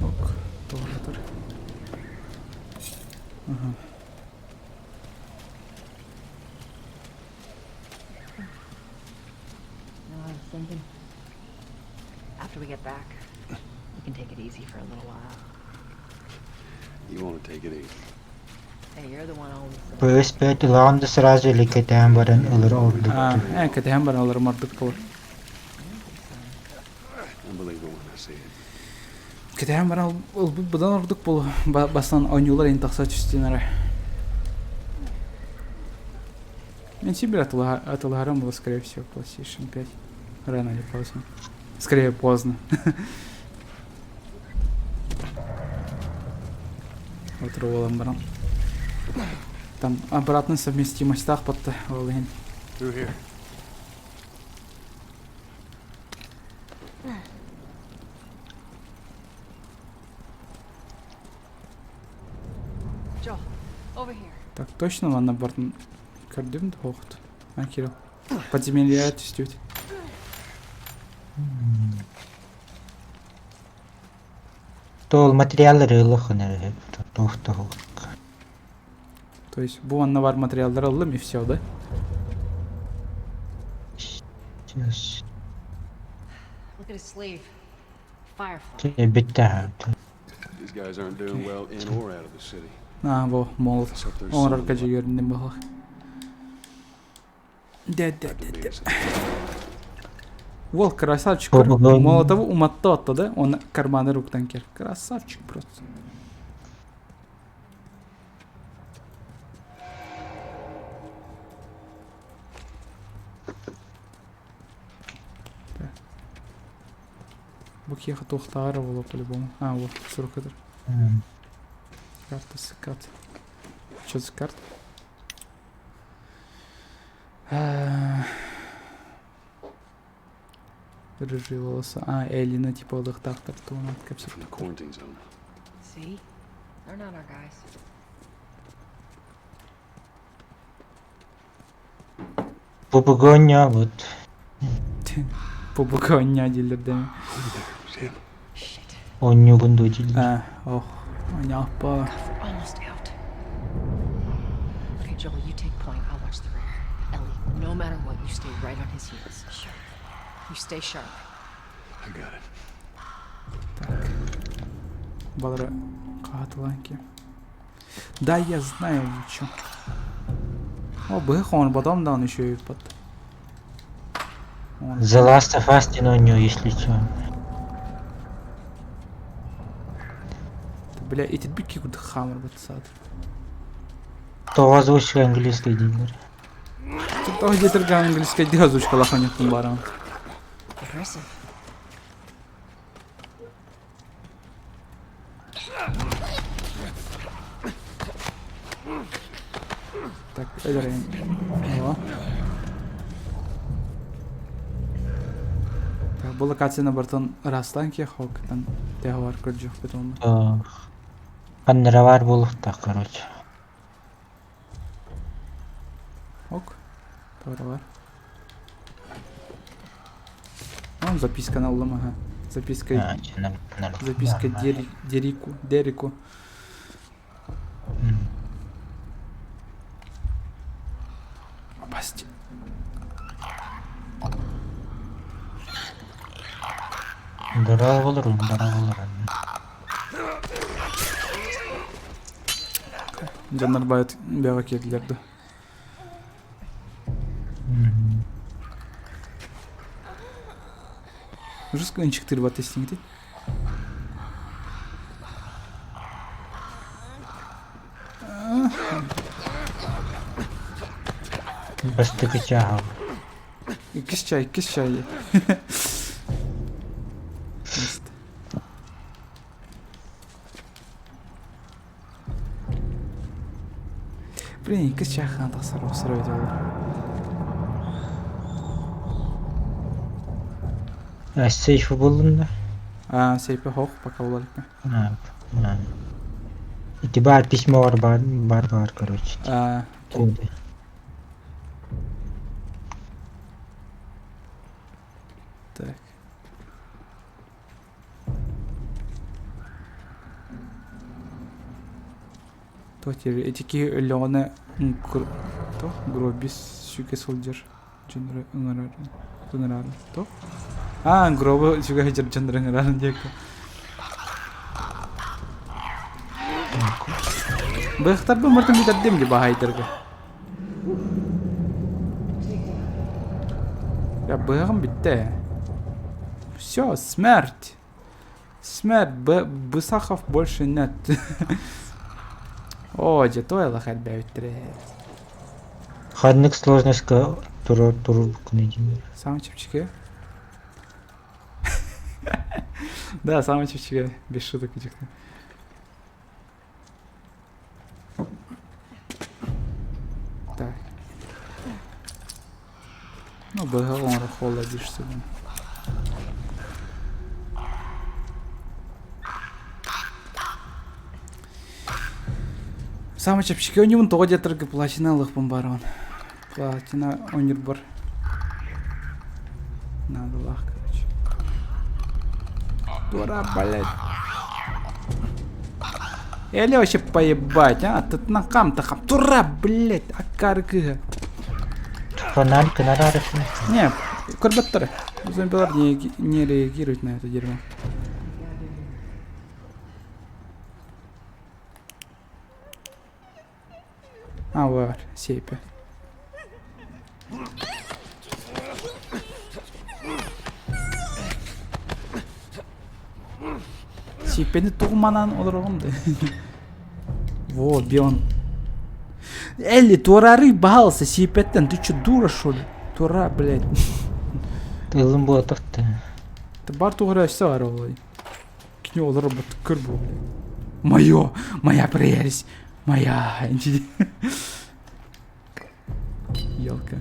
Ок, doğrudur. Aha. No, I was thinking. After we get back, we can take it easy for a little while. You want to take it easy. Hey, you're the one always saying. Пөспөт лаунда сразу ликетен баран ылыр орду. Кетем бар аларым артык булыр. Unbelievable when I see it. Кетем бар ул будан артык бул. Бастан ойнулар ин такса түстенәре. Мен себе атыларым было, скорее всего, PlayStation 5. Рано или поздно. Скорее поздно. Отрывалом брал. Там обратная совместимость так под Олин. Through here. Joel, over here. Так точно ванна бартын көрдім да оқыт. Кирилл. Подземелье түстет. Тол материаллары ылыхын тофта. То есть bu ванна бар материалдар алым и все, да? Сейчас. Look at his sleeve. Firefly. Битта. These guys aren't doing well in or out of the city. Бу молот. Он аркача göründüm bak. Де. Вол красавчик. Молотову уматты атты, да? Он карманы руктан кер. Красавчик просто. Bu кеха тоқтары было по-любому. Вот, 40 кадр. Карта скат. Что за карта? Рыжие волосы. Эллина типа отдыхтахтар, то он откапся. From the quarantine zone. See? They're not our guys. Попугоня вот. Попугоня дилердеми. Он не бундудил. Ох, няпа. We're almost out. Okay, Joel, you take point. I'll watch the rear. Ellie, no matter what, you stay right on his heels. Sure. You stay sharp. I got it. Так. Балра катыланки. Да, я знаю, чё. Он потом да, он еще и под. The Last of Us у него, если что. Бля, эти бики куда хаммер бацат. То озвучка английской дилер. Тут где-то английская озвучка лоханя кумбара. Aggressive. Так, это Так, бұл локацияны бартын растан ке хоктан тегавар көржүк бетон. Паннеравар болып та, короче. Ок. Товар. Он записка на улам, ага. Записка. Записка Дереку. Опасти. Дара болыр. Жандар байт бяга кетилерди. Жүз кынчыктыр бат тестингди. Бастыгы чагы. 2 çay. Блин, 2 çay ханта сарайды олар. Сейфі болдың да? Сейпе хоқ, пока оларық ма. У тебя письмо бар, короче. Куда? Так. Тотер, этики өлөне то гробис шуке солдер. Жөнөр ыңырар. То? Гробы шуке жөнөр ыңырар деп. Быхтар бы мыртын битардым деп бахайдырга. Я быгым битте. Все, смерть. Бысахов больше нет. О, то я хоть бәуттіре. Ходник сложностька туру книгами. Самый чепчике. Да, самый чепчике. Без шуток этих. Так. Ну, бэгалон холодишься. Самый чепчике у него то где-то платина лохпом барон. Платина онирбор. Надо лах, короче. Дура, блядь. Или вообще поебать, а? Тут на кам-то хам. Дура, блядь, акаргы. Фонарик надо. Не, корбатторы. Зомбилар не реагируют на это дерьмо. Вот, сейпе. Сейпені туғманан олырғымды. Во, бион. Элли, турары бахался сейпеттен. Ты чё, дура, шо ли? Тура, блядь. Ты лымботов ты. Ты бар туғра өсі бар, олай. Кіне олары бұт күр бұл. Моя прелесть. Моя. Елка.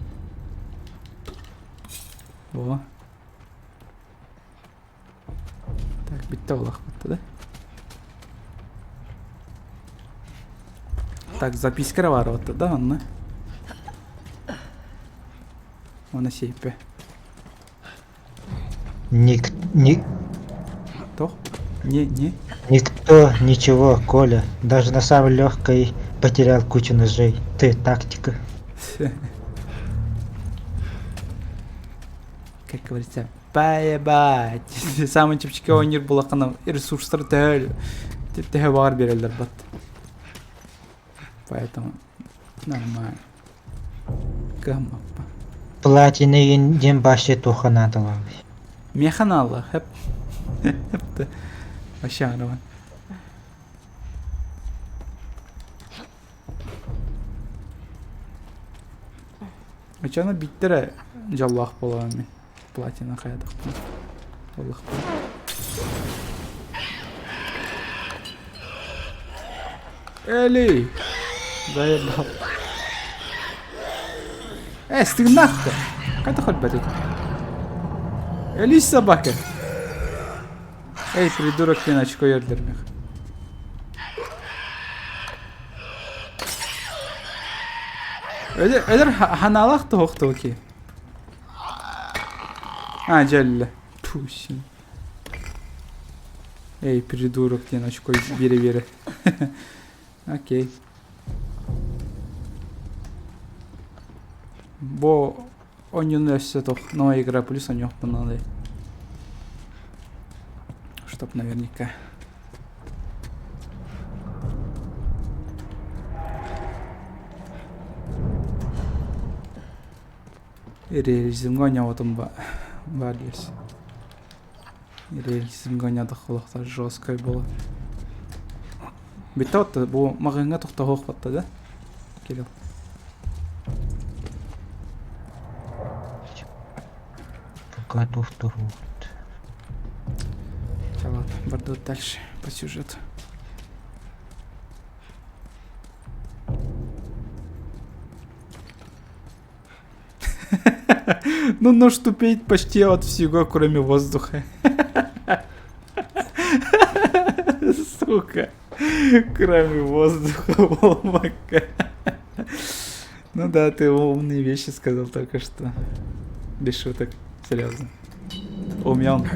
О. Так, битті олақ бұтты, да? Так, запискара бар отты, да, онны? Оны сейпе. То? Не. Никто ничего, Коля. Даже на самой легкой потерял кучу ножей. Ты тактика. Как говорится, поебать. Самый чепчике ойнер булақына ресурстар тәл. Тәхе бағар берелдер бат. Поэтому нормально. Гаммаппа. Платины енден башы туханадылар. Механалы, хеп. Вообще нормально. Ачана биттері жаллақ болған мен. Платина қайдық. Жаллақ болған. Эли! Заебал. Стык нахуй! Қайда хоть бәдек? Эли собака! Эй, придурок, мен очко ердермех. Öder hanalaq da hoqtu ki. Celle. Pusin. Ey, придурок, ten очко бери. Окей. Бо он өссе тох, новая игра плюс он надо. Чтоб наверняка. Реализмге ойнаватым бар дерсің. Реализмге ойнадық олықтар жесткой болды. Бітті отты, бұл мағынға тоқта хоқ батты, да? Келел. Пока вторую. Сейчас ладно, бордот дальше по сюжету. Ну, нож тупеет почти от всего, кроме воздуха. Сука. Кроме воздуха, Волмака. Ну да, ты умные вещи сказал только что. Без шуток, серьезно. Умен.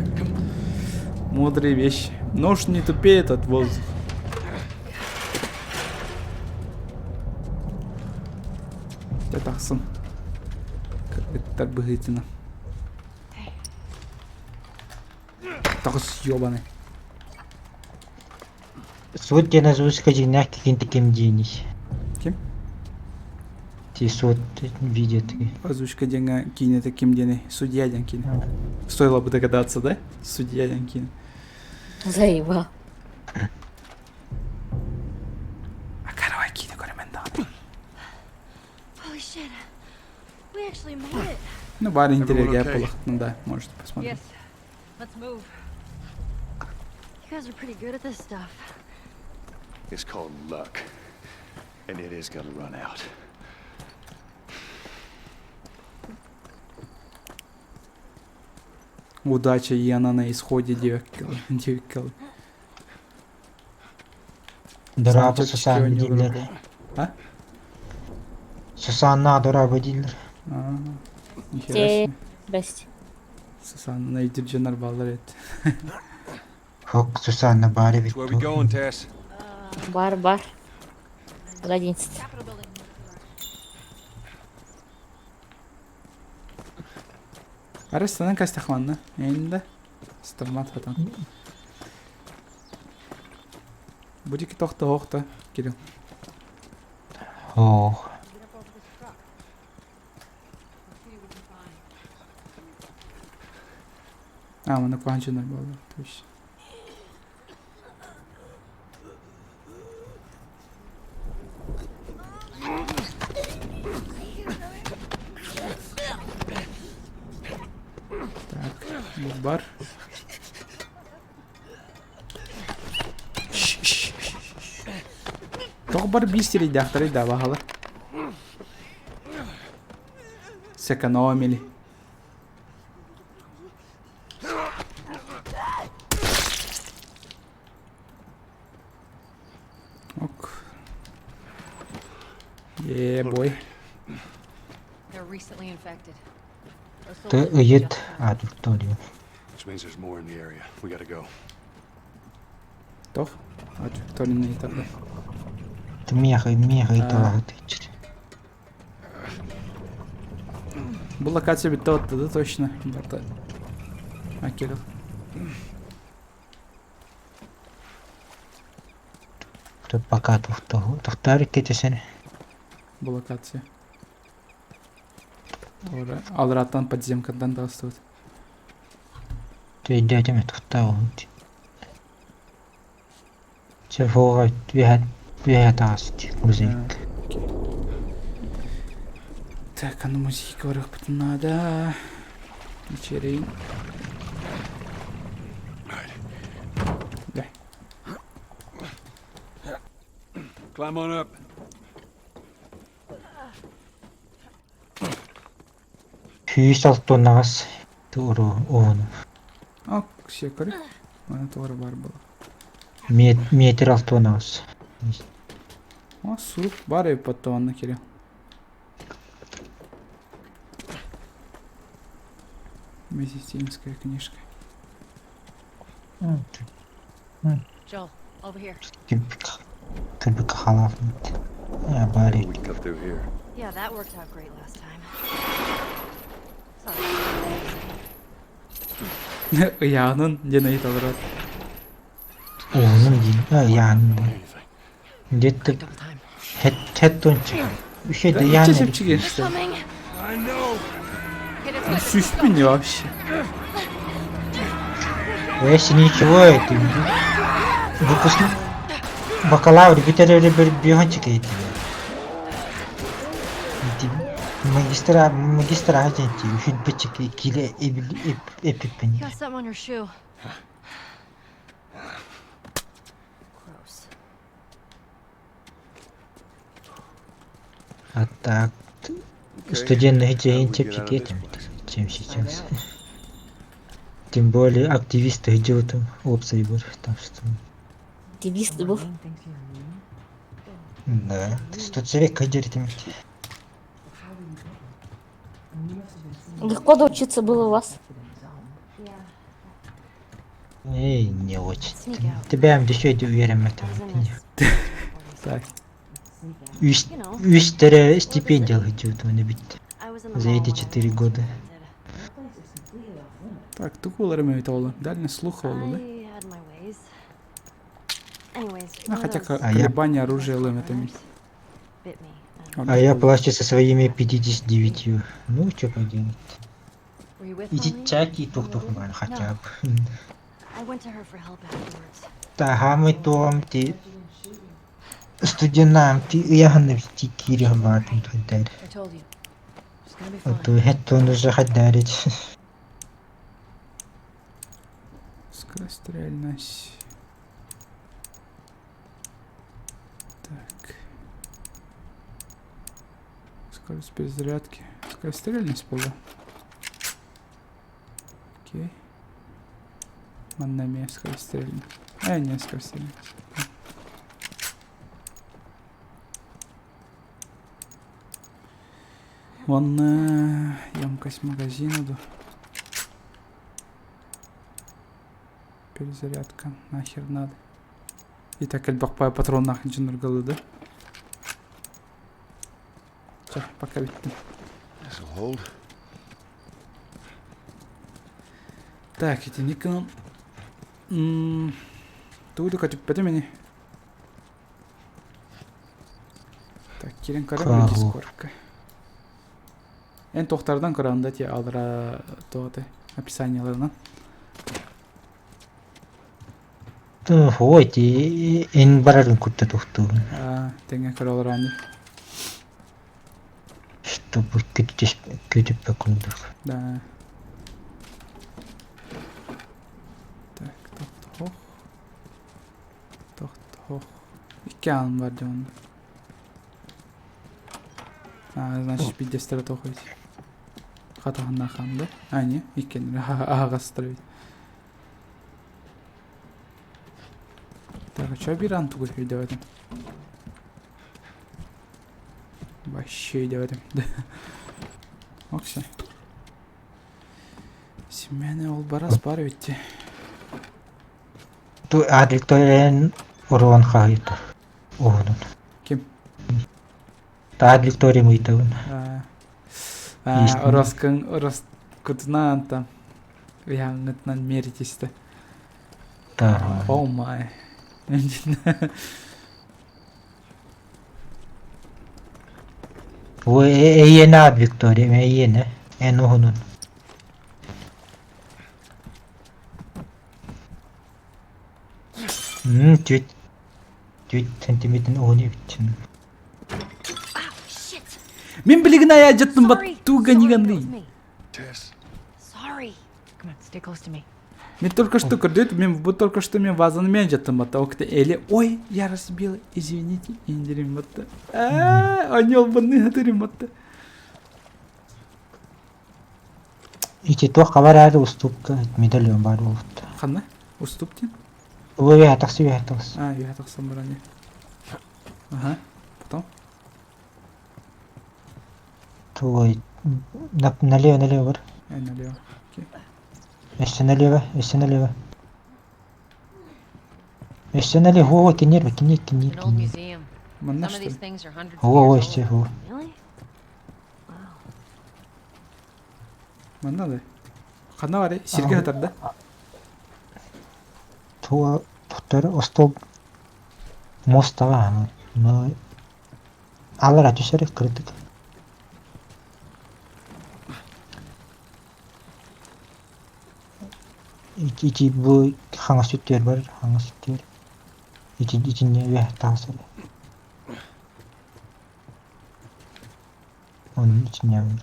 Мудрые вещи. Нож не тупеет от воздуха. Это сын. Как это так богатина. Так съебаный. Суд тебе на звуке каким-то кем денись. Кем? Ти суд видит. Озвучка деньга кине таким день. Судья день кине. Стоило бы догадаться, да? Судья день кине. Заебал. А каравай кине коремендат. Holy shit. We actually made it. Ну, бар интерьер okay? было. Ну да, можете посмотреть. Yes. Let's move. You guys are pretty good at this stuff. It's called luck. And it is gonna run out. Удача, и она на исходе 9 кило. Дорабы Сам Сусан чё не дилер. вырубил. А? Сусанна дорабы дилер. А, нихера себе. Здрасте. Сасан на идирджинар баларет. Хок Сусанна баре Where we going, Tess? Бар. 11. Арестана кастахванна. Энда. Стормат хатан. Будики тохта, Кирилл. Ох. А, мы на кванчинар балар. Точно. Так, бар. Тох бар бистери дахтары да бағалы. Сэкономили. Ок. Бой. They're recently infected. Ты уед аудиторию. Which means there's more in the area. We gotta go. Тох. Кто не на тогда. Ты меха и то. Бұл локация бітті отты да точно. А, Кирилл. Тут пока тухтары кетесен. Бұл локация. Ора. Алыраттан подземкадан да остуд. Ты идёте тухтау. Чего вегетаст музык. Так, а ну музыки говорю, потом надо. Вечерей. Да. Climb on up. Хүйс алтонаас туру он. А, секари. Она тоже бар был. Метр алтонаас. О, суп, бар и потом на Кирилл. Медицинская книжка. Joel, over here. Тюбик халав. Я баре. We cut through here. Yeah, that worked out great last time. Янын денейт алырат. Onun yani. Где-то хэттонч. Üşe de yani. Чесепчиге işte. Coming. I know. Süs beni вообще. Если ничего, это выпускник бакалавр, битер бегончик эти. магистра агенти хүлбэчик киле эпиппени. You got something on your shoe. Gross. А так студентный день чепчикетом чем сейчас. Тем более активисты идут опции будут, так что. Активист был. Да, 100 человек идет. Легко доучиться было у вас. Эй, не очень. Тебя еще уверен в этом. Так. Үстері стипендия идет на бит. За эти 4 года. Так, тукулары мен айтып дальний слух болду, да? I had my ways. Anyways, Ну, one хотя of those колебания оружия лым это bit me. А я плачу со своими 59. Ну, что поделать. Were you with Иди Pauline? чаки тух-тух ман хотя бы. I went to her for help afterwards. Та мы том ти студентам ти яханы ти кирим бартын тойдар. I told you. It's gonna be fine. То хэттон уже хаддарить. Скорострельность. Так. Скорость перезарядки. Скорострельность была. Окей. Маннами скорострельность. Не скорострельность. Вон емкость магазина. Да. Перезарядка. Нахер надо. И так бақпай патрон нахер жынырғалы, да? Ча, пока биттім. Так, эти Никон. Туйду качып бәді мені. Так, керен қарам дискордқа. Эн тоқтардан қарағанда те алдыра тоғаты описанияларынан. Ой, ти эн барарын кутта тухту. Теңе қаралар анды. Чтобы күтіп бәкілдік. Да. Так, тоқтық. Тоқтық. Икі алым бар жоғында. Значит, 50 тоқойды. Қатағын нақам, да? Не, икен аға строить. Так, а что биран тугу видео-то? Вообще видео-то. Окса. Семейный олбарас бар ведь. Ту адликторен урон хагитор. Оғынын. Кем? Та адликторен мұйтауын. Орос кутынан там. Яңытнан меритесті. Да. О май. Ой, эйен адликторен, эйен, эн оғынын. Түйт сантиметрін оғыны бітчін. Мен білігін ая жаттым бат туға негенді. Sorry. Come on, stay close to me. Мен только что көрдет, мен только что мен вазанымен жаттым бат. Оқты әлі, ой, я разбила, извините, индерим бат. Анел баны атырым бат. Ити тоқ қабарады уступка, медальон бар болыпты. Қанна? Уступтен? Ой, ятақсы, ятақсы. Ятақсы баране. Ага, потом? Ой, налево бар. Налево. Еще налево. Еще налево, ой, кенер. An old museum. Манна, Some of что these ли? things are hundreds of Ой, years еще, old. Really? Манна да? Қанна бар, сирге хатар да? Туқтары остол мостаға, алыра түсерек кірдік. Ити бұл хаңа сүттер бар, хаңа сүттер. Итіне вәх тағысыр. Onun için yavrum.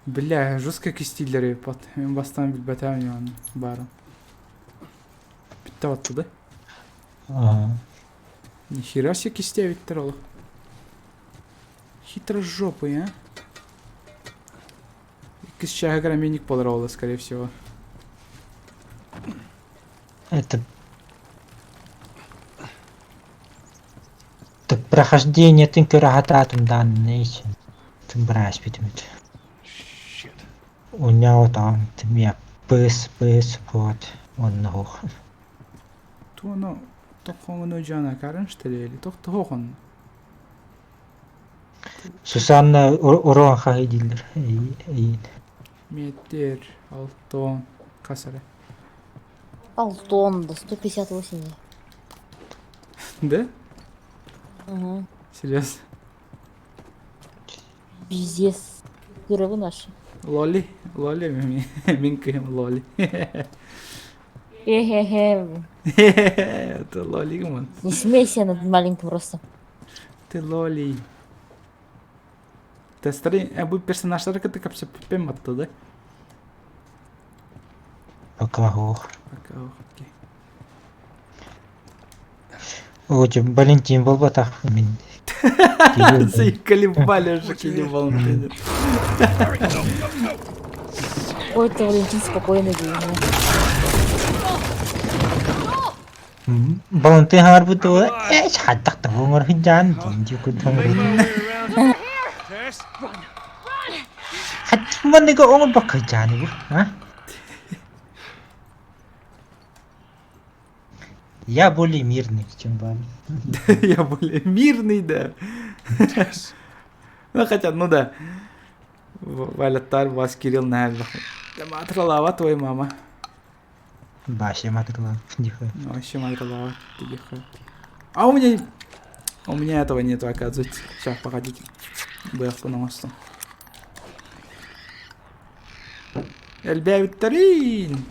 Бля, жестко кистилер епат. Мен бастан билбетем yani барын. Bitti battı da. Ага. Нихера себе кистей виттеролы. Хитрожопый, а? Кис чага миник полрола, скорее всего. Это... Так прохождение ты карагататум данный. Ты брась, видимость. У него там, ты меня пыс, вот. Он ног. То оно... Тоқоңын өжана карын штелели. Тоқты хоқын. Сусанна урон хагидилер. Ей. Метр, алтон, касары. Алтон, да 158. Да? Ага. Серьезно? Пиздец. Герои наши. Лоли? Лоли минкаем лоли. Хе-хе-хе. Это лоли, ман. Не смейся над маленьким ростом. Ты лоли. Ты старый, bu personajlar que te capse pem attı da. Пока ох. Пока окей. Ой, Валентин был бы так. Заиколебали уже какие Валентины. Ой-то Валентин спокойный был. Валентин harbi tuh, hatak tuh ngor hujan, juga tuh. Hatta nih kok ngor bakal hujan bu, hah? Я более мирный, чем Валя. Я более мирный, да. Ну хотя, ну да. Валя тар вас Кирилл наверное. Да матралава твоя мама. Вообще матрала, тихо. Ну вообще матралава, тихо. А у меня этого нету, оказывается. Сейчас, погодите. Бэх по мосту. Эльбя Викторин.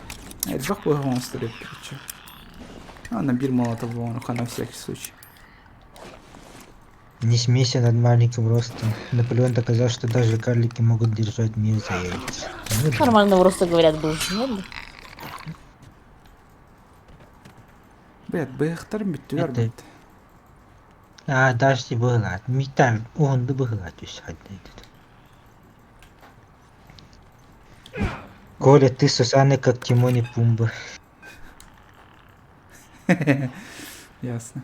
Эльбах по монстру, короче. А, набир молотов воронуха на всякий случай. Не смейся над маленьким ростом. Наполеон доказал, что даже карлики могут держать мир за яйца. Нормального роста, говорят, был. Нет? Блядь, бэхтарым биттүлөр Это- бит. Даже было. Митар, он да было, то есть Коля, ты Сусанны как Тимон и Пумба. Ясно.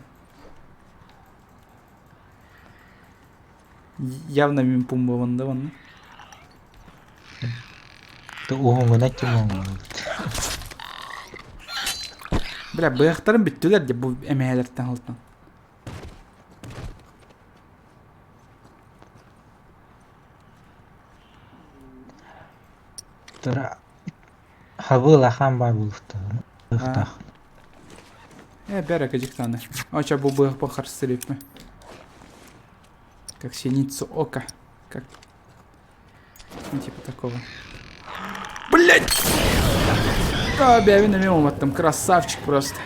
Явно мимпумба ванда ванна. Ты оңына Тимон. Бля, бэхтарым биттүлөр деп бу эмелерден алтын. Тұра хабыла хан бар болыпты. Быхтах. Бәрі кәжіктаны. Оча бұл бэх бахар сырепме. Как синицу ока. Как... Ну, типа такого. Блять! А, бявина мимо там красавчик просто.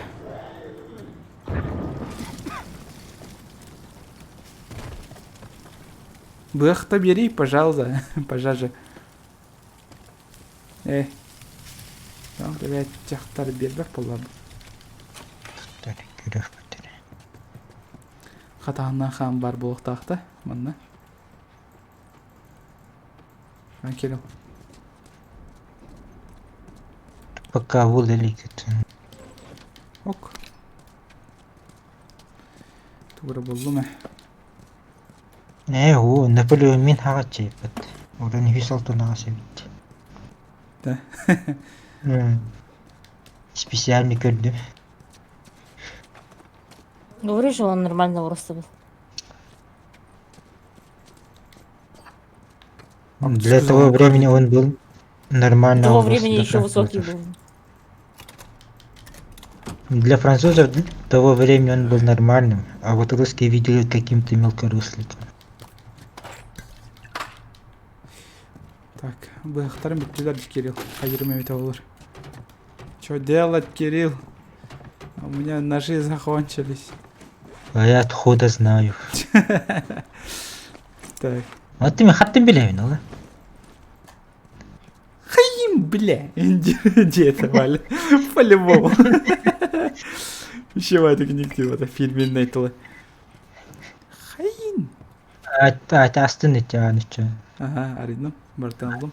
Бэх-то бери, пожалуйста. Пожалуйста. Там, блядь, тяхтар бербек болады. Қатағына хан бар болықтақты, мұнда. Хан Кирилл. Пока вулелик. Ок. Тугра болду ме. О, Наполеон мен хаға чайпад. Оран Хюсалтонага севит. Да. Специально көрдім. Говорю же, он нормального роста был. Для того времени он был нормально. Того времени еще высокий был. Для французов того времени он был нормальным, а вот русские видели каким-то мелкоросликом. Так, бэхтарым биттилер Кирилл. Хайырым эми табылыр. Чё делать, Кирилл? У меня ножи закончились. А я откуда знаю. Так, Вот ты хаттын билебин ола. Хаим, бля. Где это, Валя? По-любому. Еще в этой книге в этом фильме Нейтла. Хаим. Астын ича. Ага, аридно. Бартан алdım.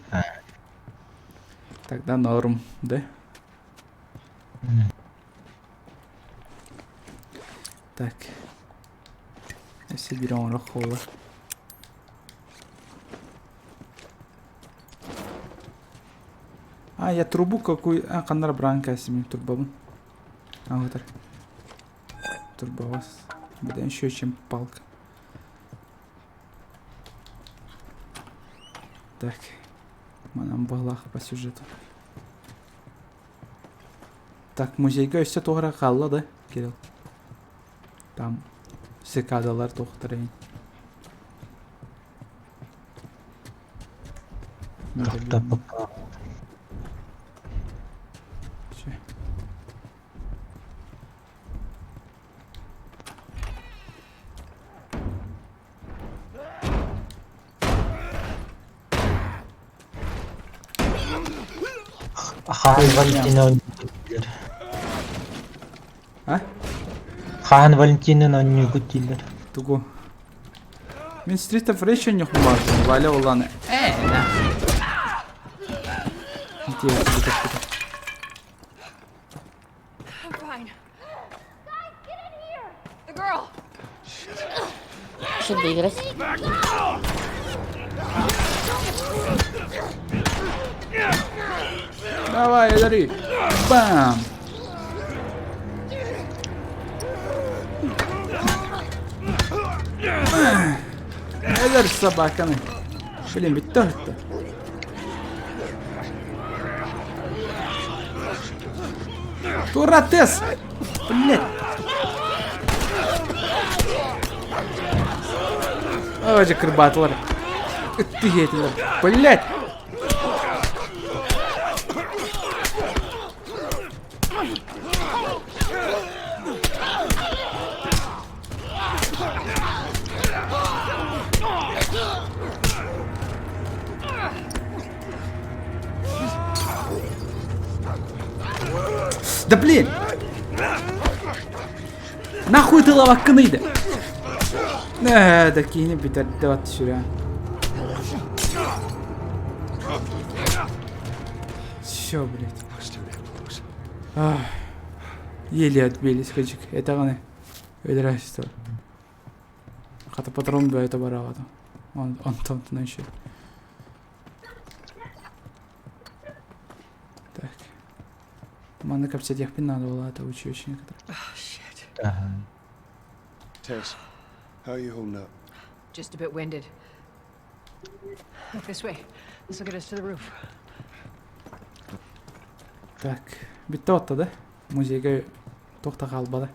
Тогда норм, да? Так. Если берем рахола. А, я трубу какую... А, кандар бранка себе турбовым. А, вот так. Турбовас. Да еще чем палка. Так. Манам балах по сюжету. Так, музейга все тогра қалла, да, Кирилл? Там цикадалар тоқтырайын. Хан Валентина өнүгүттүлөр. А? Хан Валентинин өнүгүттүлөр. Тугу. Мен Street of Rage не хумар. Валя уланы. Да. Интересно. I'm fine. Guys, get in here! The girl! Что доиграть? Давай, дари. Бам. Эдер собаканы. Блин, ведь то-то. Туратес! Блять! Ой, же крыбатлар. Ты это, блять! Да блин! Нахуй ты лавакканыйды? Да кейни битер дават сюда. Все, блядь. Еле отбились, хачик. Это ганы. Öldürəşdir. Xata patron böyütə barağıdı. Он там еще. Так. Мана капсет я надо было, это учить некоторые. Tess, how are you holding up? Just a bit winded. Look this way. This will get us to the roof. Так. Bitti otta da. Muzeyga to'xta qalbada.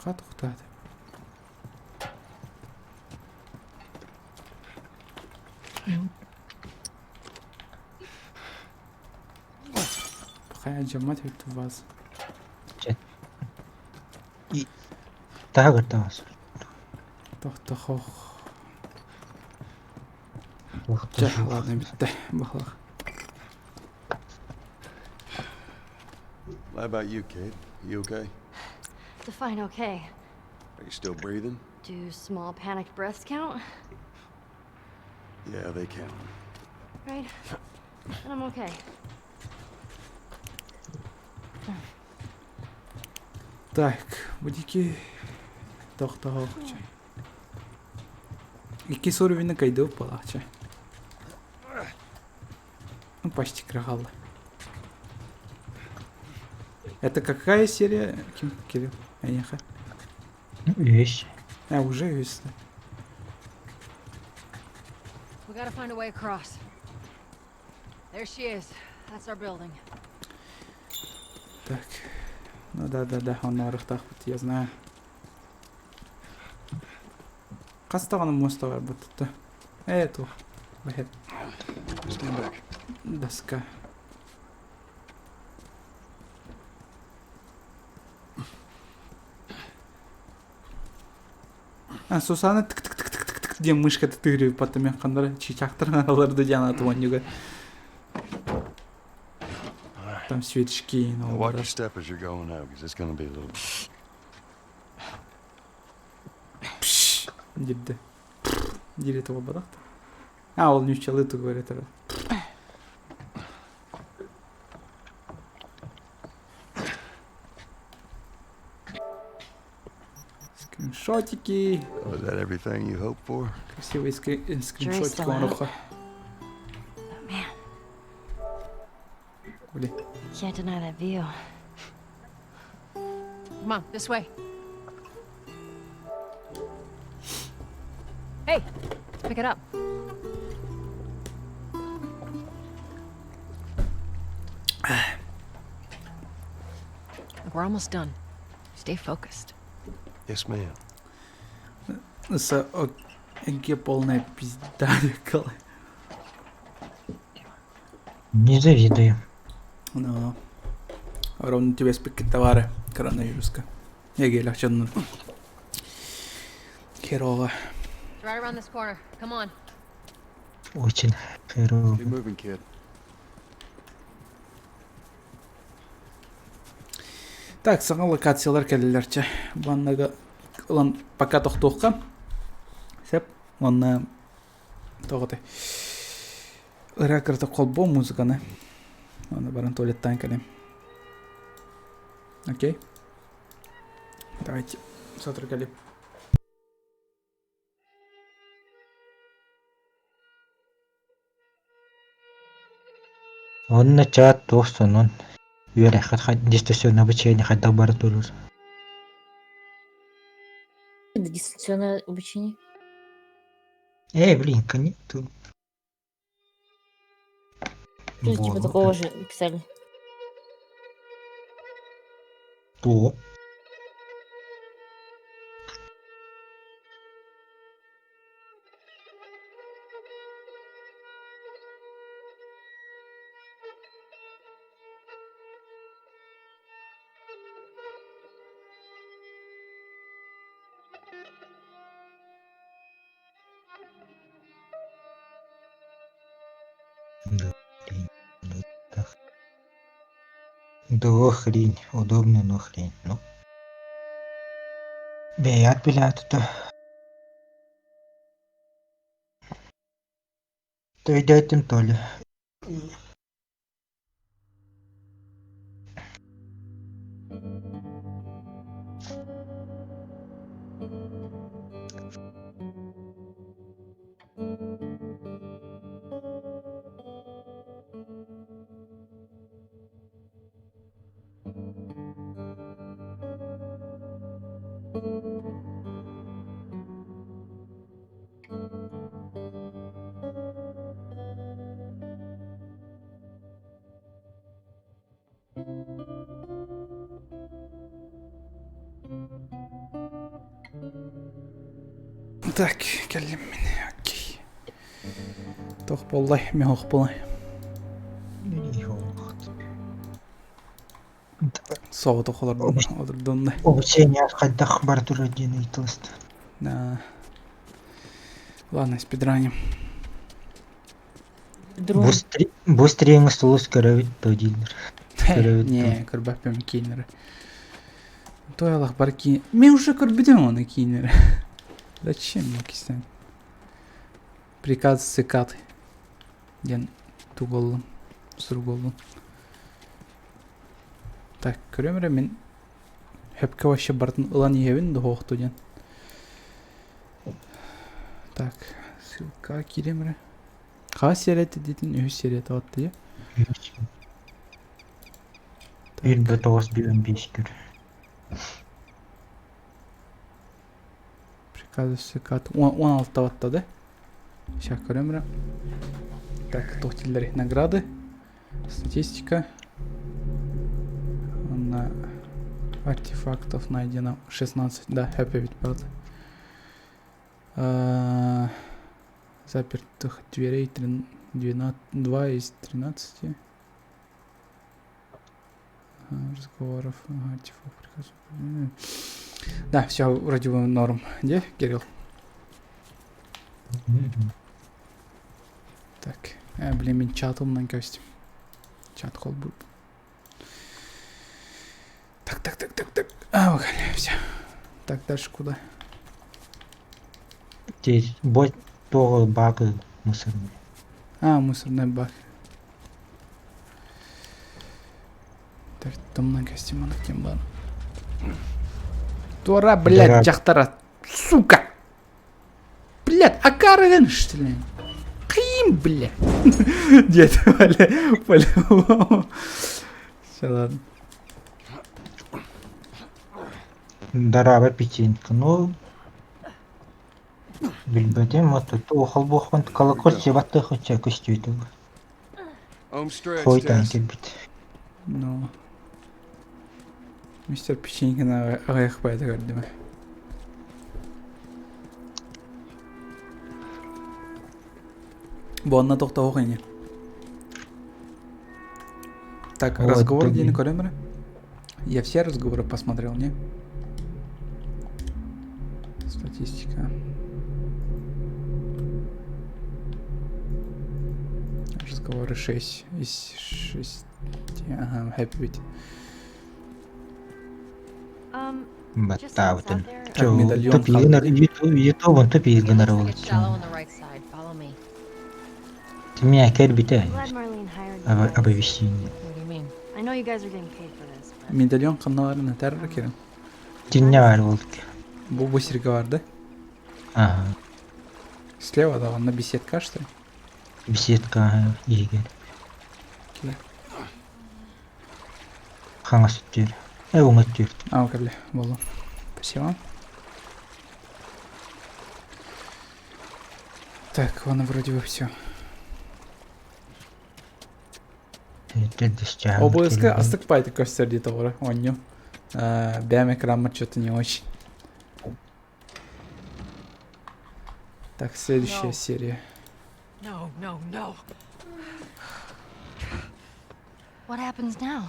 Qa to'xtadi. Бахая жамат өтіп ваз. Тағы тағыз. Тоқта хоқ. Ладно, бітті. Бақлақ. How about you, kid? You okay? Define okay. Are you still breathing? Do small panicked breaths count? Yeah, they count. Right? And I'm okay. Так, будики тоқта хоқ. Iki уровень кайда упала. Ну, почти крахала. Это какая серия, Кирилл? Айяха. Вещь. А, уже есть. We gotta find a way across. There she is. That's our building. Так. Ну да, он на рухтах, я знаю. Қастаған моста бар бұтты. Эту. Бахет. Доска. Сусаны тык-тык-тык-тык дем мышка тыгырып потом якандар чичактырган аларды жанаты онюга. Там светочки, Now watch your step as you're going out, because it's gonna be a little. Дирде. Дирде болбадак. Ол нючалы говорит. Скриншотики. Was that everything you hoped for? Красивые скриншотики вануха. Man, Блин. can't deny that view. Come on, this way. Hey, pick it up. Look, we're almost done. Stay focused. Yes, ma'am. Эге полная пизда. Не завидую. No. Ровно тебе спеки товары коронавируска. Эге лахчан. Херова. It's right around this corner. Come on. Очень херово. Be moving, kid. Так, саңа локациялар келелерче. Баннага улан пока тоқтуққа. Сеп, онна тоғыты. Иракырты қолбо музыканы. Онна барын туалеттан келем. Окей. Давайте сатыр келем. Он начат тосон он. Юрий хат дистанционное обучение хотя бы турur. Дистанционное обучение. Блин, конечно. Что типа такого же писали? То. Да хрень, удобно, но хрень, ну. Беят пилят-то. То идет им то ли. Так, келем мен. Окей. Тох боллай, мен ох боллай. Соғы тоқылар одырдонды. Обучение қайдақ бар тура дені айтылысты. Да. Ладно, спидраним. Быстрее столус көрәвет то дейдер. Не, көрбәппем кейнері. Той алақ бар кейнері. Мен уже көрбедем оны кейнері. Зачем мне кистен? Приказ сыкаты. Ден туголлым. Сурголлым. Так, көрөмірі мен хөпке ваще бартын ұлан ебін да хоқты ден. Так, ссылка керемірі. Қа сереті дейтін өз сереті атты, е? Ел бір тоғыз бейін бейш көр. Приказы сыкаты. 16 атты, да? Сейчас көрөмірі. Так, тоқтелері награды. Статистика. На артефактов найдено 16. Да, хэппи ведь правда. Запертых дверей 2 из 13. Разговоров. Артефакт приказов. Да, все вроде бы норм. Где, Кирилл? Так, блин, мен чатымнан көстім. Чат қол бұл. Так. Вот, все. Так, дальше куда? Здесь бот тоже бак мусорный. Мусорный бак. Так, тымнан көстім, аны кем бар? Тура, блядь, жақтара. Сука! Блядь, акарыгын, что ли? Қиым, блядь. Дед, по-любому. Все, ладно. Дараба печенька, ну... Билбедем, вот тут охал бохван колокол жеватты хотя көстүйді. Хойдан келбет. Ну... Мистер Печенькина аяқ байды көрді ме? Бұнна тоқта оқине. Так, разговор дейін көремір? Я все разговоры посмотрел, не? Статистика. Разговоры 6 из 6. Ага, happy with. Баттаутын. Так, медальон. Ютубын тупи генерал. Ты меня кербите. Оповещение. Медальон каналарына тәрір керім. Тинне var болдық. Бұл бусерге барды? Ага. Слева да, на беседка, что ли? Беседка, егер. Окей. Хаңа сүттер. Өңіттер. Кәбілі, болды. Спасибо. Так, ладно, вроде бы все. ОБС астықпайды көстерді тоғыры, онню. Бәм экранма что-то не очень. Так, следующая серия. No. What happens now?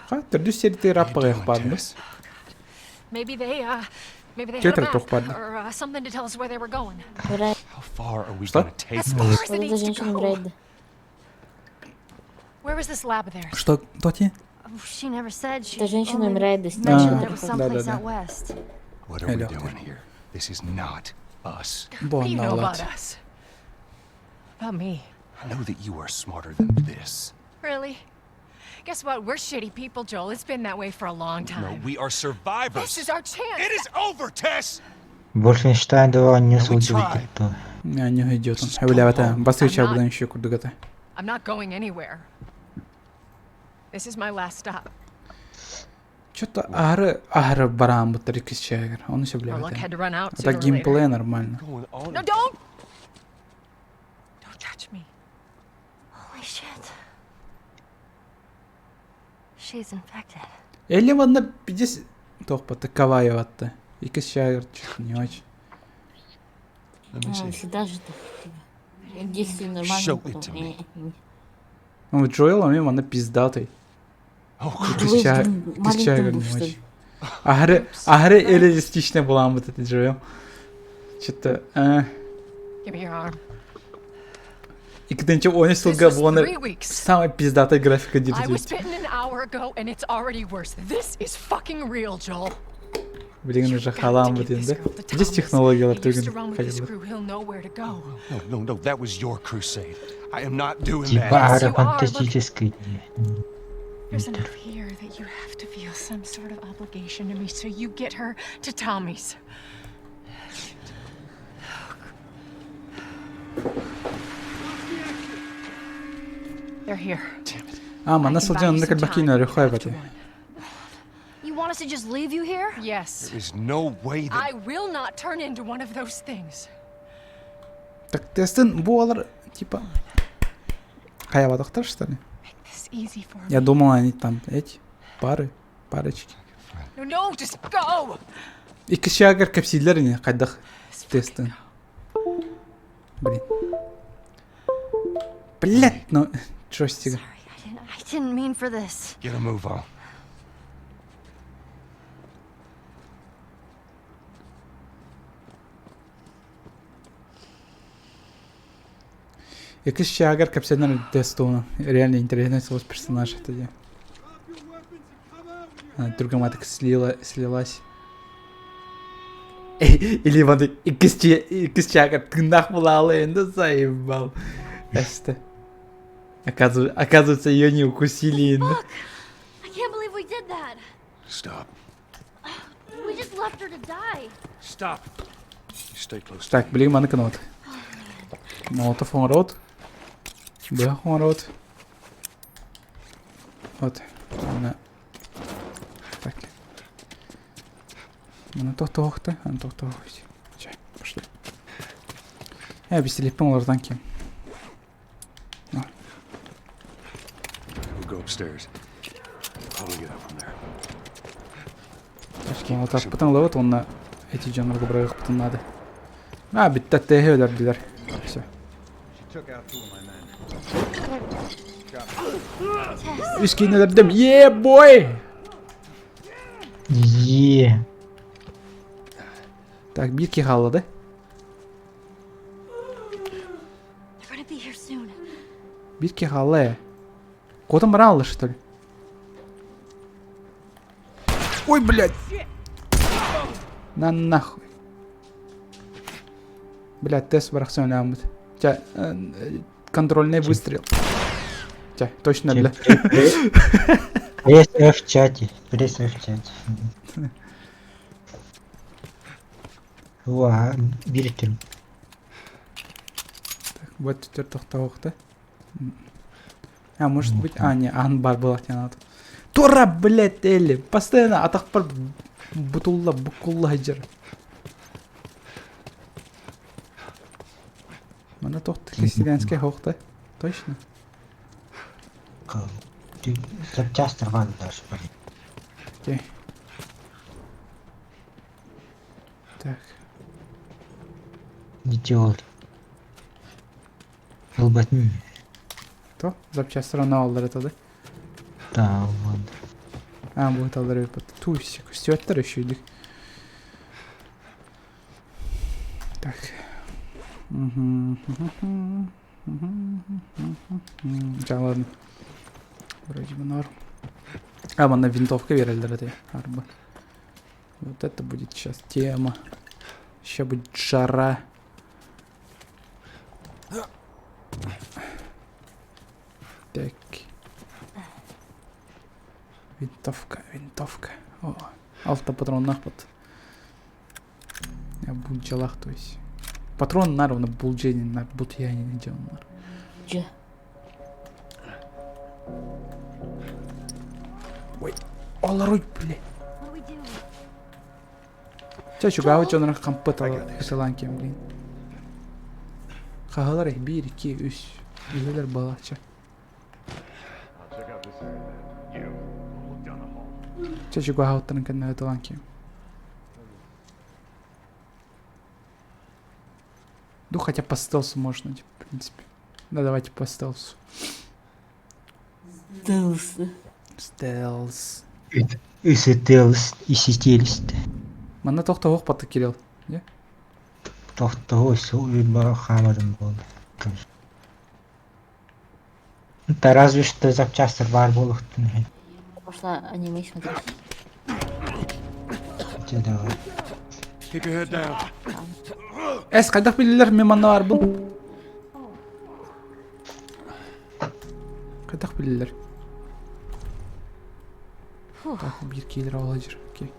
Түрді серия раппаға яқпадыңыз. Maybe they Что-то had a map тоқпады. or something to tell us where they were going. How far are we Что? gonna take As this? far as it needs to go. Where was this lab of theirs? Что, Тоти? She never said. She Эта женщина only умирает до mentioned it was да, someplace да. out west. What are we Hello. doing here? This is not us. What do you know Бонна, about us? About me? I know that you are smarter than this. Really? Guess what? We're shitty people, Joel. It's been that way for a long No, time. we are survivors. This is our chance. It is over, Tess. Wolfenstein он не судил. Я не идет он. Хавилявата, басыча будан еще курдугата. I'm not going anywhere. This is my last stop. Что-то агры барам будто рикищагер. Он еще Our luck had to run out Это sooner or later. геймплей нормально. Going on. No, don't touch me. Holy shit. She's infected. Или ванна 50 топа таковая ватта. И кищагер что-то не очень. Всегда же так. Если нормально, потом... Ну, Джоэл, а мимо она пиздатый. Кищагер не очень. Агры реалистично была вот эта Джоэл. Что-то... Give me your arm. И когда ничего он This слуга was была 3 weeks. самая пиздатая графика I was держит. bitten an hour ago, and it's already worse. This is fucking real, Joel. Блин, уже халам вот да? Здесь технология He used to run артугин with his ходила. crew. He'll know where to go. No, that was your crusade. I am not doing Типа that. агро фантастический. There's enough here that you have to feel some sort of obligation to me, so you get her to Tommy's. They're here. Мана сылжан на кальбакина рюхай бати. You want us to just leave you here? Yes. There's no way that I will not turn into one of those things. Так тестин bu алар типа хаявадыктар что ли? It's easy for me. Я думал они там эти парочки. No, just go. И кищагер капсидлер не кайдах тестин. Блин. Блять, ну джойстик. I didn't mean for this. get a move on. Якийсь шагар капсенер Дестона. Реально интересный свой персонаж это я. Другая матка слилась. Или вот якийсь шагар тыңдақ болалы енді заебал. Эсте. Оказывается, ее не укусили енді. I can't believe we did that. Stop. We just left her to die. Stop. Stay close. Так, блин, маны кнот. Молотов он рот. Бэх он рот. Вот. Так. Маны тоқтоқты. Аны тоқтоқты. Чай, пошли. Бестелеппен олардан кем. We'll go upstairs. Probably get up from there. Keşke o tarz bıtın lavut onunla eti canları bırakıp bıtın adı. Bitti tehe ölerdiler. Все. Üsküne öldüm. Yeah boy. Yeah. Так, bir kaldı. They're gonna be here soon. Bir kaldı. Котом брал, что ли? Ой, блядь. На нахуй. Блядь, тест барахсон лямбит. Контрольный выстрел. Точно, блядь. Пресс F в чате. Пресс F в чате. Уа, биртим. Так, вот теперь тоқтауықты. Может быть... не, бар была тянат. Тура, блядь, Элли. Постоянно атақпар бутулла, букулла жер. Мана тоқты христианский хоқты. Точно. Запчасти рвали даже. Окей. Так. Не теория. Долбатни. То? Запчасти рано алдар да? Да, вот. Будет алдар өпіт. Тусик. Стюаттар еще едік. Так. Ладно. Вроде бы норм. Мана винтовка верилдер это. Арба. Вот это будет сейчас тема. Еще будет жара. Так. Винтовка. О, автопатрон наход. Я буду челах, то есть. Патрон наравно булджени на бутьяне не делал. Че? Ой, оларуй, блядь. Чачу гавы чонра кампытала хысыланкем, блин. Хахалар 1, 2, 3. Үйлер балача. Чачу гавы танкан на эталанкем. Ну хотя по стелсу можно, типа, в принципе. Да, давайте по стелсу. Стелс. И стелс. Мана тоқта оқ баты Кирилл, не? Тоқта осы үйбара хамырым болды. Да разве что запчасти бар болықтың. Пошла аниме смотреть. Давай. Keep your head down. Қайдақ білілер мен мана бар бұл? Қайдақ білілер? Так, bir кейлер аула жер, окей.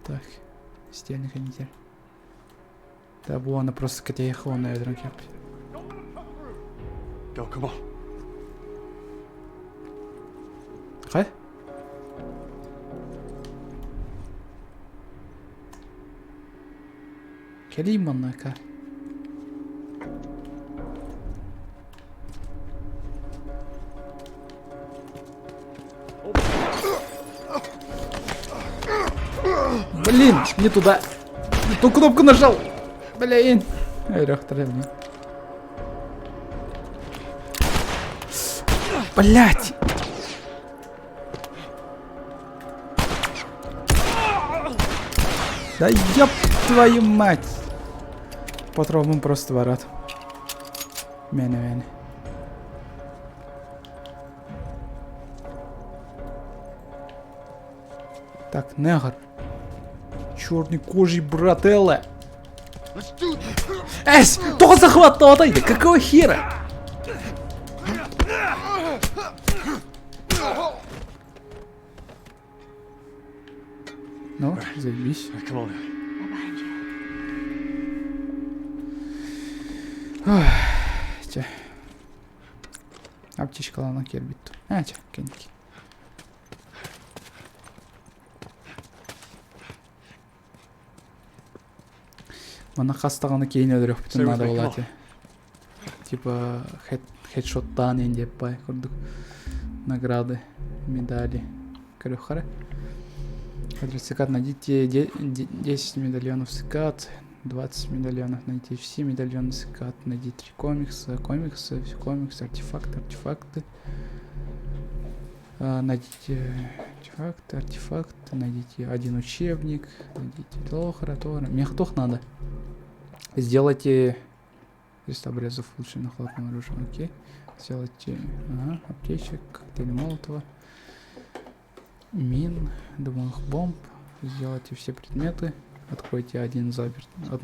Так, стельный кондитер. Да, было она просто котеехала на ядро кеп. Go, come on. Хай? Келейін манна ка. Блин, не туда. Не ту кнопку нажал. Блин. Блин. Блять. Да ёб твою мать! Попробуем просто ворот. Мене. Так, негр. Черный кожей брателло. Эс, кто захватал отойди? Какого хера? Ну, заебись. Тя. Аптечка лана кербит. Тя, кенки. Мана хастаганы кейін өлірек бүтін надо болады. Типа хедшоттан енді еппай көрдік. Награды, медали. Көріқ 30 найдите 10 медальонов скат, 20 медальонов найти все медальоны скат, найди 3 комиксы, артефакты. Найдите артефакты, найдите один учебник, найдите Тора. Мне тох надо. Сделайте 300 обрезов лучше на холодном оружии, окей. Сделайте аптечек, коктейли Молотова. Мин, дымовых бомб. Сделайте все предметы. Откройте одну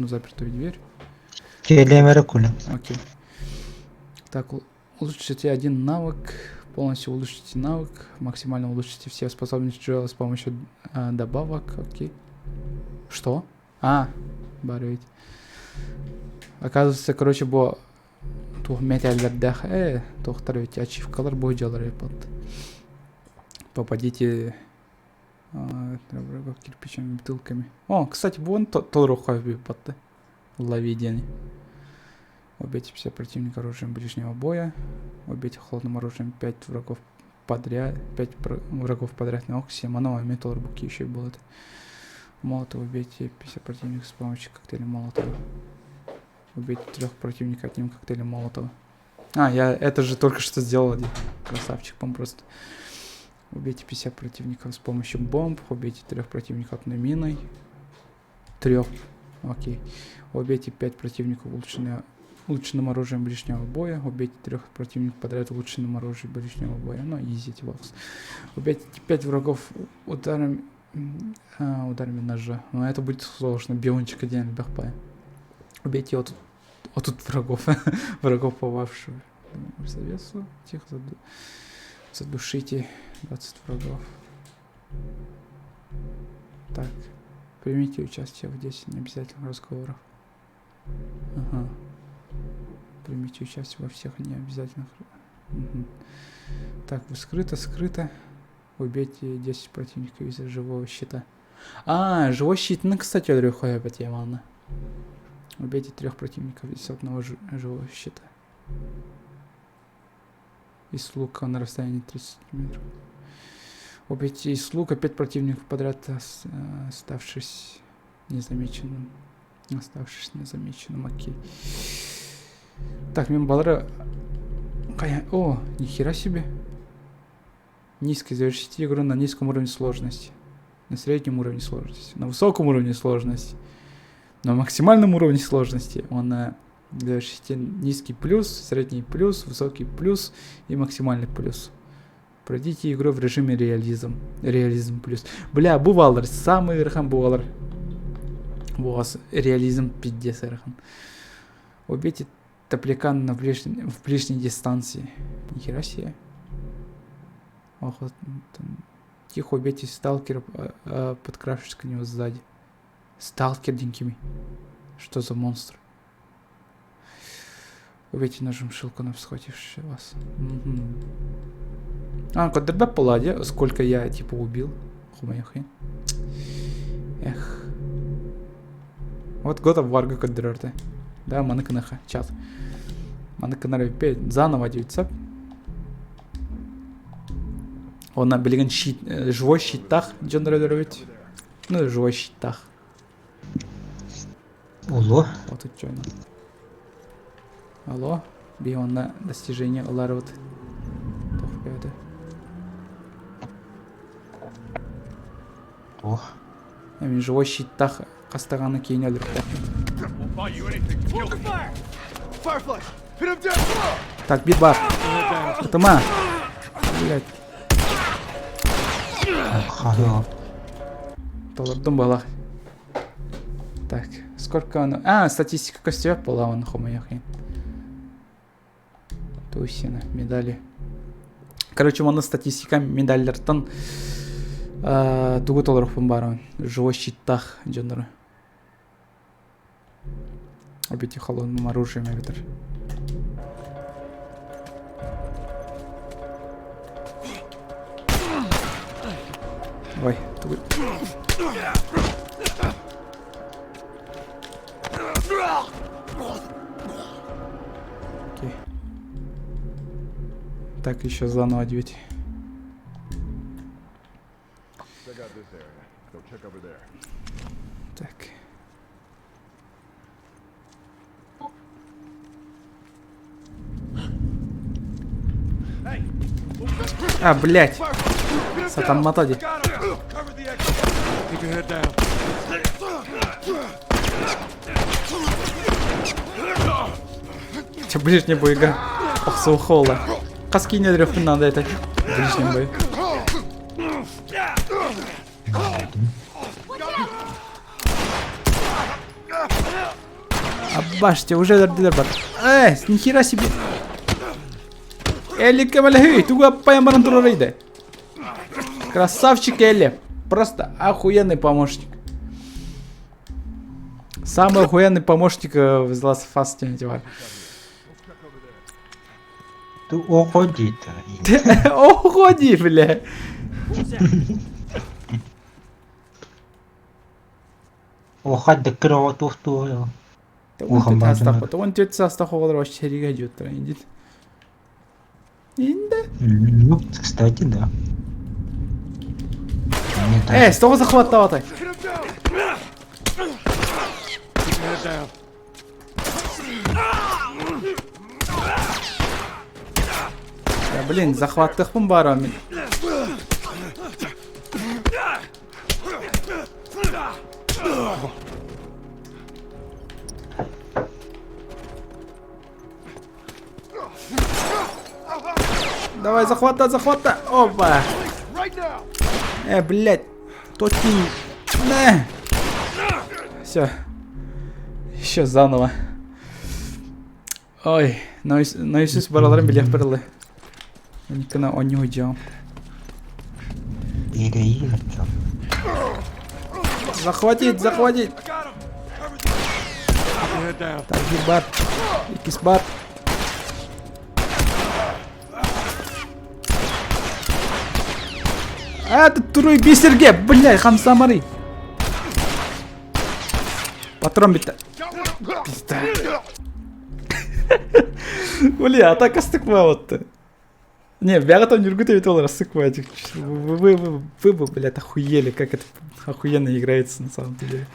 запертую дверь. Окей. Так, улучшите один навык. Полностью улучшите навык. Максимально улучшите все способности Джоэла с помощью добавок. Окей. Что? Барвить. Оказывается, короче, бо тух металлердах тухтар ведь ачивкалар бойжалар епат. Попадите кирпичными бутылками. О, кстати, вон толрухай бипатты. Лови день. Убейте все противника оружием ближнего боя. Убейте холодным оружием 5 врагов подряд. 5 врагов подряд на оксе. Мановая металлурбуки еще будут. Молотова убейте 50 противников с помощью коктейля Молотова. Убейте 3 противников одним коктейлем Молотова. Я это же только что сделал один. Красавчик, просто. Убейте 50 противников с помощью бомб. Убейте 3 противников одной миной. 3. Окей. Убейте 5 противников улучшенным оружием ближнего боя. Убейте 3 противников подряд улучшенным оружием ближнего боя. Изи вас. Убейте 5 врагов ударами ножа. Но это будет сложно. Биончик один бахпая. Убейте вот тут врагов. Врагов попавших в завесу. Тихо задушите 20 врагов. Так. Примите участие в 10 необязательных разговоров. Примите участие во всех необязательных. Так, вы скрыто. Убейте 10 противников из-за живого щита. Живой щит. Кстати, Дрюхая Батьямана. Убейте 3 противников из одного живого щита. Из лука на расстоянии 30 метров. Убейте из лука 5 противников подряд, оставшись незамеченным. Окей. Так, мембалра. О, нихера себе. Завершите игру на низком уровне сложности. На среднем уровне сложности. На высоком уровне сложности. На максимальном уровне сложности. Завершите низкий плюс, средний плюс, высокий плюс и максимальный плюс. Пройдите игру в режиме реализм. Реализм плюс. Бля, бувалар. Самый верхан бувалар. Вот, реализм 50 верхан. Убейте топляка в ближней дистанции. Нихера себе. Тихо убейте сталкера, подкравшись к нему сзади. Сталкер денькими. Что за монстр? Убейте ножом Шилкона, схвативший вас. Кодербе поладья, сколько я убил. Хумаяхи. Эх. Вот года варга кодерорте. Да, манаканаха. Чат. Манаканары 5. Заново 900. Он на билиган щит. Живой щитах. Джондредерович. Живой щитах. Уло. Вот тут что. Алло. Бион на достижение Ларвот. О. Живой щитах. Қастағаны кейін өліпті. Won't buy you anything to kill me. Firefly! Hit him down! Так, бит бар. Атыма. Блять. Хало. Толырдым бала. Так, сколько оно... А, статистика костюм была он хомаяхин. Тусина, медали. Короче, оны статистика медальдерден тугу толырықпын бар он. Живой щиттах жоныры. Обети холодным оружием ветер. Ой, тугу. Окей. Так, еще заново 9. Check out this area. Go check over there. Так. А, блять. Сатан матади. Cover the exit. Keep your head down. Че, ближний бой, га. Пахсу холла. Каски не дрёхнет надо это. Ближний бой. Абашьте, уже дербат. Нихера себе. Элли Камалахи, туга пойман турорейда. Красавчик Элли. Просто охуенный помощник. Самый охуенный помощник в The Last of Us Teenage. Ты уходи-то. Уходи, бля. Уходи до кровотухтуя. Он тетя астаховал вообще регадет, идет. Инда? Ну, кстати, да. С того захватывай. Да, блин, захваттых бомбарами. Давай, захвата. Опа. Блядь. Точки. Да. Все. Еще заново. Ой, наисус бараларым билек бирилди. Никана он не уйдем. Захватить. Так, гибар. Икисбар. Это турой бисерге, блядь, хамсамари. Патрон бита. Пизда. Бля, атака стыкмаватты. Не, бягатан жүргүтө бит олар стыкмайтик. Вы, блядь, охуели, как это охуенно играется на самом деле.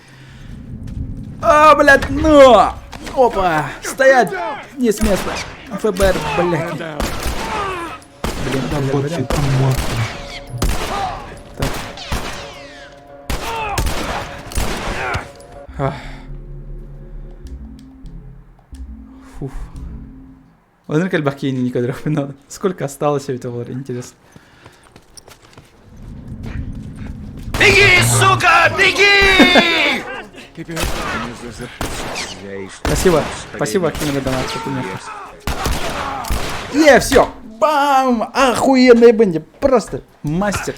А, блядь, ну! Опа! Стоять! Не с места! ФБР, блядь. Блин. Фуф. Вот только бахкини никогда не надо. Сколько осталось этого, интересно. Беги, сука, беги! Спасибо, Акимова донат, что ты мне. Все! Бам! Охуенный бенди! Просто мастер!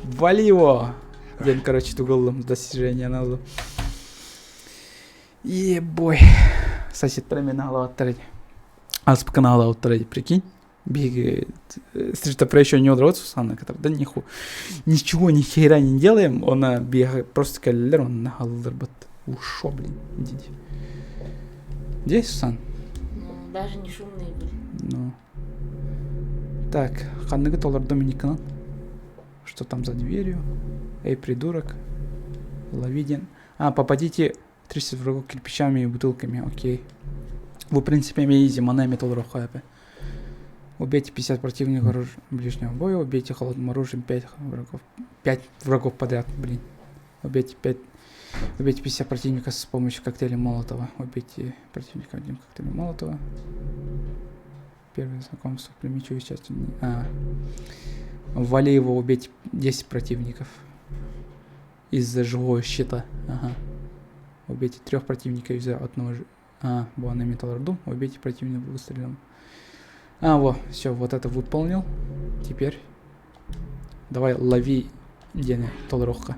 Вали его! День, короче, туголом достижения надо. Ебой. Сосед променала оттарить. Аспа канала оттарить, прикинь. Бегает. Стритопре еще не удрается, Сусанна, который, да ничего, ни хера не делаем. Он бегает, просто каллер, он нахалдер, бат. Ушо, блин, идите. Где Сусан? Ну, даже не шумные были. Ну. Так, ханныгы толар Доминиканан. Что там за дверью? Эй, придурок. Ловиден. Попадите 30 врагов кирпичами и бутылками, окей. Вы, в принципе, имеете манами толров хайпе. Убейте 50 противников ближнего боя, убейте холодным оружием 5 врагов подряд, блин. Убейте 50 противников с помощью коктейля Молотова. Убейте противника одним коктейлем Молотова. Первое знакомство при мечу и части. Вали его, убейте 10 противников. Из-за живого щита. Ага. Убейте 3 противника из-за одного же. Буана металлорду. Убейте противника выстрелом. Все, вот это выполнил. Теперь давай лови Дене Толрохка.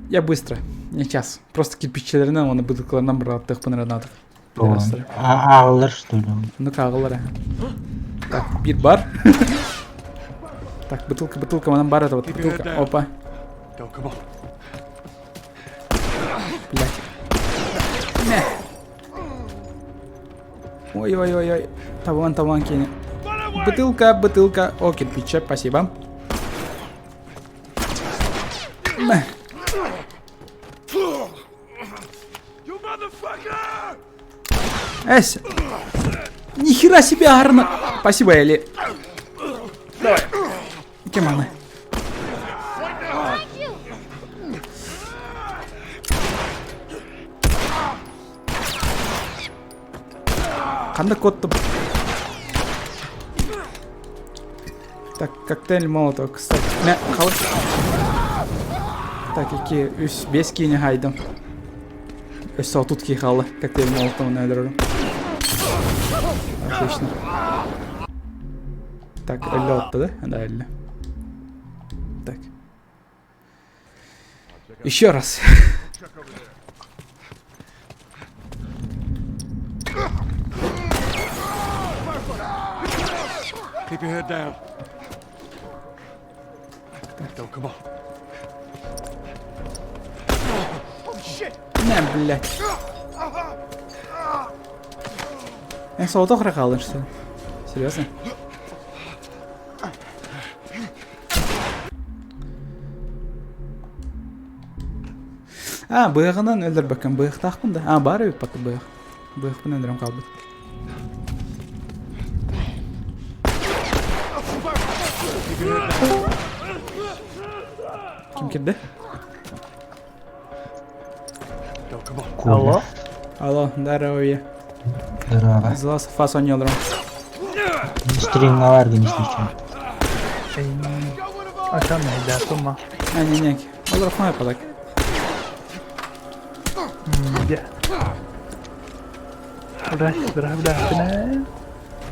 Я быстро, не час. Просто кирпичлерine onu bıdıklarından bıraktık bunu Renat'ı. Ağlar что ли? Ну-ка, ağlar. Так, bir бар. Так, бутылка, нам бар это вот бутылка. Опа. Блять. Ой. Таван Кенни. Бутылка. О, кирпича, спасибо. Эс. Нихера себе гарно. Спасибо, Эли. Давай. Кеманы. Кандай котты. Так, коктейль Молотова, кстати. Так, үс 5 кейіне хайдым. Өз тут кейхалы. Коктейль Молотовын өлдірдім. Отлично. Так, 50 отты, да? Да, 50. Так. Еще раз. Keep your head down. Don't come on. Не, блядь. Я солото хракалын, что ли? Серьезно? Быйығынан өлдір бәкім. Быйық тақпын да. Бары өп бәкі быйық. Быйықпын өлдірім қалбыд. Kim kirdi? Алло, здоровье. Здорово. Зласа фасон елдірім. Стримовар ничего. Aşağı mı gidersin ma? Не. Olur фон yapalak. Gel. Бля.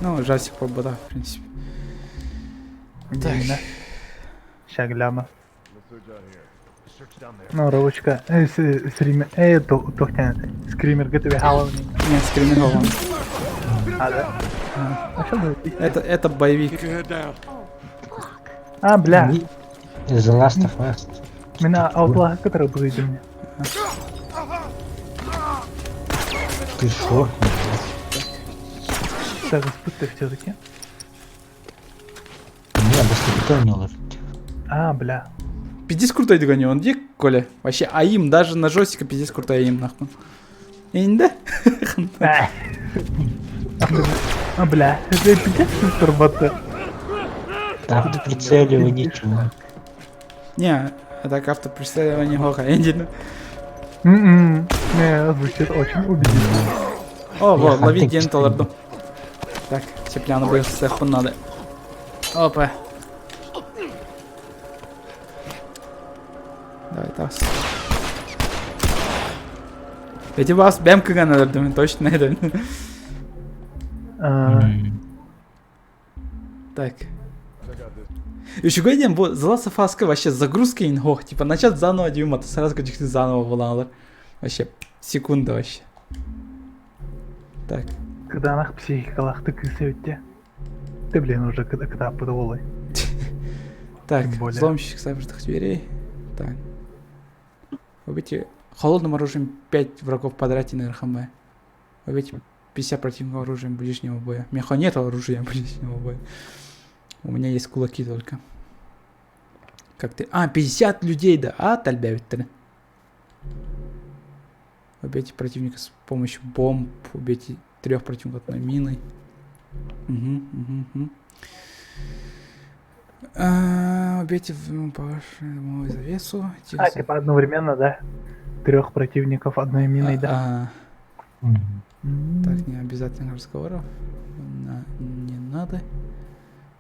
Ну, жасик побода, в принципе. Так. Шагляма. Ну, ручка. Скример. Тоқтен. Скример готовый халавный. Нет, скример голланд. Да? А что будет? Это боевик. Бля. The Last of Us. Меня Outlaw, который будет у меня. Ты шо? Так, спутай все-таки. Не, без не ложить. Бля. Пиздец крутой догони, он где, Коля? Вообще, аим, даже на жестика пиздец крутой аим, нахуй. Инда? Бля, это пиздец турбота. Автоприцеливание ничего. Не, так автоприцеливание плохо, Энди. Не, звучит очень убедительно. О, вот, лови Ден Толларду. Так, Сепляну бы всех надо. Опа. Давай, тас. Эти вас бэмкага надо, думаю, точно это. Так. Еще говорим, bu The Last of Us'ka вообще загрузка инхох, типа начать заново дюймата, сразу как заново буламалар. Вообще, секунда вообще. Так. Когда она психикалах так и светте. Ты, блин, уже когда подволы. Так, взломщик запертых дверей. Так. Убейте холодным оружием 5 врагов подряд и на РХМ. Убейте 50 противников оружием ближнего боя. У меня нет оружия ближнего боя. У меня есть кулаки только. Как ты? 50 людей, да? Тальбявит-то. Убейте противника с помощью бомб. Убейте 3 противников одной миной. Убейте по вашему завесу. А, типа одновременно, да? 3 противников одной миной, да? Так, не обязательно разговоров. Не надо.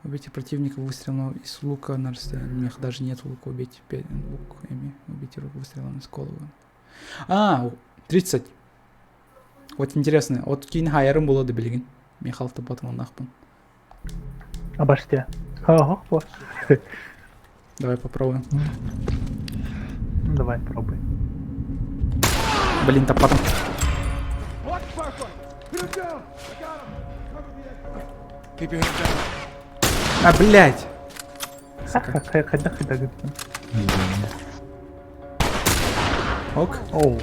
Убейте противника выстрелом из лука на расстоянии. У них даже нет лука. Убейте лук. Убейте руку выстрелом из головы. 30. Вот интересно. Вот кейін хайырым болады білген. Мен халықты батымын ақпын. Обожьте. Давай попробуем. Давай, пробуй. Блин, потом. Блять. Ок. Оу.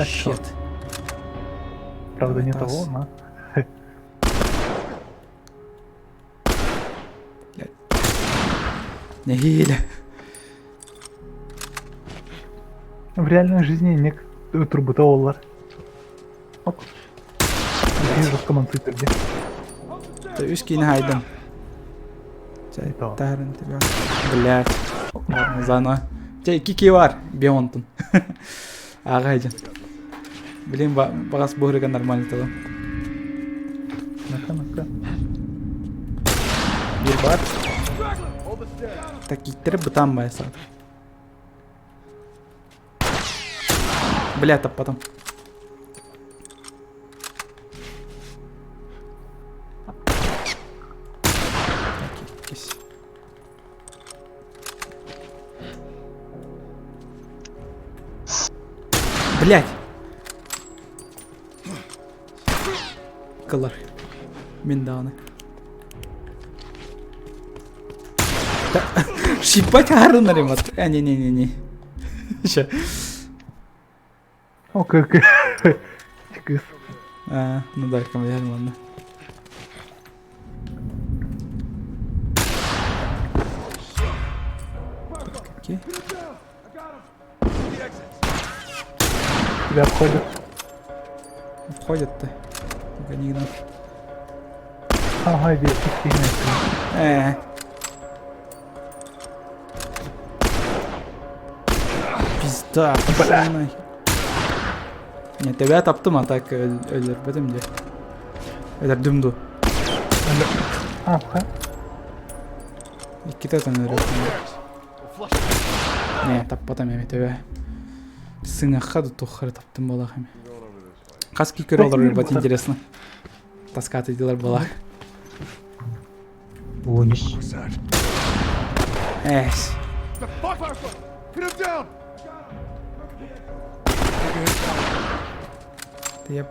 Щит. Правда, не того, но... Не гиля. В реальной жизни не турбутоволлар. Оп. Вижу, в команды где. Ты вишки не хайдем. Таран тебя. Блять. Заново. Тебе кики var. Бионтун. Ағайден. Блин, бағас бұғырға нормально тогда. Ну-ка. Bir бар. Так, иттіріп бұтан бай сад. Бля, тап потом. Блять! Кылар. Мен дағаны. Шипать гарно, ремат. Не. Ща. О, как. Ну да, камеря, ладно. Окей. Тебя обходят. Входят-то. Только не гнут. Ага, здесь сильно. Пизда, пацаны. Не, тебя таптым, а так өлер бітім де. Өлер дүмді. Иккететін өлер. Не, таппатам еме тебе. Сыңаққа да тоққары таптым болақ еме. Қаски көрі олар өлбат интересно. Таскаты делар болақ. Униш. Эш. Я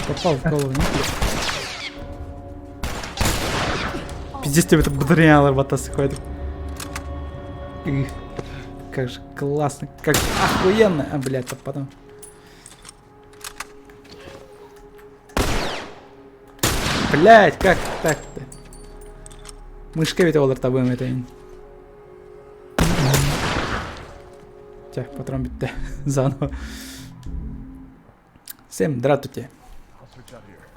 попал в голову, не? Пиздец, тебе это бодряняло батасы ходит. Как же классно, как же охуенно. Блядь, а потом. Блядь, как так-то? Мышка ведь олар табым это. Тя, патрон битті. Заново. Всем здравствуйте.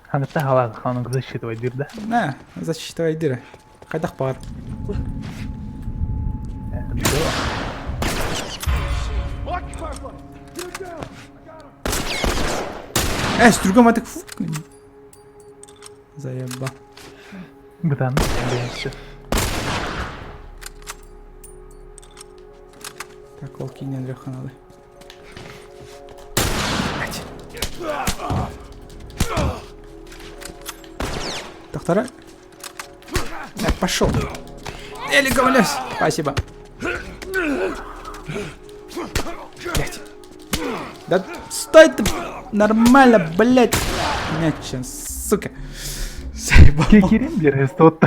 Ханытта халады, ханыг засчитывать дир, да? На, засчитывай диры. Қайдақ бар. Стругам атак фук. Заеба. Бытан, бейся. Так, ол кейінен рёха надо. Доктора? Так, пошел. Элли, говлясь. Спасибо. Блять. Да стой ты! Нормально, блять. Мячен, сука. Заебал. Кикерин из тот.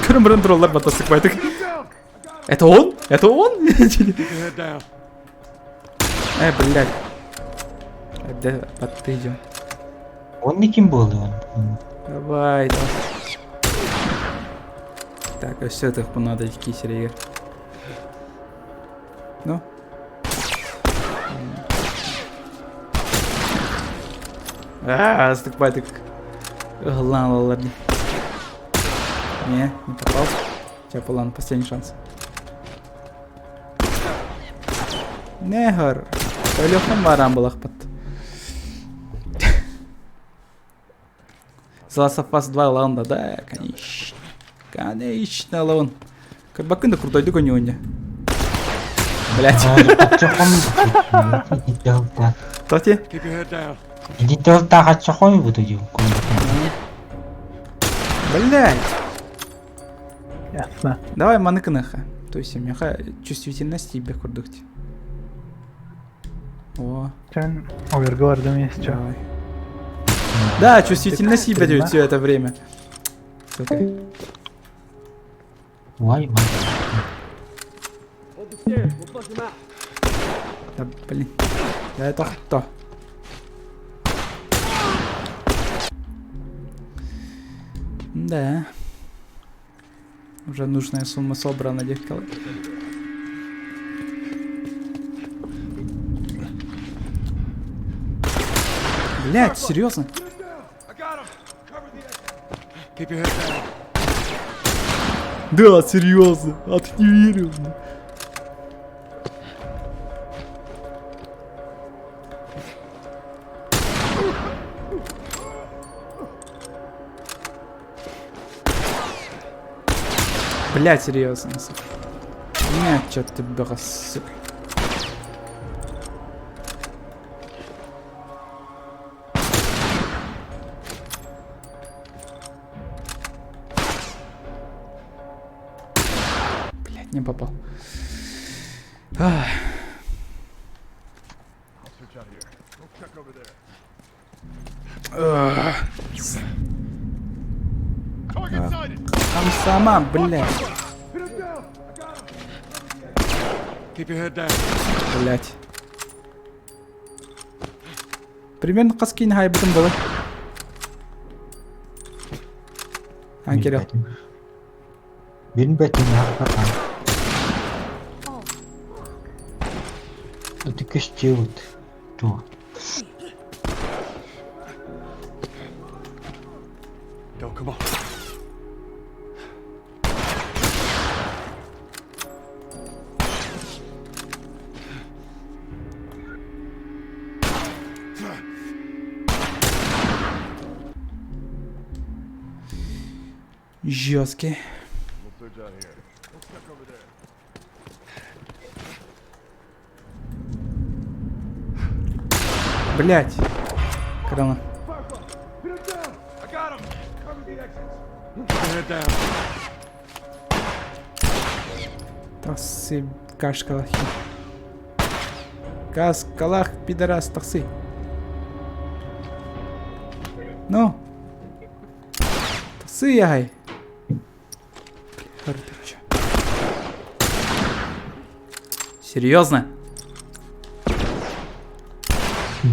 Кырым-бырын троллар батасы квайтык. Это он? Это он? Блядь. Да, подтыдем. Он не кем был, он. Давай, давай. Так, а все это надо кисерия. Ну? Астықпайдық. Ұғылан алаларды. Не попал. Сейчас, ладно, последний шанс. Не ғыр. Өліқпен барам бұл ақпат. Зласофас 2 лаунда, да, конечно. Конечно, лаун. Бакында крутойды көне өнде. Блять. Тоти? Иди тага чохой буду делать. Блять. Ясно. Давай маныкыныха. То есть меха чувствительность тебе курдукти. О. Sen overga vardım ya. Давай. Да, чувствительность себя дает все это время. Сука. Ой, Да, блин. Да это кто? Да. Уже нужная сумма собрана, девка. Блять, серьезно? Да, серьезно. А ты не верил? Блять, серьезно. Нет, что ты брос. Блять, не попал. Ах. Там сама, блядь. Блядь. Примерно қаскейін хайбытым болай. Анкерел. Бен бәтін ақпатан. Это кэштеут. То. Go, come on. Жёсткий. Блять. Крана. Тасы кашкалахи. Каскалах, пидорас, тасы. Ну. Тасы яй. Серьезно?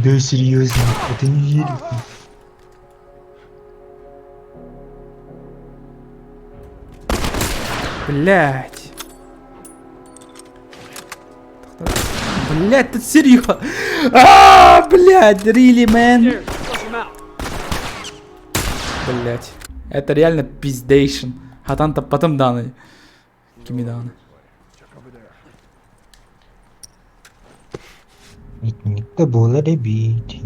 Да, серьезно, это не верю. Блять. Блять, ты серьезно? Блять, really, man. Блять. Это реально пиздейшн. Хатан-то потом даны. Кимиданы. Итникте болар бит.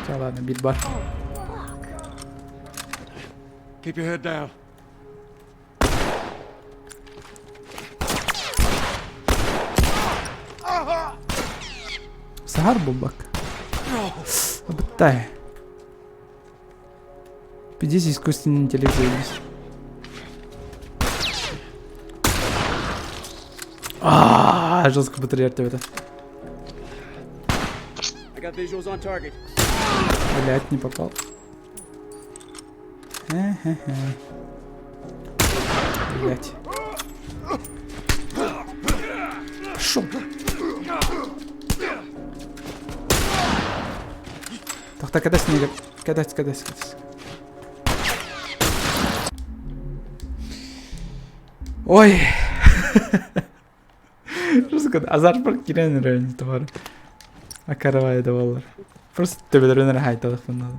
Ладно, бит бар. Keep your head down. Сахар бубак. Обтай. 50 искусственный интеллект заебись. Жестко батарея это. Блять, не попал. Блять. Шо? Так, когда снег. Когда. Ой. Просто азарт парк кирен район товар. А каравай давалар. Просто төбелеріне хайталық бұнады.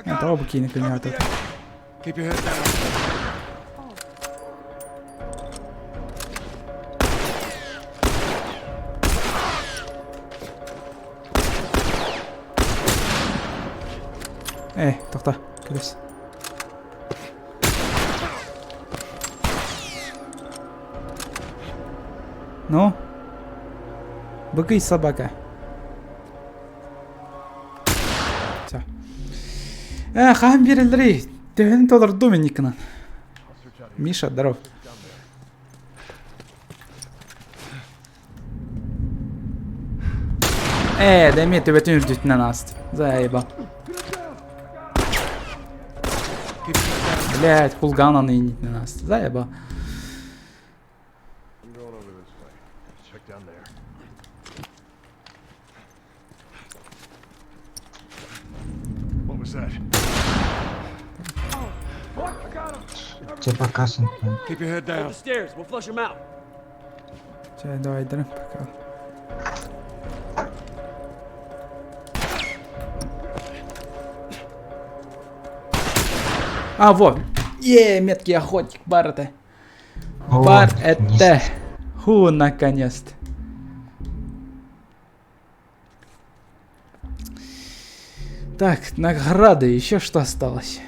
Тау бұл кейіні көне атады. Keep your head down. Тоқта, келесі. Ну? Быкый собака. Все. Хаам берелдери. Төвен толар Доминикнан. Миша, здоров. Деме төбетін үрдетінен асты. Заеба. Блять, хулгана нынетінен асты. Заеба. Тебе показан. Keep your head down. The stairs. We'll flush him out. Чай, давай, дрын пока. А, вот. Меткий охотник, бар это. Бар это. Ху, наконец-то. Так, награды, еще что осталось?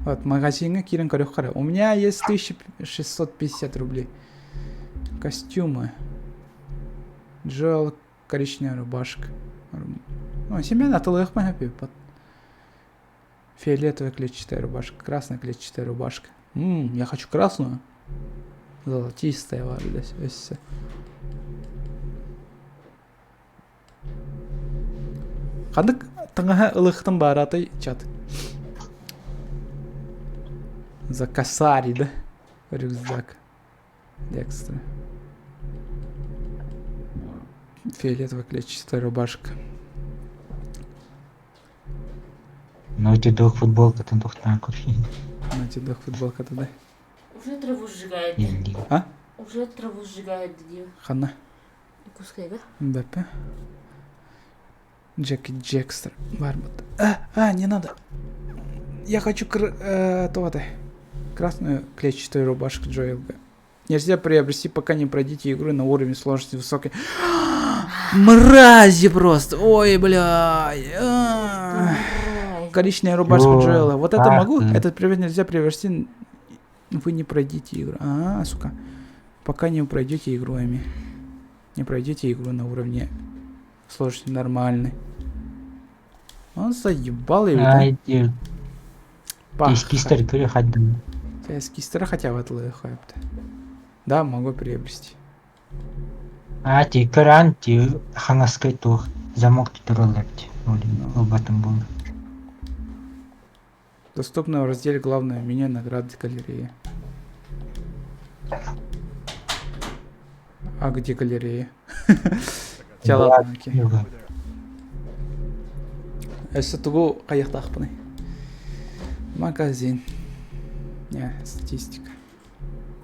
Вот, магазин Кирин Корюхара. У меня есть 1650 рублей. Костюмы. Джоэл, коричневая рубашка. Ну, семена толых под. Фиолетовая клетчатая рубашка. Красная клетчатая рубашка. Я хочу красную. Золотистая варда. Все. Қандық тыңға ылықтың бараты чат. За косари, да? Рюкзак. Декстра. Фиолетовая клетчатая рубашка. Naughty Dog футболка-то тухтан курфин. Naughty Dog футболка-то, да? Уже траву сжигает. А? Уже траву сжигает, где? Хана. Кускай, да? МБП. Джеки Джекстер. Барбат. Не надо. Я хочу красную клетчатую рубашку Джоэлга. Нельзя приобрести, пока не пройдите игру на уровне сложности высокой. Мрази просто. Ой, бля. Коричневая рубашка Джоэла. Вот это могу? Этот привет нельзя приобрести. Вы не пройдите игру. Сука. Пока не пройдете игру, Эми. Не пройдете игру на уровне сложности нормальной. Он заебал его. Эскистер переходил. Эскистера хотя бы отлыхает. Да, могу приобрести. Ти кран, ти хангаскай тух. Замок туролепти. Об этом был. Доступно в разделе главное меню награды галереи. А где галерея? Чалатанаки. Это тугу каяктахпаны. Магазин. Не, статистика.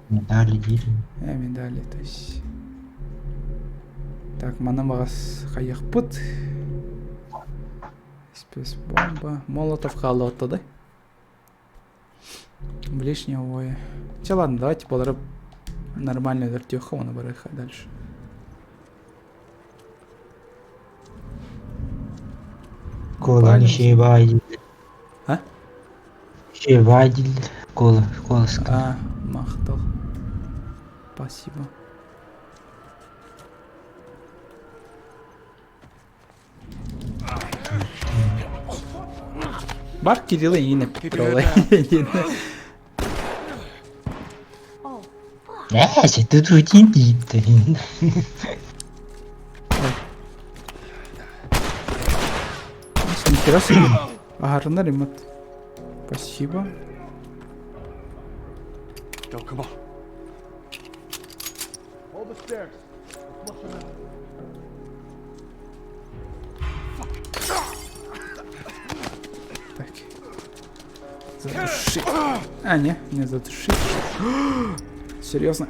Медали дерево. Медали, то есть. Так, манамагас каяхпут. Спецбомба. Молотов холота, да? Ближнего боя. Ладно, давайте полара нормальную вертюху, он барыха дальше. Кола не шибайдил. А? Шибайдил. Кола сказал. Махтал. Спасибо. Бар Кирилла yine троллай. Нәсе, тут очень дейді. Нихера себе. Агарына ремонт. Спасибо. Go, come on. Hold the stairs. Flush them out. Так. Задушить. А, не задушить. Серьезно?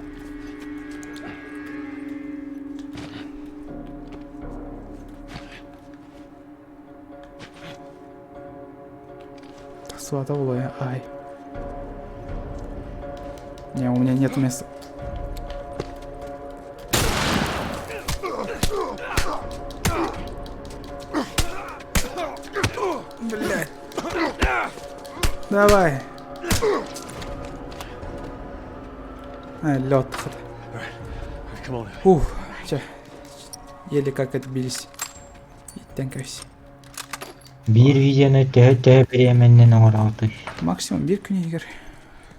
Сватовало я. Ай. Не, у меня нет места. Блядь. Давай. Лед. Ух, че. Еле как отбились. Тенкайся. Bir videonu tepiremenden ağıraldı. Максимум bir gün егер.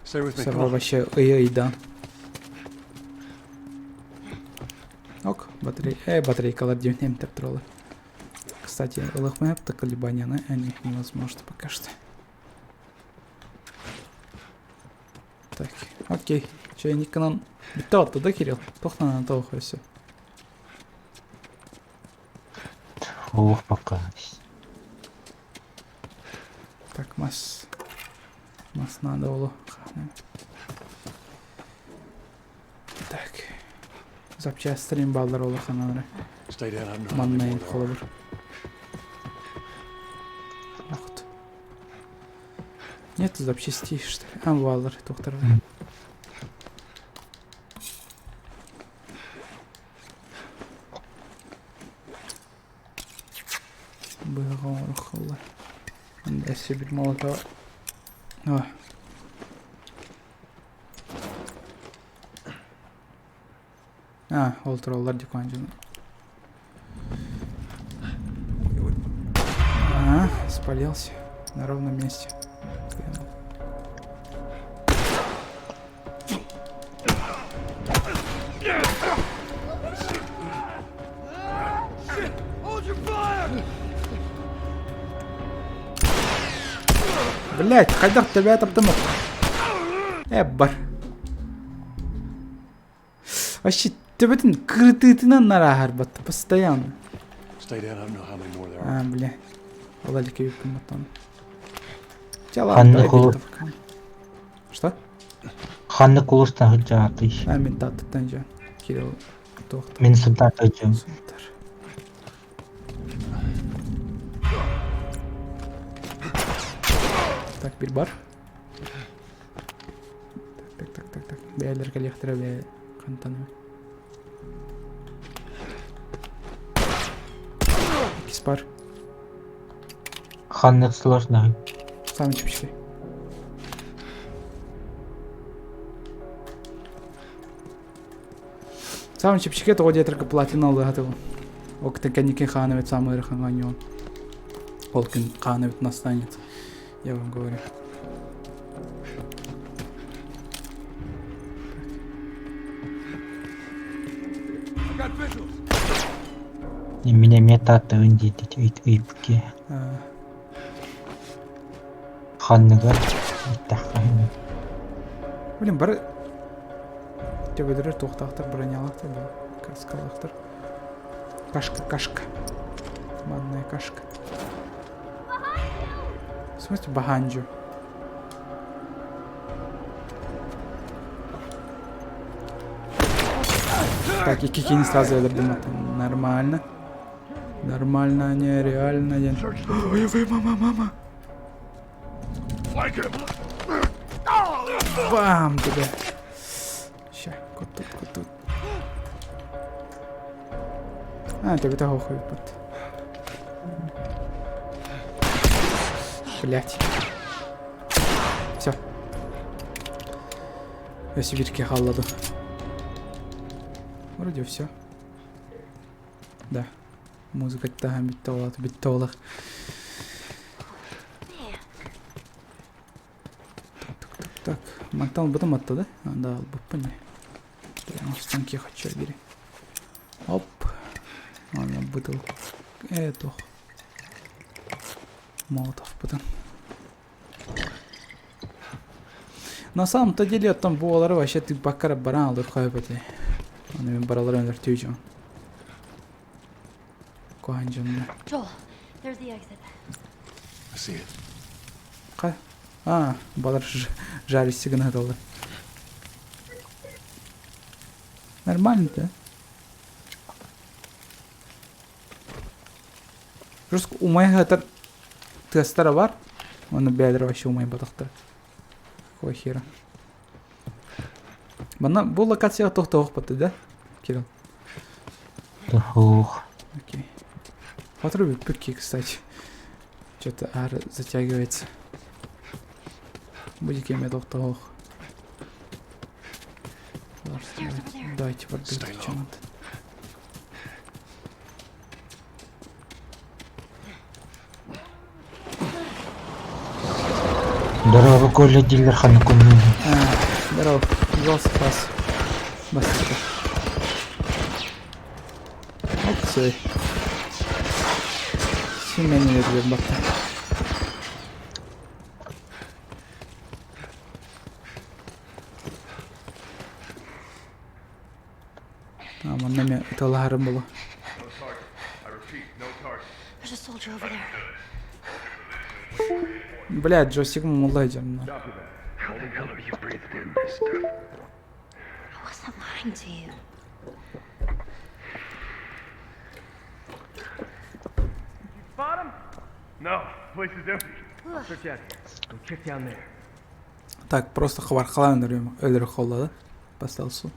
Stay with me. Sonra Come on. вообще ıydan. Ок, батарейкалар демтеп туралы. Кстати, ылыхмайыпты колебанияны, они невозможно пока что. Так, окей. Чайникынан бітті атты да, Кирилл? Тоқтан ата оқы все. Ох, пока. Так, мас надо было. Так. Запчастырым балдар олы ханары. Stay down. I don't know how many Маннайын more there қолы are. бір. Уақыт. Нету запчастей, что ли? А, балдар, тоқтар. Бұйға орықылы. Анда себір молотова. О. А, ол туралар декан жана. А, спалился на ровном месте. Блять, хайдах тебя топтымық. Бар. Вообще, төбетін крытытынан нарахар батты, постоянно. Stay down. I don't know how many more there are. А, бля. Олалика юбкам батан. Ханны кулу. Что? Ханны кулустан хыджа атыш. А, мен таттыттан жа. Кирилл тоқты. Мен сылтан хыджам. Так, bir бар. Так. Бәйлер коллектора бәй қантаны. Кис бар. Ханны сложно. Сам чипчики. Сам чипчики то одет только платина алды хатывы. Октен кәнекен ханывет самый раханганьон. Олкен ханывет настанет. Я вам говорю. Меня метаты өндетет үйіпке. Ханныға иттаққа. Блин, бір төбедірер тоқтақтар бронялақтар бұл. Каскалақтар. Кашка. Манная кашка. В смысле Баханджу? Так, и кики не сразу öldürdüm. Нормально. Нормально, нереально. Ой, мама. Бам, тебе. Ща, кот тут. А, тебе того хуй под. Блять. Все. Я сибирьки халладу. Вроде все. Да. Музыка там бит-толах. Так. Мактал бутым атты, да? Да, буппани. Прямо в станке хочу бери. Оп. Ладно, бутыл. Эту. Молотов потом. На самом-то деле там буалары вообще ты бакара баран алыр кайбети. Аны мен баралар өнөр түйжөн. Joel, there's the exit. I see it. Кай? А, балар жарisi гына далы. Нормально, да? Просто умай хатар тестера бар. Оны бәдір вообще умай батақты. Какого хера? Бана бұл локацияға тоқта оқпатты, да? Кирилл? Ох. Окей. Попробуй пыки, кстати. Что-то ар затягивается. Будет кем тоқта оқ. Давайте подберем, что надо. Здорово, Коля, дилер ханакунин. Здорово. Пожалуйста, вас. Басика. Вот все. Семья не верит, бата. Маннами талахарым было. There's a soldier over there. Блядь, Джосик мулайдер. I wasn't lying to you. Spot him? No, place is empty. I'll search out here. Go check down there. Так, просто хвархалан өлір қолдады. Поставил су.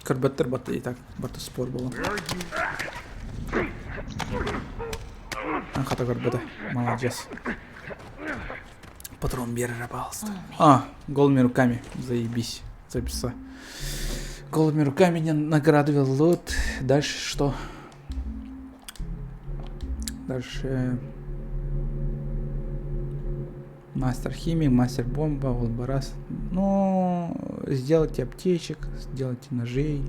Кірбіттір баты и так, баты спор болу. Анхата кірбіді. Молодец. Патрон бери, пожалуйста. А, голыми руками. Заебись. Записал. Голыми руками не наградывал лут. Дальше что? Дальше... Мастер химии, мастер бомба, волбарас. Ну, сделайте аптечек, сделайте ножей.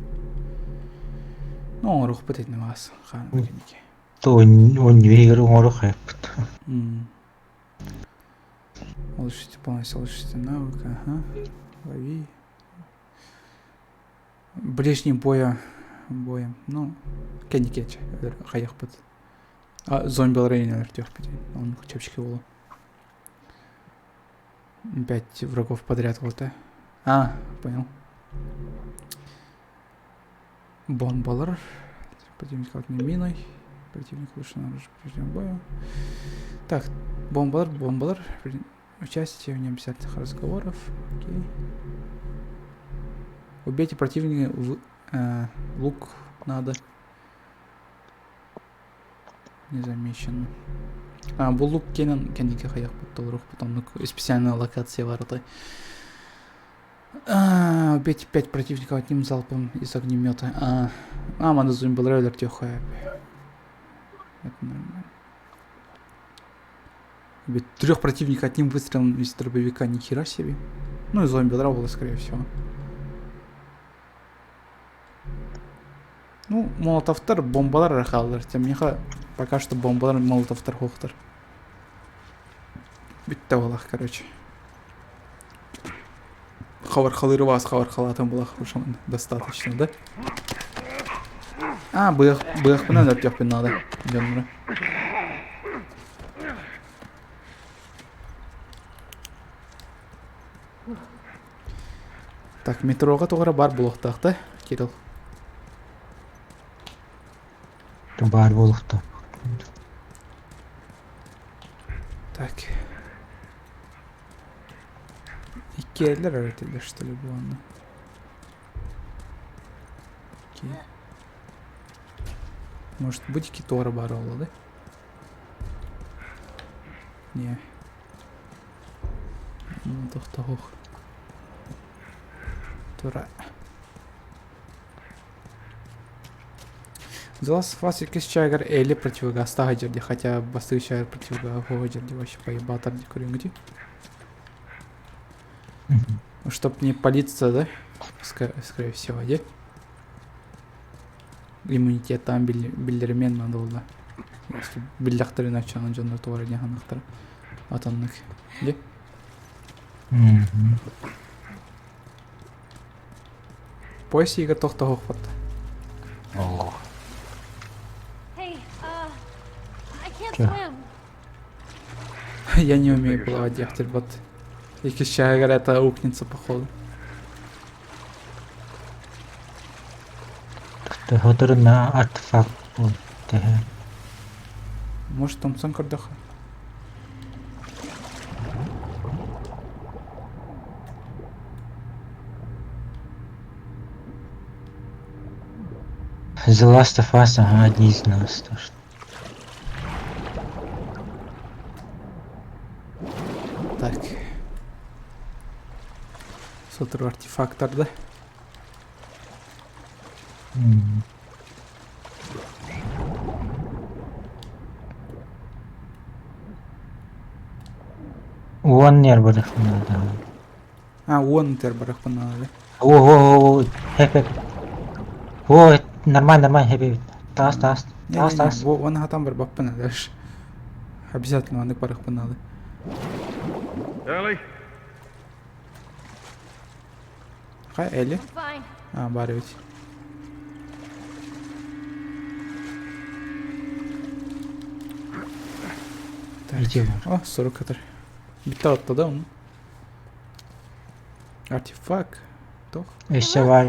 Ну, рух пытать на вас. То он не играл, он рухает. Улучшите полностью, улучшите навык, ага. Лови. Ближним боем. Ну, кенни кетч. Хаях пыт. А, зомби рейнер тех пяти. Он чапчики было. 5 врагов подряд вот, да? А, понял. Бомбалар. Противник как не миной. Противник лучше на прежнем бою. Так, бомбалар. Участие в нем обязательных разговоров. Окей. Убейте противника в лук надо. Незамеченно. Бұл лук кенеке қаяқ бұттыл рух, потом специальная локация бар это. Убейте 5 противников одним залпом из огнемета. Мана зомби-рейдер тихо. Это нормально. Убить 3 противников одним выстрелом из дробовика, ни хера себе. Ну и зомби-драула, скорее всего. Ну, молотовтар, бомбалар рахалдар. Тем не пока что бомбалар, молотовтар хохтар. Битта балах, короче. Хавар-халыры вас, хавар-халатым балах ушам достаточно, да? Бых пына да тёпин надо. Идём, Так, метрога тугара бар блоктак, да, Кирилл? Бар болуқты. Так. İki eller öğretildi işte bu anda. Окей. Может быть Китора Барола, да? Не. Ну, тох. Тура. Залаз вас якийсь чайгар Эли противогаз тагадерди, хотя басты чайгар противогаз гогодерди вообще поебатарди курингади. Чтоб не палиться, да? Скорее всего, да? Иммунитет там билдермен надо было. Если билдахтары начало джандар туара не ханахтар. Атаннык, да? Пояс игр тохта хохпат. Hey, I can't swim. Я не умею плавать, яхтербот. Якийсь ще говорят, аукнется походу. Хотор на артефакт будет. Может Томпсон Кардаха? The Last of Us, ага, одни из нас тоже. Так. Сотр артефактор, да? Он нервы надо. Он тербарах понадо. О, хэппи. О, нормально, хэппи. Тас. Он хатам бар бак понадо. Обязательно он парах понадо. Ellie? Хай, Элли? Бары ведь. Идем. О, 40 катар. Биттер оттада он. Артефакт. Тох. Еще бар.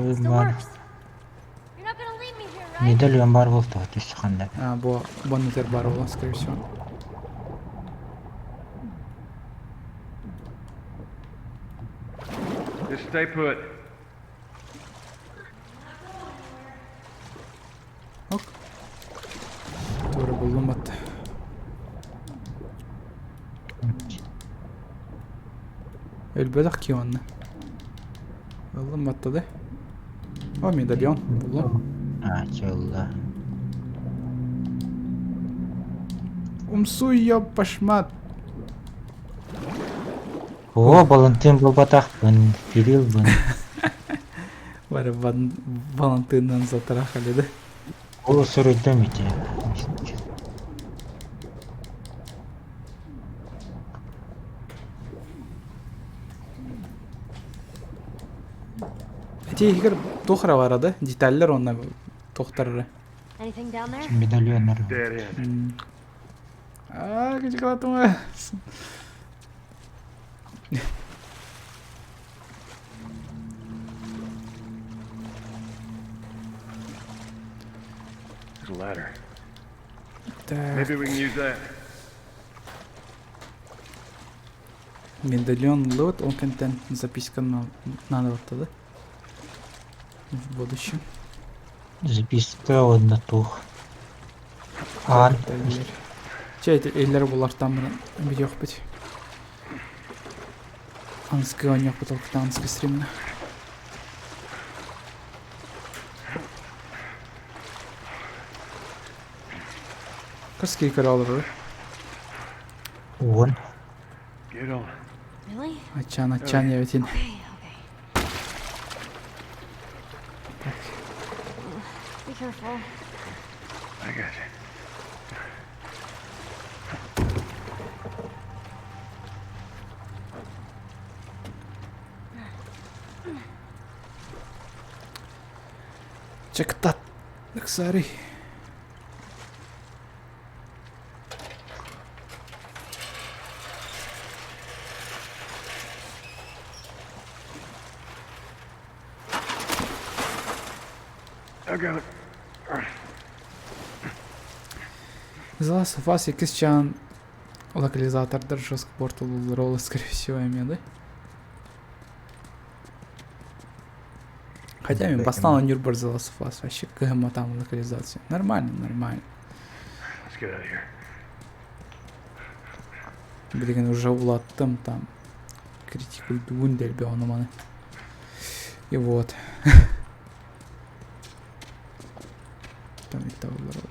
Медальон бар был то, есть ханда. Боннетер бар был, скорее всего. Just stay put. Ок. Doğru buldum battı. Elbette ki onunla. Buldum battı da. O medalyon buldum. Чёрт. Умсуй я пошмат. О, Валентин был батахпын, Кирилл был. Var ya Valentin'den zatarахали, да? О, сородомите. Егер тохра var да? Детальler onunla tohtarı. Медальонер. Küçük atma. There's a ladder. Maybe we can use that. Медальон лот, он контент записка надо вот тогда. В будущем. Записка одна тух. Че это эллер булартан bir yok bit. Anskı on yok bit olukta anskı stream'de. Kaç kere alır? One. Get on. Really? Açan evet yine. Be careful. I got you. Чектат. Sorry. I got it. The Last of Us 8 чан локализатордар жестко портал роллы, скорее всего, имею, да? Хотя я поставил на Нюрнберг The Last of Us, вообще КМ там локализация. Нормально. Let's get out of here. Блин, уже улаттым там. Критикуют Ундельбе, он уманы. И вот. Там это было.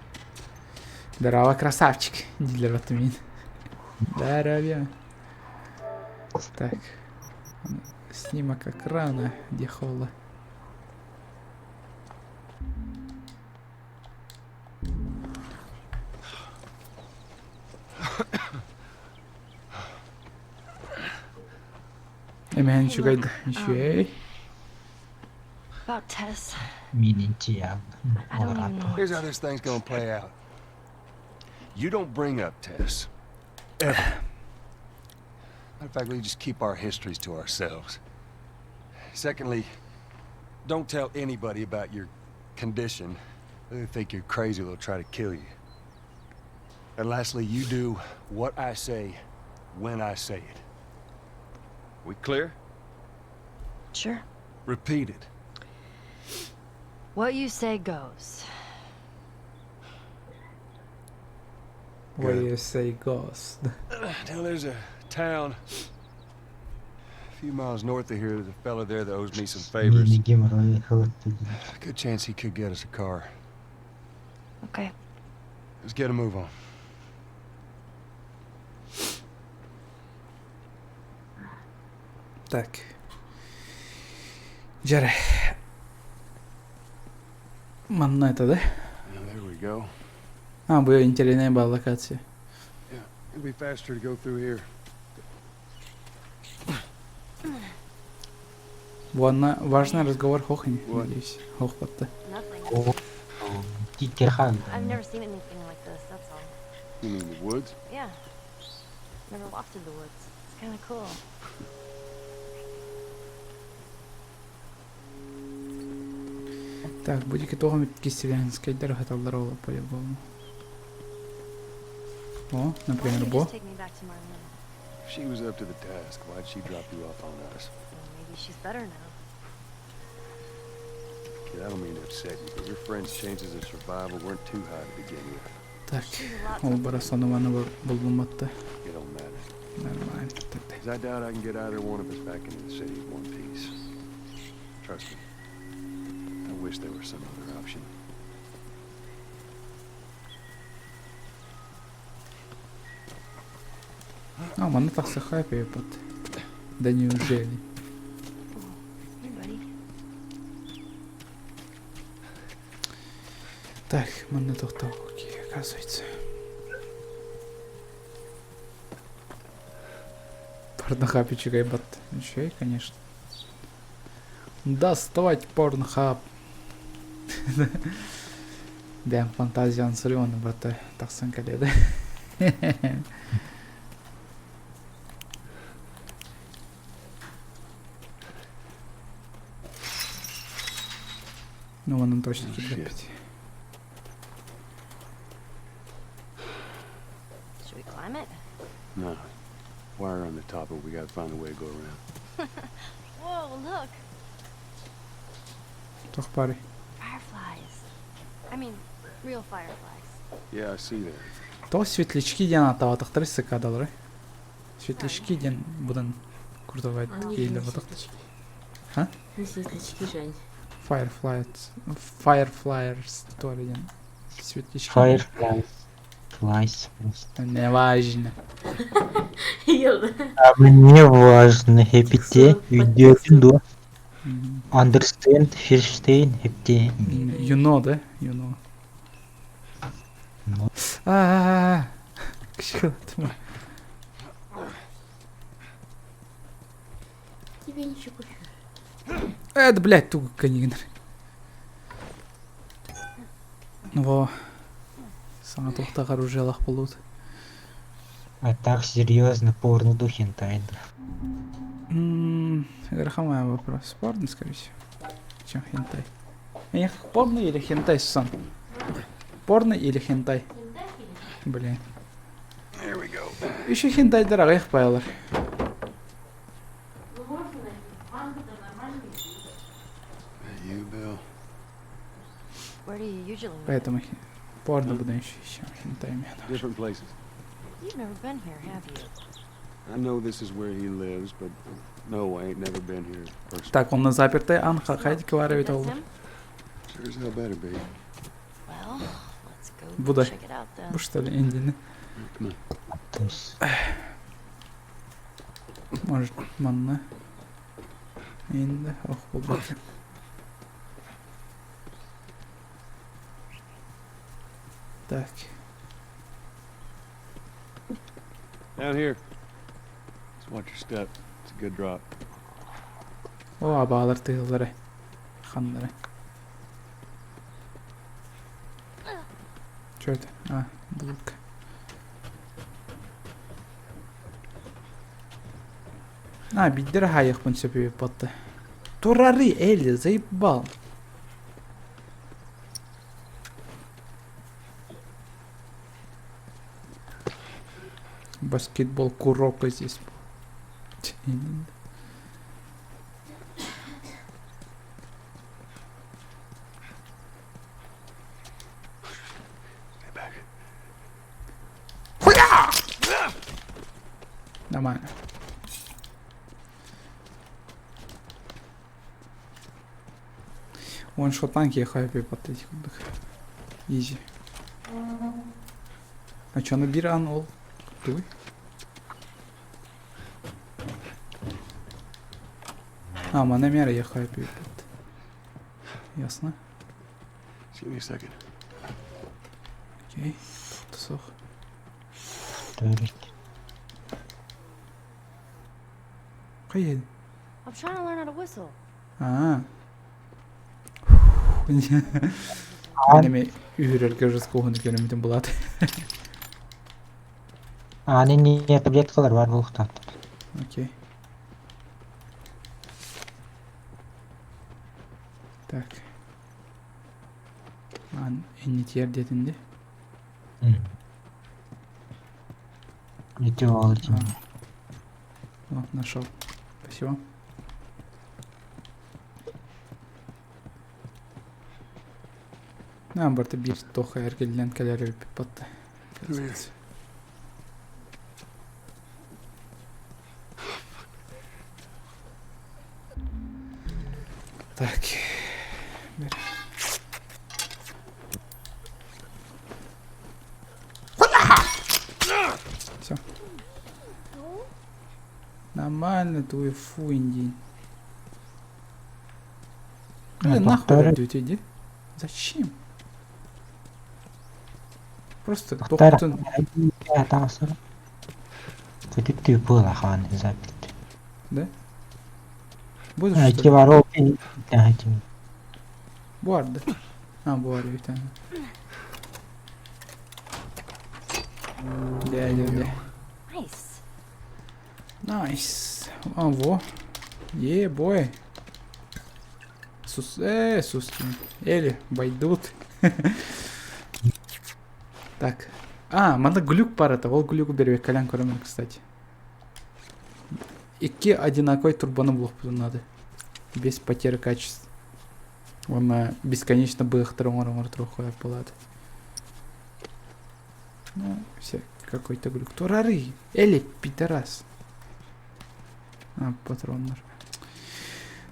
Здорово, красавчик. Дилер ватамин. Здоровья. Так. Снимок экрана. Где холла? Hemen şu kaydı. Şey. About Tess. Мининтия. Here's how this thing's gonna play out. You don't bring up Tess. Ever. Matter of fact, we just keep our histories to ourselves. Secondly, don't tell anybody about your condition. They think you're crazy, they'll try to kill you. And lastly, you do what I say when I say it. We clear? Sure. Repeat it. What you say goes. What you say goes. Now there's a town a few miles north of here. There's a fella there that owes me some favors. Mini геморрой, холодный. Good chance he could get us a car. Okay. Let's get a move on. Так. Джаре. Манна это, да? There we go. Была интересная была локация. Yeah, it'll be faster to go through here. Важный разговор Хохани. Надеюсь. Хохпатта. Тикерхан. I've never seen anything like this, that's all. You mean the woods? Yeah. Never walked in the woods. It's kind of cool. Так, будь-ки того кистелен скейдер хаталдар ола по-любому. О, например, Бо. Take me back to Marlene. If she was up to the task, why'd she drop you off on us? Maybe she's better now. Kid, I don't mean to upset you, but your friend's chances of survival weren't too high to begin with. Так, ол барасануваны булматты. It don't matter. Нормально. Because I doubt I can get either one of us back into the city in one piece. Trust me. I wish there was some other option. Мене так захайпує пот. Да неужели? Так, мене тут окей, оказывается. Порнохабичек ебать. Еще и, конечно. Доставать порнохаб. Бәм фантазияны сұрыуаны баты тақсын кәледі. Ну, он точно кидает. Should we climb it? No. Wire on the top, but we gotta find a way to go around. Whoa, look! Toch пари. Fireflies. I mean, real fireflies. Yeah, I see that. То светлячки ден атаватықтыр сыкадалары. Светлячки ден бұдан күрдавайды кейлі бұдық. Ха? Не светлячки, Жень. Fireflyers тоже ден. Светлячки. Fireflies. Flies просто. Не важно. А мне важно, хепите, видео, understand, firstein, хепте. You know, да? You know. Что ты? Тебе ничего. Это, блядь, туго конигнер. Во. Сама тухтагар уже лах полут. А так серьезно, порно до хентай, да. Грахамая вопрос. Порно, скорее всего. Чем хентай? Порно или хентай, Сусан? Порно или хентай? Блин. Еще хентай дорогих пайлер. Where do you usually live? Поэтому порно буду еще хентай. Different places. You've never been here, have you? I know this is where he lives, but no, I ain't never been here personally. Так, он на запертой хайди кваровит That's олар. him? Sure as hell better be. Well, let's go Будай. check it out then. Бу что ли, Индины? Come on. Может, манна. Инда, ох, побат. Так. Down here. Just watch your step. It's a good drop. О, абалар тыгылары. Хандары. Чё это? Блудка. А, биддер хайық бұн сөпе батты. Турары, Элли, заебал. Баскетбол курока здесь. Нормально. Он шотанки я хайпе под этих. Изи. А чё набиран ол? Туй. А, манамер я хайпе под. Ясно. Окей. Тусох. Кайын. I'm trying to learn how to whistle. Неме үйрерге жызқоғын көрімден болады. Не таблеткалар бар бұл ұқтаттыр. Окей. Так. Эннитер дедінде. Метеол екен. Вот, нашел. Спасибо. Барда bir тоха эргелден келер өпіп батты. Так. Все. Нормально, твой фу, индин. Нахуй иди. Зачем? Просто тоқтын. Ты было хан запить. Да? Будешь что? Киваров. Буар, да? А, буар, ведь она. Да. Найс. А, во. Бой. Суски. Или байдут. Так. Манда глюк бар еді. Ол глюку бербек калян көремін, кстати. Iki одинаковый турбаны блок надо. Без потери качества. Оны бесконечно быстро оңыр троху болады. Ну, все, какой-то глюк. Турары. Эли, пидорас. Патронер.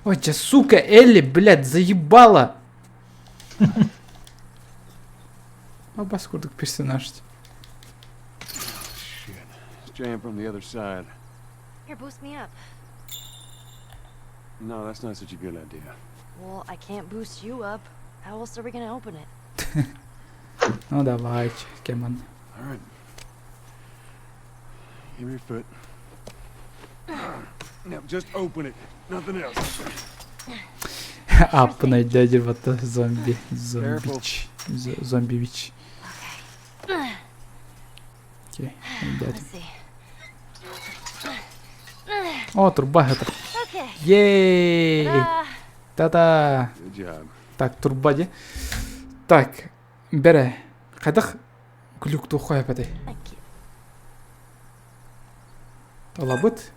Ой, тебя, сука, Элли, блядь, заебала! Баскурдык персонаж. Jam from the other side. Here, boost me up. No, that's not such a good idea. Well, I can't boost you up. How else are we gonna open it? Ну давайте, Кеман. All right. Give me your foot. Now just open it. Nothing else. Апнай дядя вот зомби. Зомбивич. Окей, дядя. О, труба это. Ей! Та-да! Так, труба де. Так, бере. Қайдақ глюкті қойып әді. Талабыт.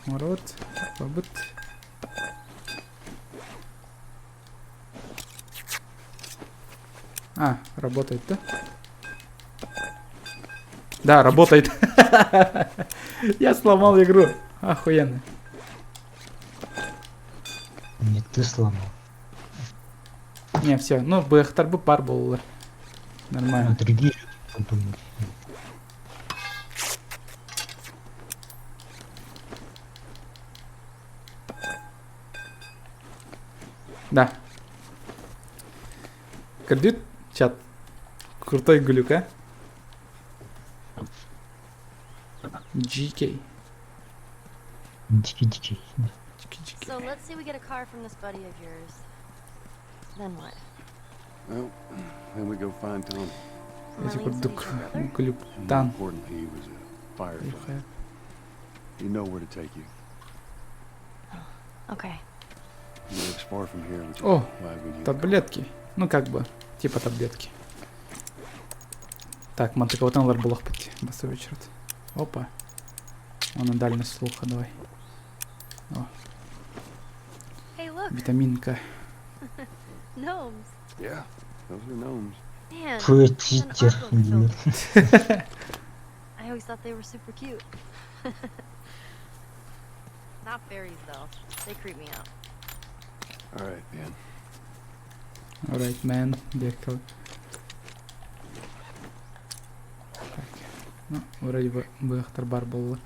Морот. Талабыт. Работает, да? Да, работает. Я сломал игру. Охуенно. Нет, ты сломал. Не, все. Ну, бэхтар бы пар был. Нормально. Другие подумали. Да. Кредит, чат. Крутой глюк, а? GK. So let's say we get a car from this buddy of yours. Then what? Well, then we go find Tom. Эти Marlene's курдук your brother? More клюптан. importantly, he was a firefighter. You know where to take you. Okay. He lives far from here, which is О, why we need таблетки. Ну как бы, типа таблетки. Так, мантыковатанлар булах пути. Басу вечерот. Опа. Он на дальность слуха, давай. О, Hey, look. витаминка. Gnomes. Yeah, those are gnomes. Man. Фуэтитер. an art book filled. I always thought they were super cute. Not fairies, though. They creep me out. All right, man. Alright, man. Директор. Так. Ну, вроде бы Бахтар бар был.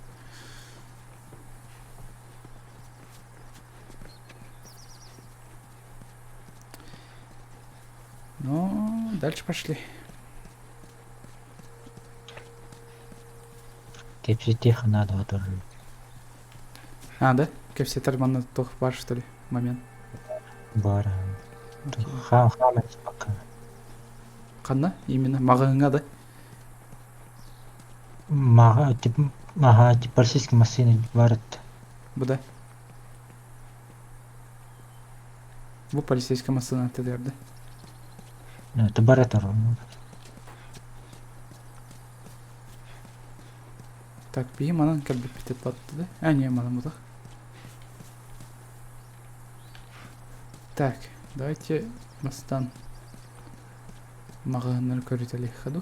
Ну, дальше пошли. Кепситеха надо вот тоже. А, да? Кепси Тармана тох бар, что ли? Момент. Бара. Хамец пока. Қанна? Именно мағыңа да? Ага, типа российские машины барат. Бұда? Бұл полицейская машина тедер, да? Ну, это баратор. Так, бейі манан кәлбіп бітет батты, да? А, не, манан бұдақ. Так, давайте мастан мағыңнар көрітелі ходу.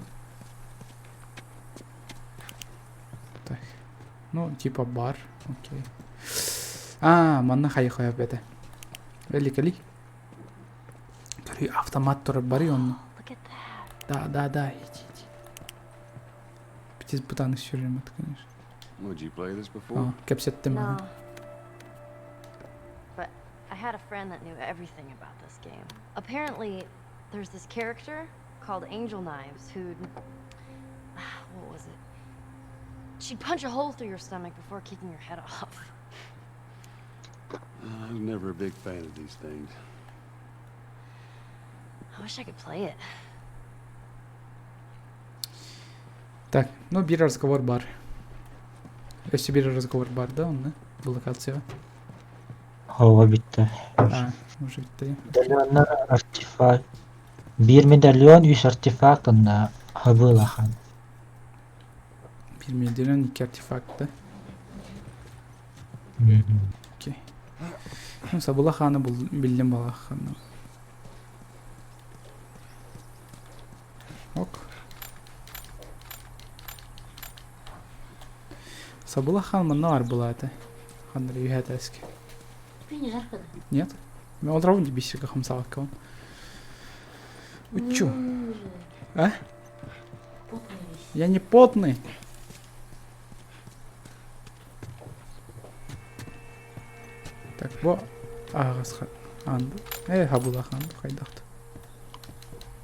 Так, ну, типа бар, окей. А, манна хай қойып еді. Великали. Көрі автомат тұрып бари оны. Да, иди. Бітес бұтаны сүрем еді, конечно. Would you play this before? Кәпсетті No. маған. But I had a friend that knew everything about this game. Apparently, there's this character called Angel Knives who'd... What was it? She'd punch a hole through your stomach before kicking your head off. I was never a big fan of these things. I wish I could play it. Так, ну bir разговор бар. Если bir разговор бар, да, он, да? Локация. Hava bitti. А, уже bitti. Medaljonlar artefakt. 1 medalyon 3 artefakt onda habılahan. 1 medalyon 2 artefakt, да? Окей. Ну, Сабулаханы bildim балаханы. Ок. Сабулахан мына бар была это. Хандры юхатаски. Ты не жарко, да? Нет? Он равно не бесит, как хамсалка он. Учу. А? Я не потный. Так, бо ағасқа анды. Хабулахан қайдақты.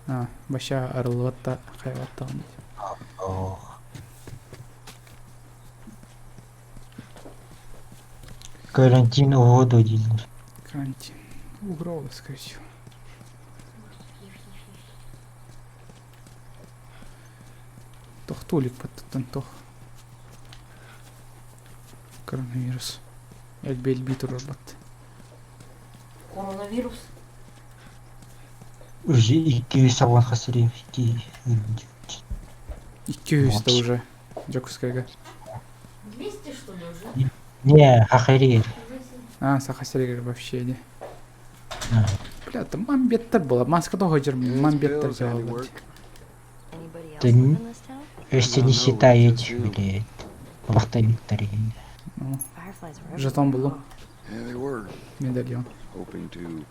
А, баша арылватта қайваттағын дейді. Карантин в воду делаешь. Карантин. Угрова, скорее всего. Тохтулик под тох. Коронавирус. Эльбит робот. Коронавирус. Уже 200 аван хасырев. 200 да уже. Джокускайга. 200 что ли уже? Не, хахари. А, сахасерегер вообще не. Бля, там мамбеттер была. Маска того жер мамбеттер сделала. Ты если не считаете, блядь. Вахта Виктория. Ну, жетон был. Yeah, they were. Медальон. Hoping to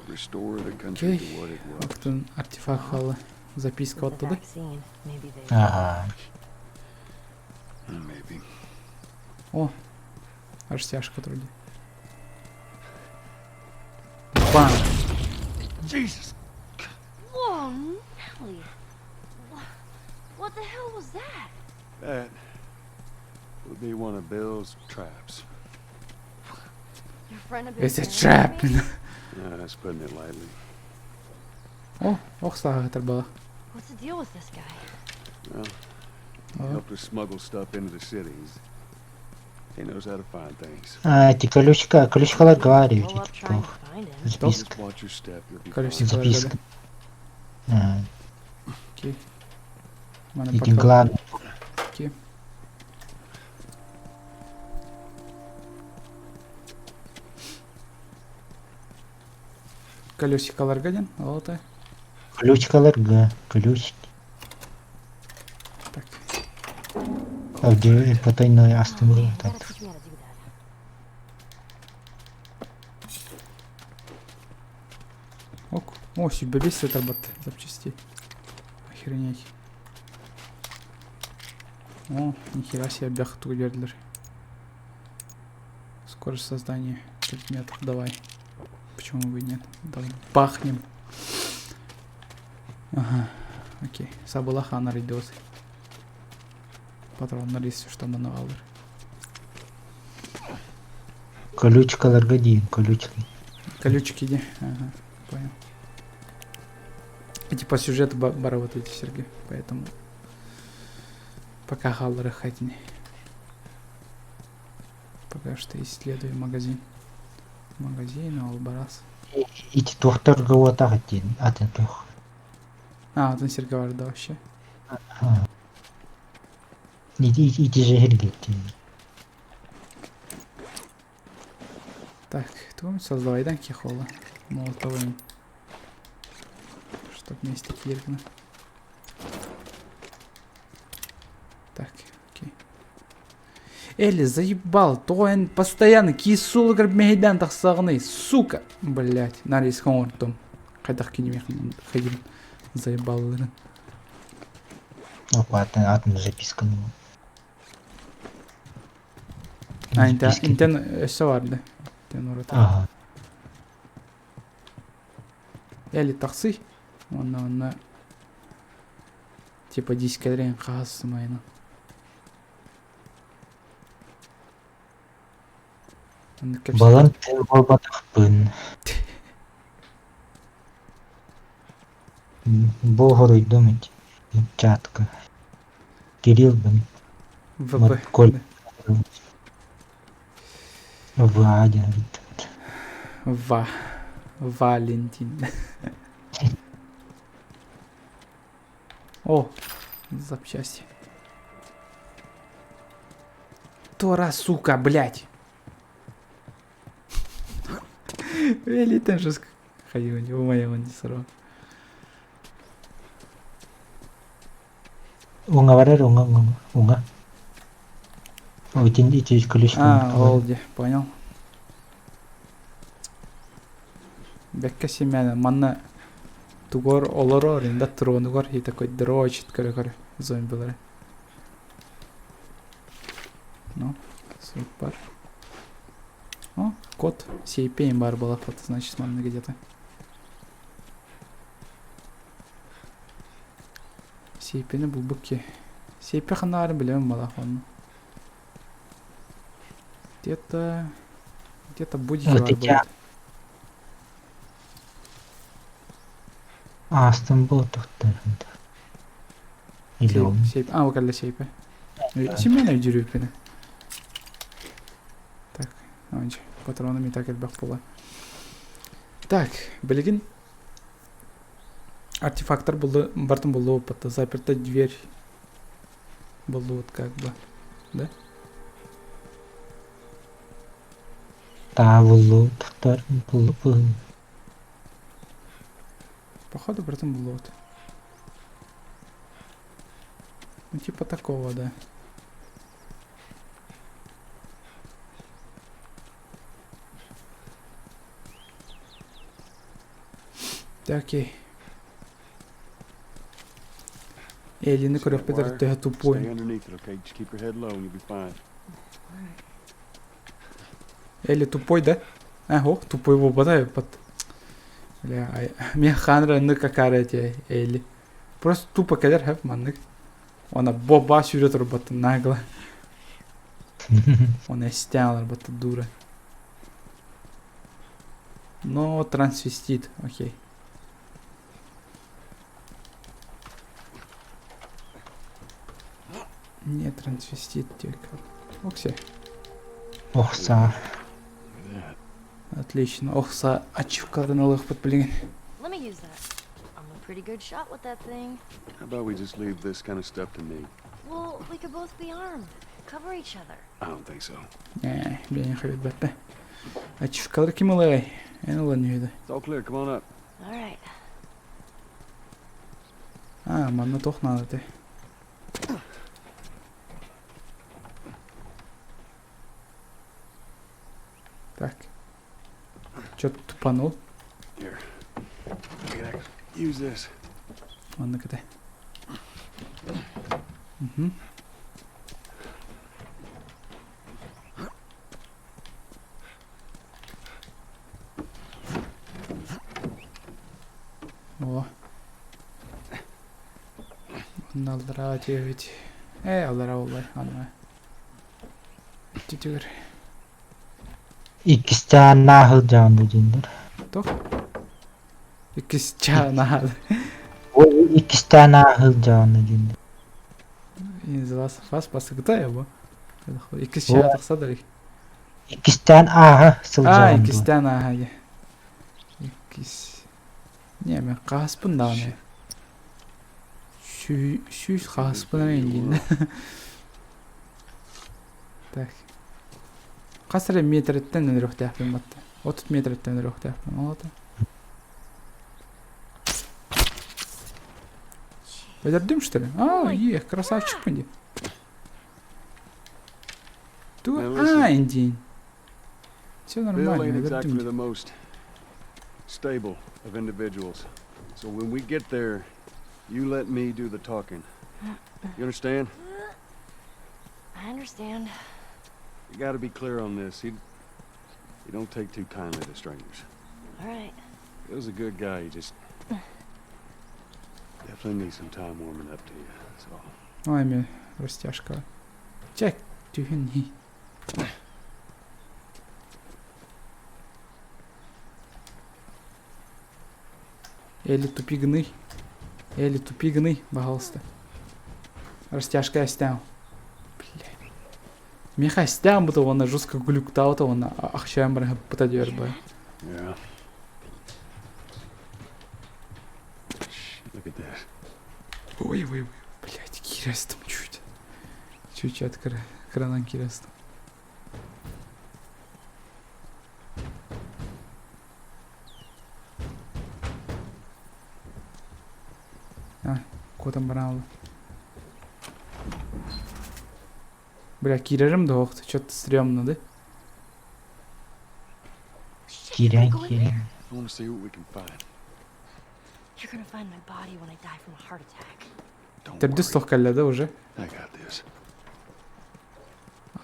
restore the country Окей. to what it was. Актын артефакт халы. Записка оттуда. Ага. Maybe. О, аж тяжко труди. Бам! Jesus! Whoa, Nelly. What the hell was that? That would be one of Bill's traps. Your friend had been It's a staring at trap. me? That's putting it lightly. О, ох, сага тар была. What's the deal with this guy? Well, he helped us smuggle stuff into the cities. He knows how to find things. Эти колючкалар говорили, Blow up trying to find him. записка. Just watch your step. You'll be Колесико. fine. Записка. Окей. У мене Един пока- главный. Окей. Колесикаларга ден, алты. Колючкаларга, колючки. Так. Авдеевый потайной астымру. You gotta teach me how to do that. Ок. О, себе весь это бот запчастей. Охренеть. О, нихера себе бяхту вердлер. Скорость создания предметов. Давай. Почему бы и нет? Давай бахнем. Ага. Окей. Сабулаха наридос. Патрон нарис, что мы навалыр. Колючкаларга дейін, колючки. Колючки иди. Ага. Понял. И типа сюжет бара вот эти серги. Поэтому пока халлеры хотим. Пока что исследуем магазин. Магазин, албарас. Ити тухтарга отағат дейін, атын тух. А, вот он серга бар, да, вообще. Ити жегергет дейін. Так, тут создавай данки холла. Молотовым. Чтоб вместе киркна. Так, окей. Элли, заебал, то он постоянно кисул граб мейдан тахсагны, сука. Блять, нарис хонтом. Кайдах кинемех ходим. Заебал. Опа, атын записка. А, интен össe vardı. İnten orada. Ага. Элли таксы. Онна типа дискадрен касы майна. Балан болбатықпын. Бұл ғыройдым еті. Чатка. Кирилл бін. ВБ. Вадя. Валентин. О, запчасти. Тора, сука, блять. Вели там же ходил, у моего не сорвал. Унга варер, унга. Один идти колючком. А, Олди, понял. Бекка семяна, манна тугор олоро ринда тронугор и такой дрочит, короче, зомбилары. Ну, супер. О, кот. Сейпейн бар была фото, значит, манна где-то. Сейпейны был буки. Сейпе ханары билем балахон. Где-то будет Вот эти. Астон был тухтарында. Или он. Сейп. А, вокалда сейпе. Семена юдюрюпины. Так, анча. Патронами так эльбах пола. Так, білген. Артефактор был, бартом был опыта. Заперта дверь. Был вот как бы. Да? Та был тухтар был. Походу, братан, был вот. Ну, типа такого, да. Да, окей. Элли, на корях Петр, ты тупой. Stay underneath it, okay? Just keep your head low and you'll be fine. Элли тупой, да? Ого, тупой его бодаю под... Бля, меня ханра ны какара эти Элли. Просто тупо кадер хэп маннык. Она боба сюрет работа нагло. Он стял работа дура. Но трансвестит, окей. Не трансвестит только. Окси. Оқса. Отлично. Оқса ачивкаларын алып подплеген. Let me use that. I'm a pretty good shot with that thing. How about we just leave this kind of stuff to me? Well, we could both be armed. Cover each other. I don't think so. Бен хабит баппе. Ачивкалар ким алай? Эн улан үйді. It's all clear. Come on up. All right. Манна тоқ надо те. Так. Чё-то тупанул. Here. Use this. Ладно, катай. Угу. О. Алдыра тегит. Алдыра олай. Ана. Тетигер. İkisi nahıl canlı cindir. Toch? İkisi canlı. O ikisi nahıl canlı cindir. Назывался фас посыгтай bu. İkisi çağırdık sadarık. İkisinden aha sılcanlı. İkisinden aha ya. İkisi. Ne mi? Kaspın da ne? Şu kaspın renginde. Так. Qasr metrdan nariroq taqdim bitta. 30 metrdan nariroq taqdim. Oldu. Выдердим, что ли? Красавчик, пойди. Индин. Все нормально, Bill ain't exactly выдердим. the most stable of individuals. So when we get there, you let me do the talking. You understand? I understand. You gotta be clear on this. He don't take too kindly to strangers. All right. He was a good guy. He just definitely needs some time warming up to you. That's all. Ой, мне растяжка. Чек, тюхни. Или тупигный. Или тупигный, пожалуйста. Растяжка я снял. Мен қайстан бұты оны жұрсқа күліктау да оны ақшайын бір бұта дер бай. Yeah. Look at this. Ой, блядь, кирастым чуть. Чуть от кранан кирастым. Котом брал. Бля, кирерим да оқты, что-то стрёмно, да? Кирен. I want to see what we can find. You're gonna find my body when I die from a heart attack. Don't Ты worry. слух каллады уже? I got this.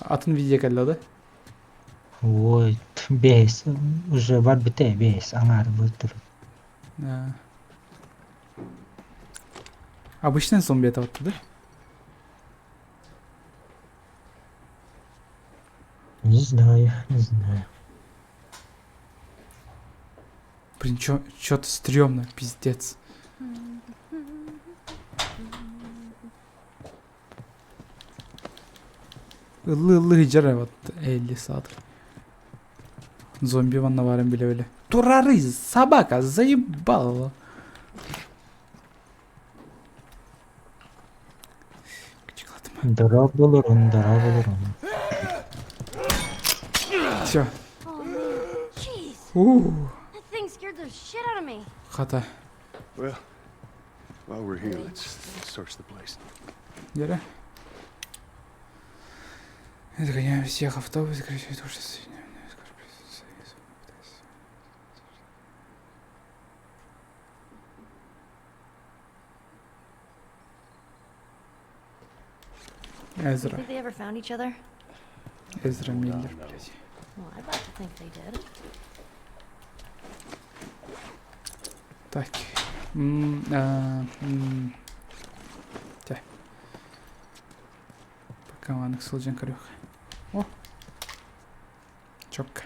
Атын видео каллады? Ой, бес. Уже var bite bes. Anar bultur. Обычный зомби это вот, да? Не знаю. Блин, чё-то стрёмно, пиздец. Ылы жара вот 50 саат. Зомби вон наварим биле. Турары, собака, заебала. Дара bulurum. Всё. Jeez. That thing scared the shit out of me. Хата. Well, while we're here, let's search the place. Яра. Загоняем всех автобусов, короче, то, что Эзра. Think they ever found each other? Эзра Миллер, блядь. Well, I'd like to think they did. Так. Так. Пока он их служен корюх. О! Чопка.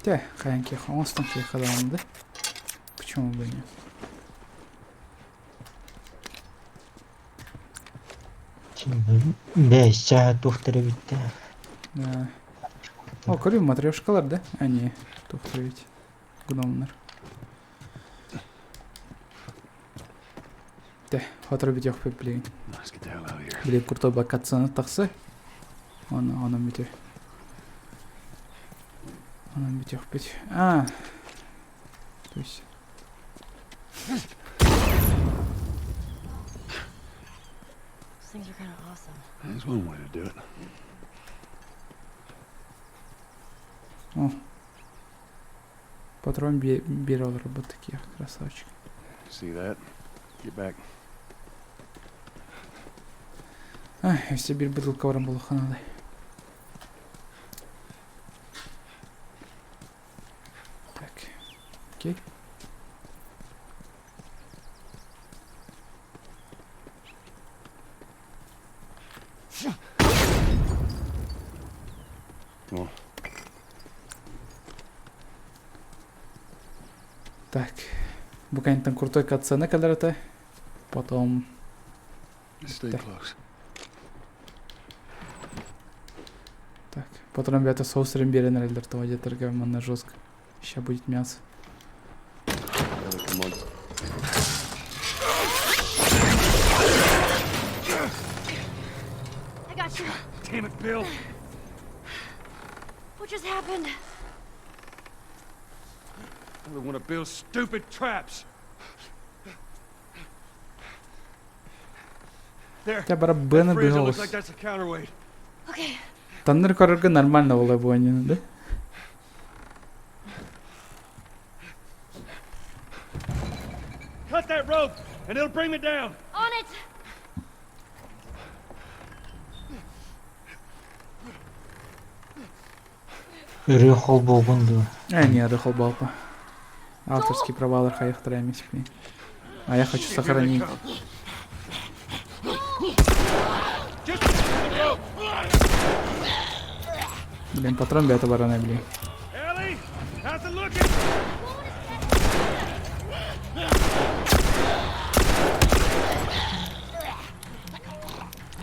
Так, хаянки хомостон кехаданды. Почему бы нет? 5 saat to'xtirib bitti. О, көрüyorum матрешкалар, да? Они тоқтырып ведь. Гномлар. Да, хатыр бит yok pek bileyim. Bileyim kurtar bak katsana taksı. Anam bitiyor. Anam bitiyor bit. А. То есть. Those things are kind of awesome. That's one way to do it. О. Патрон бер алыр вот таких красавчик. See that? Get back. Все bir бутылка барам болу ханадай. Так. Окей. Come on. Так. Буканитан крутой катсцена kadar это. Потом. Stay close. Так. Потом ребята соус ремберен релдер того где-то на жестко. Сейчас будет мясо. Come on. I got you. Damn it, Bill. What just happened? Another one of Bill's stupid traps. There. Я bara бена Freezer бегал. looks like that's a counterweight. Okay. Таннер корорга нормально было бы они, да? Cut that rope, and it'll bring me down. On it. Рыхол болгонду. Не, рыхол балпа. Авторские права Аллаха я хтрамись, блин. А я хочу сохранить. Блин, патрон бета барана, блин. Ellie, how's it looking?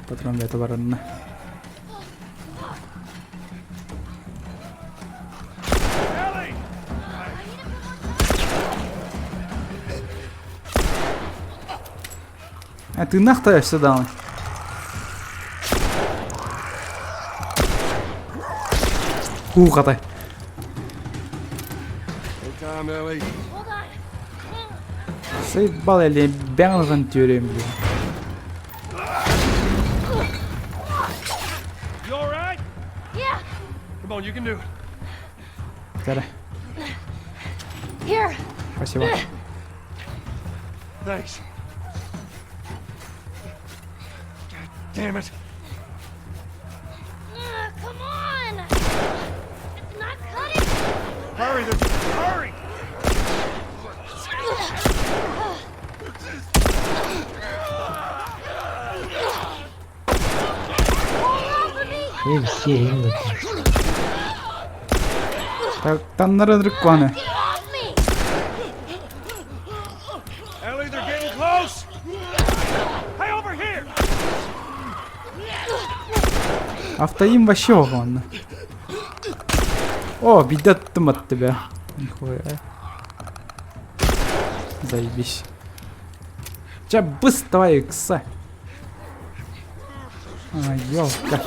Патрон бета барана. Ellie! А ты нахуй сюда? Ухатай. Take time, Ellie. Hold on. Заебал я лебянган тюрем, блин. You all right? Yeah. Come on, you can do it. Давай. Here. Спасибо. Thanks. God damn it. Come on. It's not cutting. Hurry, hurry! Эй, все именно. Так, Таннер драконы. Ellie, they're getting close. Hey, over here! Автоим вообще ого. О, бедат-то от тебя. Нихуя. Заебись. Ча быстро икса. А, ёлка.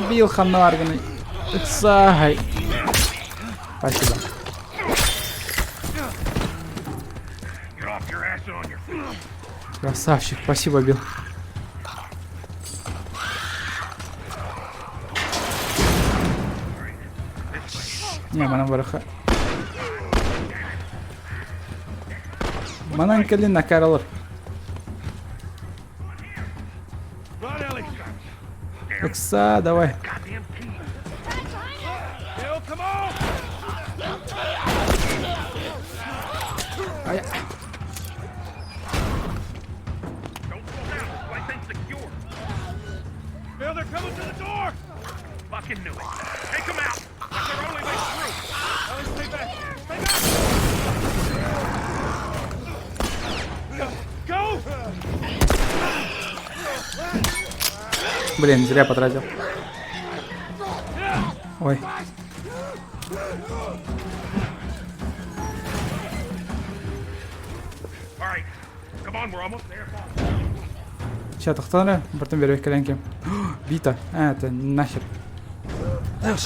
Бил ханарганы. Иксагай. Спасибо. Красавчик, спасибо, Билл. Не, манам бараха. Манан келин накаралар. Икса, давай. Bill, come on! Ай. Bill, they're coming to the door! Fucking knew it. Take them out. That's our only way through. Stay back! Stay back! Go! Блин, зря потратил. Ой. All right, come on, we're almost there. Сейчас тахтаны, потом беру их коленки. Бита. Это нахер. God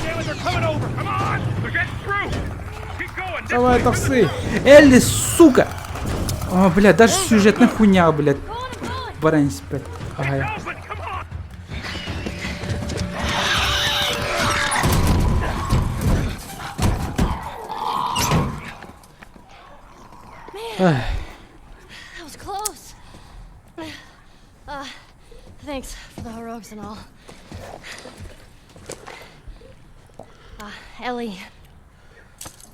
damn it, they're coming over! Come on! They're getting through! Keep going! Давай, таксы. Элли, сука! О, блядь, даже сюжетная хуйня, блядь. Барань спать. Ага. That was close. Thanks for the heroics and all. Ellie.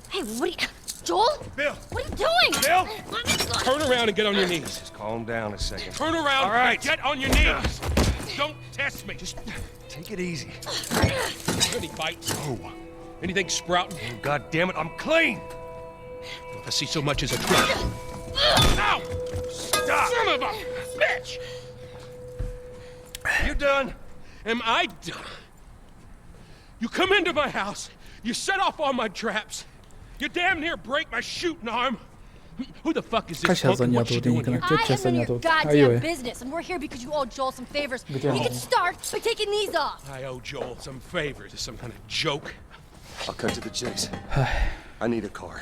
Hey, what are you... Joel? Bill! What are you doing? Bill! Turn around and get on your knees. Just calm down a second. Turn around and get on your knees. Don't test me. Just Take it easy. any bites. Oh. Anything sprouting? Oh, God damn it, I'm clean! If I see so much as a trick. Ow! Stop! Son of a bitch! You done? Am I done? You come into my house, you set off all my traps, you damn near break my shooting arm. Who the fuck is this Сейчас punk and what занято you вот doing here? денег. Что сейчас I am none of занято your вот? goddamn Ой-ой. business, and we're here because you owe Joel some favors. Где You он? can start by taking these off. I owe Joel some favors. Is some kind of joke? I'll cut to the chase. I need a car.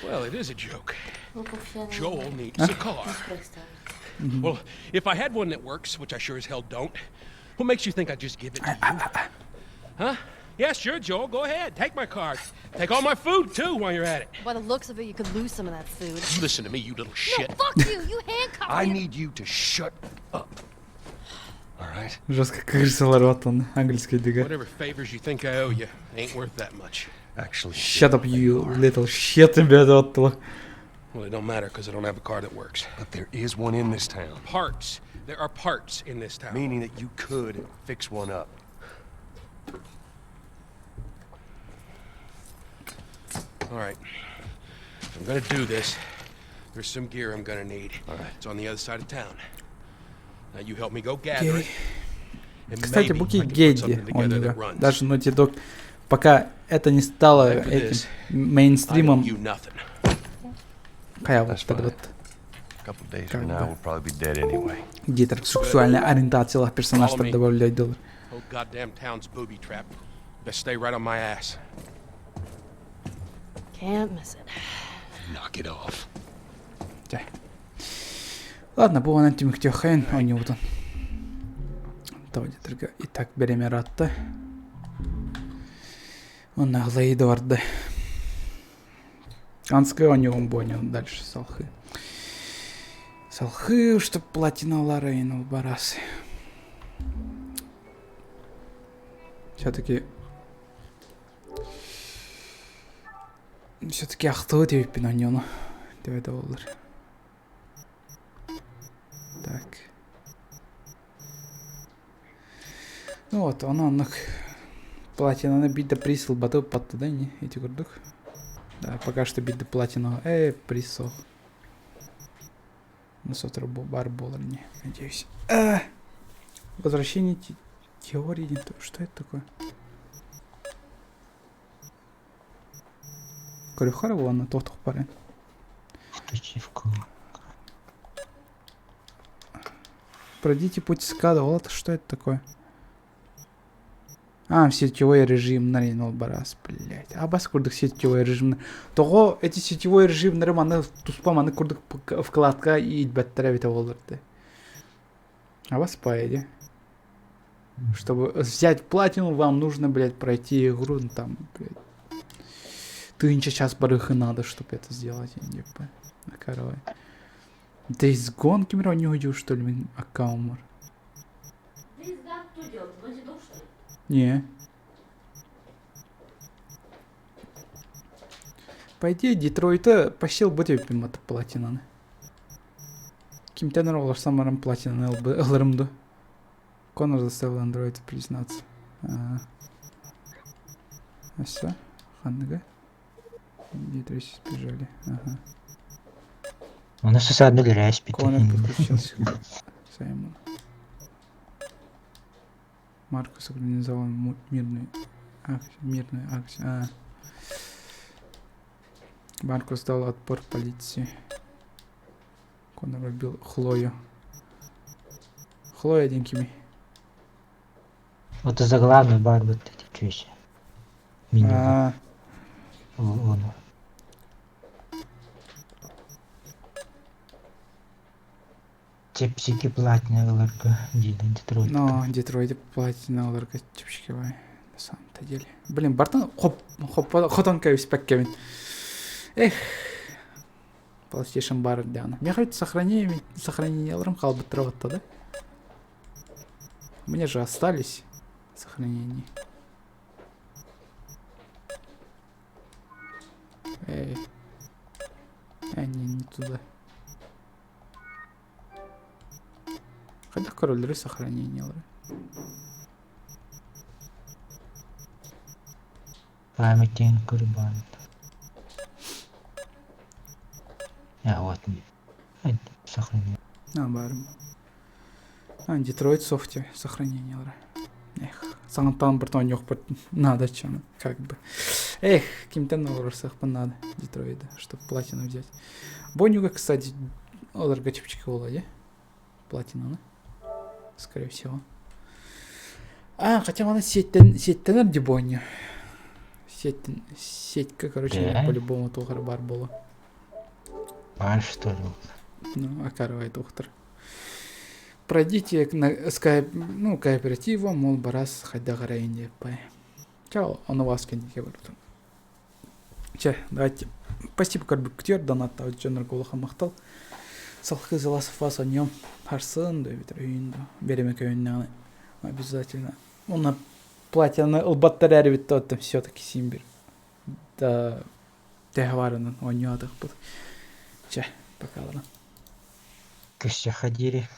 Well, it is a joke. Ну, как все, Joel needs Huh? a car. представить. Well, if I had one that works, which I sure as hell don't, what makes you think I'd just give it to you? Huh? Yeah, sure, Joel. Go ahead. Take my car. Take all my food, too, while you're at it. By the looks of it, you could lose some of that food. You listen to me, you little shit. No, fuck you! You handcuffed I me. need you to shut up. All right? Жестко кырсалар ваттан английский дига. Whatever favors you think I owe you ain't worth that much. Actually, Shut up, you little shit, тебе ваттала. Well, it don't matter because I don't have a car that works. but there is one in this town. Parts. There are parts in this town. Meaning that you could fix one up. All right. If I'm gonna do this, there's some gear I'm gonna need. All right. It's on the other side of town. Now you help me go gather it. And Кстати, maybe буки I can put Гедди something у together него. that runs. Даже Naughty Dog, пока это не стало After этим this, I owe мейнстримом, you nothing. какая вот That's эта fine. вот A couple days Как from бы. now, we'll probably be dead anyway. гетеросексуальная ориентация персонажа, Follow чтобы me. добавлять доллар. Whole goddamn town's booby trapped. Best stay right on my ass. Can't miss it. Knock it off. Ладно, бұл анан тиміктеу қайын, ойны бұдан. Таудетіргі итак беремер атты. Он ағлайды барды. Анскай ойнығын бойнығын дальше салхы. Салхы, чтоб платиналары айныл барасы. Все-таки ақтығы деп пен ойнығын. Деп это олар. Так. Ну вот, анық платинаны бидді присыл батып батты да, не? Эти көрдік. Да, пока что бидді платину. Присыл. Ну, сотыр бар болар, не, надеюсь. Возвращение теории. Что это такое? Корюхара, ладно, тоқтық парен. Ключевку. Пройдите путь скада. Вот что это такое? Сетевой режим наринул барас, блять. Бас курдык сетевой режим. Того эти сетевой режим аны туспам аны курдык вкладка и идбаттара бите болдырды. Бас поеди. Чтобы взять платину, вам нужно, блять, пройти игру, ну, там, блять. Тысяча час барыхы надо, чтобы это сделать. Я не понимаю. Короче. Ты из гонки мира не уйдешь, что ли, аккаумор? Не. По идее, Детройта посел будет пимата платинаны. Кимтен роллар самарам платинаны алырымды. Конор заставил андроида признаться. Все. Ханныга. Дети сбежали. Ага. У нас осадный лерясь Конор подключился. Саймон. Маркус организовал мирную акцию. Маркус дал отпор полиции. Конор убил Хлою. Хлоя денькими. Вот за главный бар вот эти чуще. Минимум. Он. Чепсики платные ларка Детройт. Но Детройде платина ларка чепсики вай. На самом-то деле. Блин, Бартон хотон кайф паккевин. Эх. PlayStation бар дяна. Мне хоть сохранение алрам халбы травата, да? Мне же остались сохранения. Эй. Не туда. Хотя король сохранения. Памятин Курбан. Вот. Сохранение. Барым. Детройт софте сохранение. Эх, саңтан бір тон жоқ надо чем, как бы. Эх, кем-то на урсах надо Детройда, чтобы платину взять. Бонюга, кстати, оларга чипчика была, платина, скорее всего. Хотя она сеть-то Дебоню. Сетька, короче, по-любому тухар бар было. Бар, что ли? Ну, окарывай тухтар. Пройдите на скайп, кооперативу, мол, барас хайдагара инде пай. Чао, он у вас кендике барутун. Давайте. Спасибо, Карбуктер, донатта, Джонер Голаха мақтал. Салхы заласов вас о нем. Харсын, да, ветрюинду. Берем кöyünne обязательно. Он платьяны ылбаттар вид тот там все-таки Симбир. Да, тегварынан он не отдых был. Пока ладно. Кыща ходили.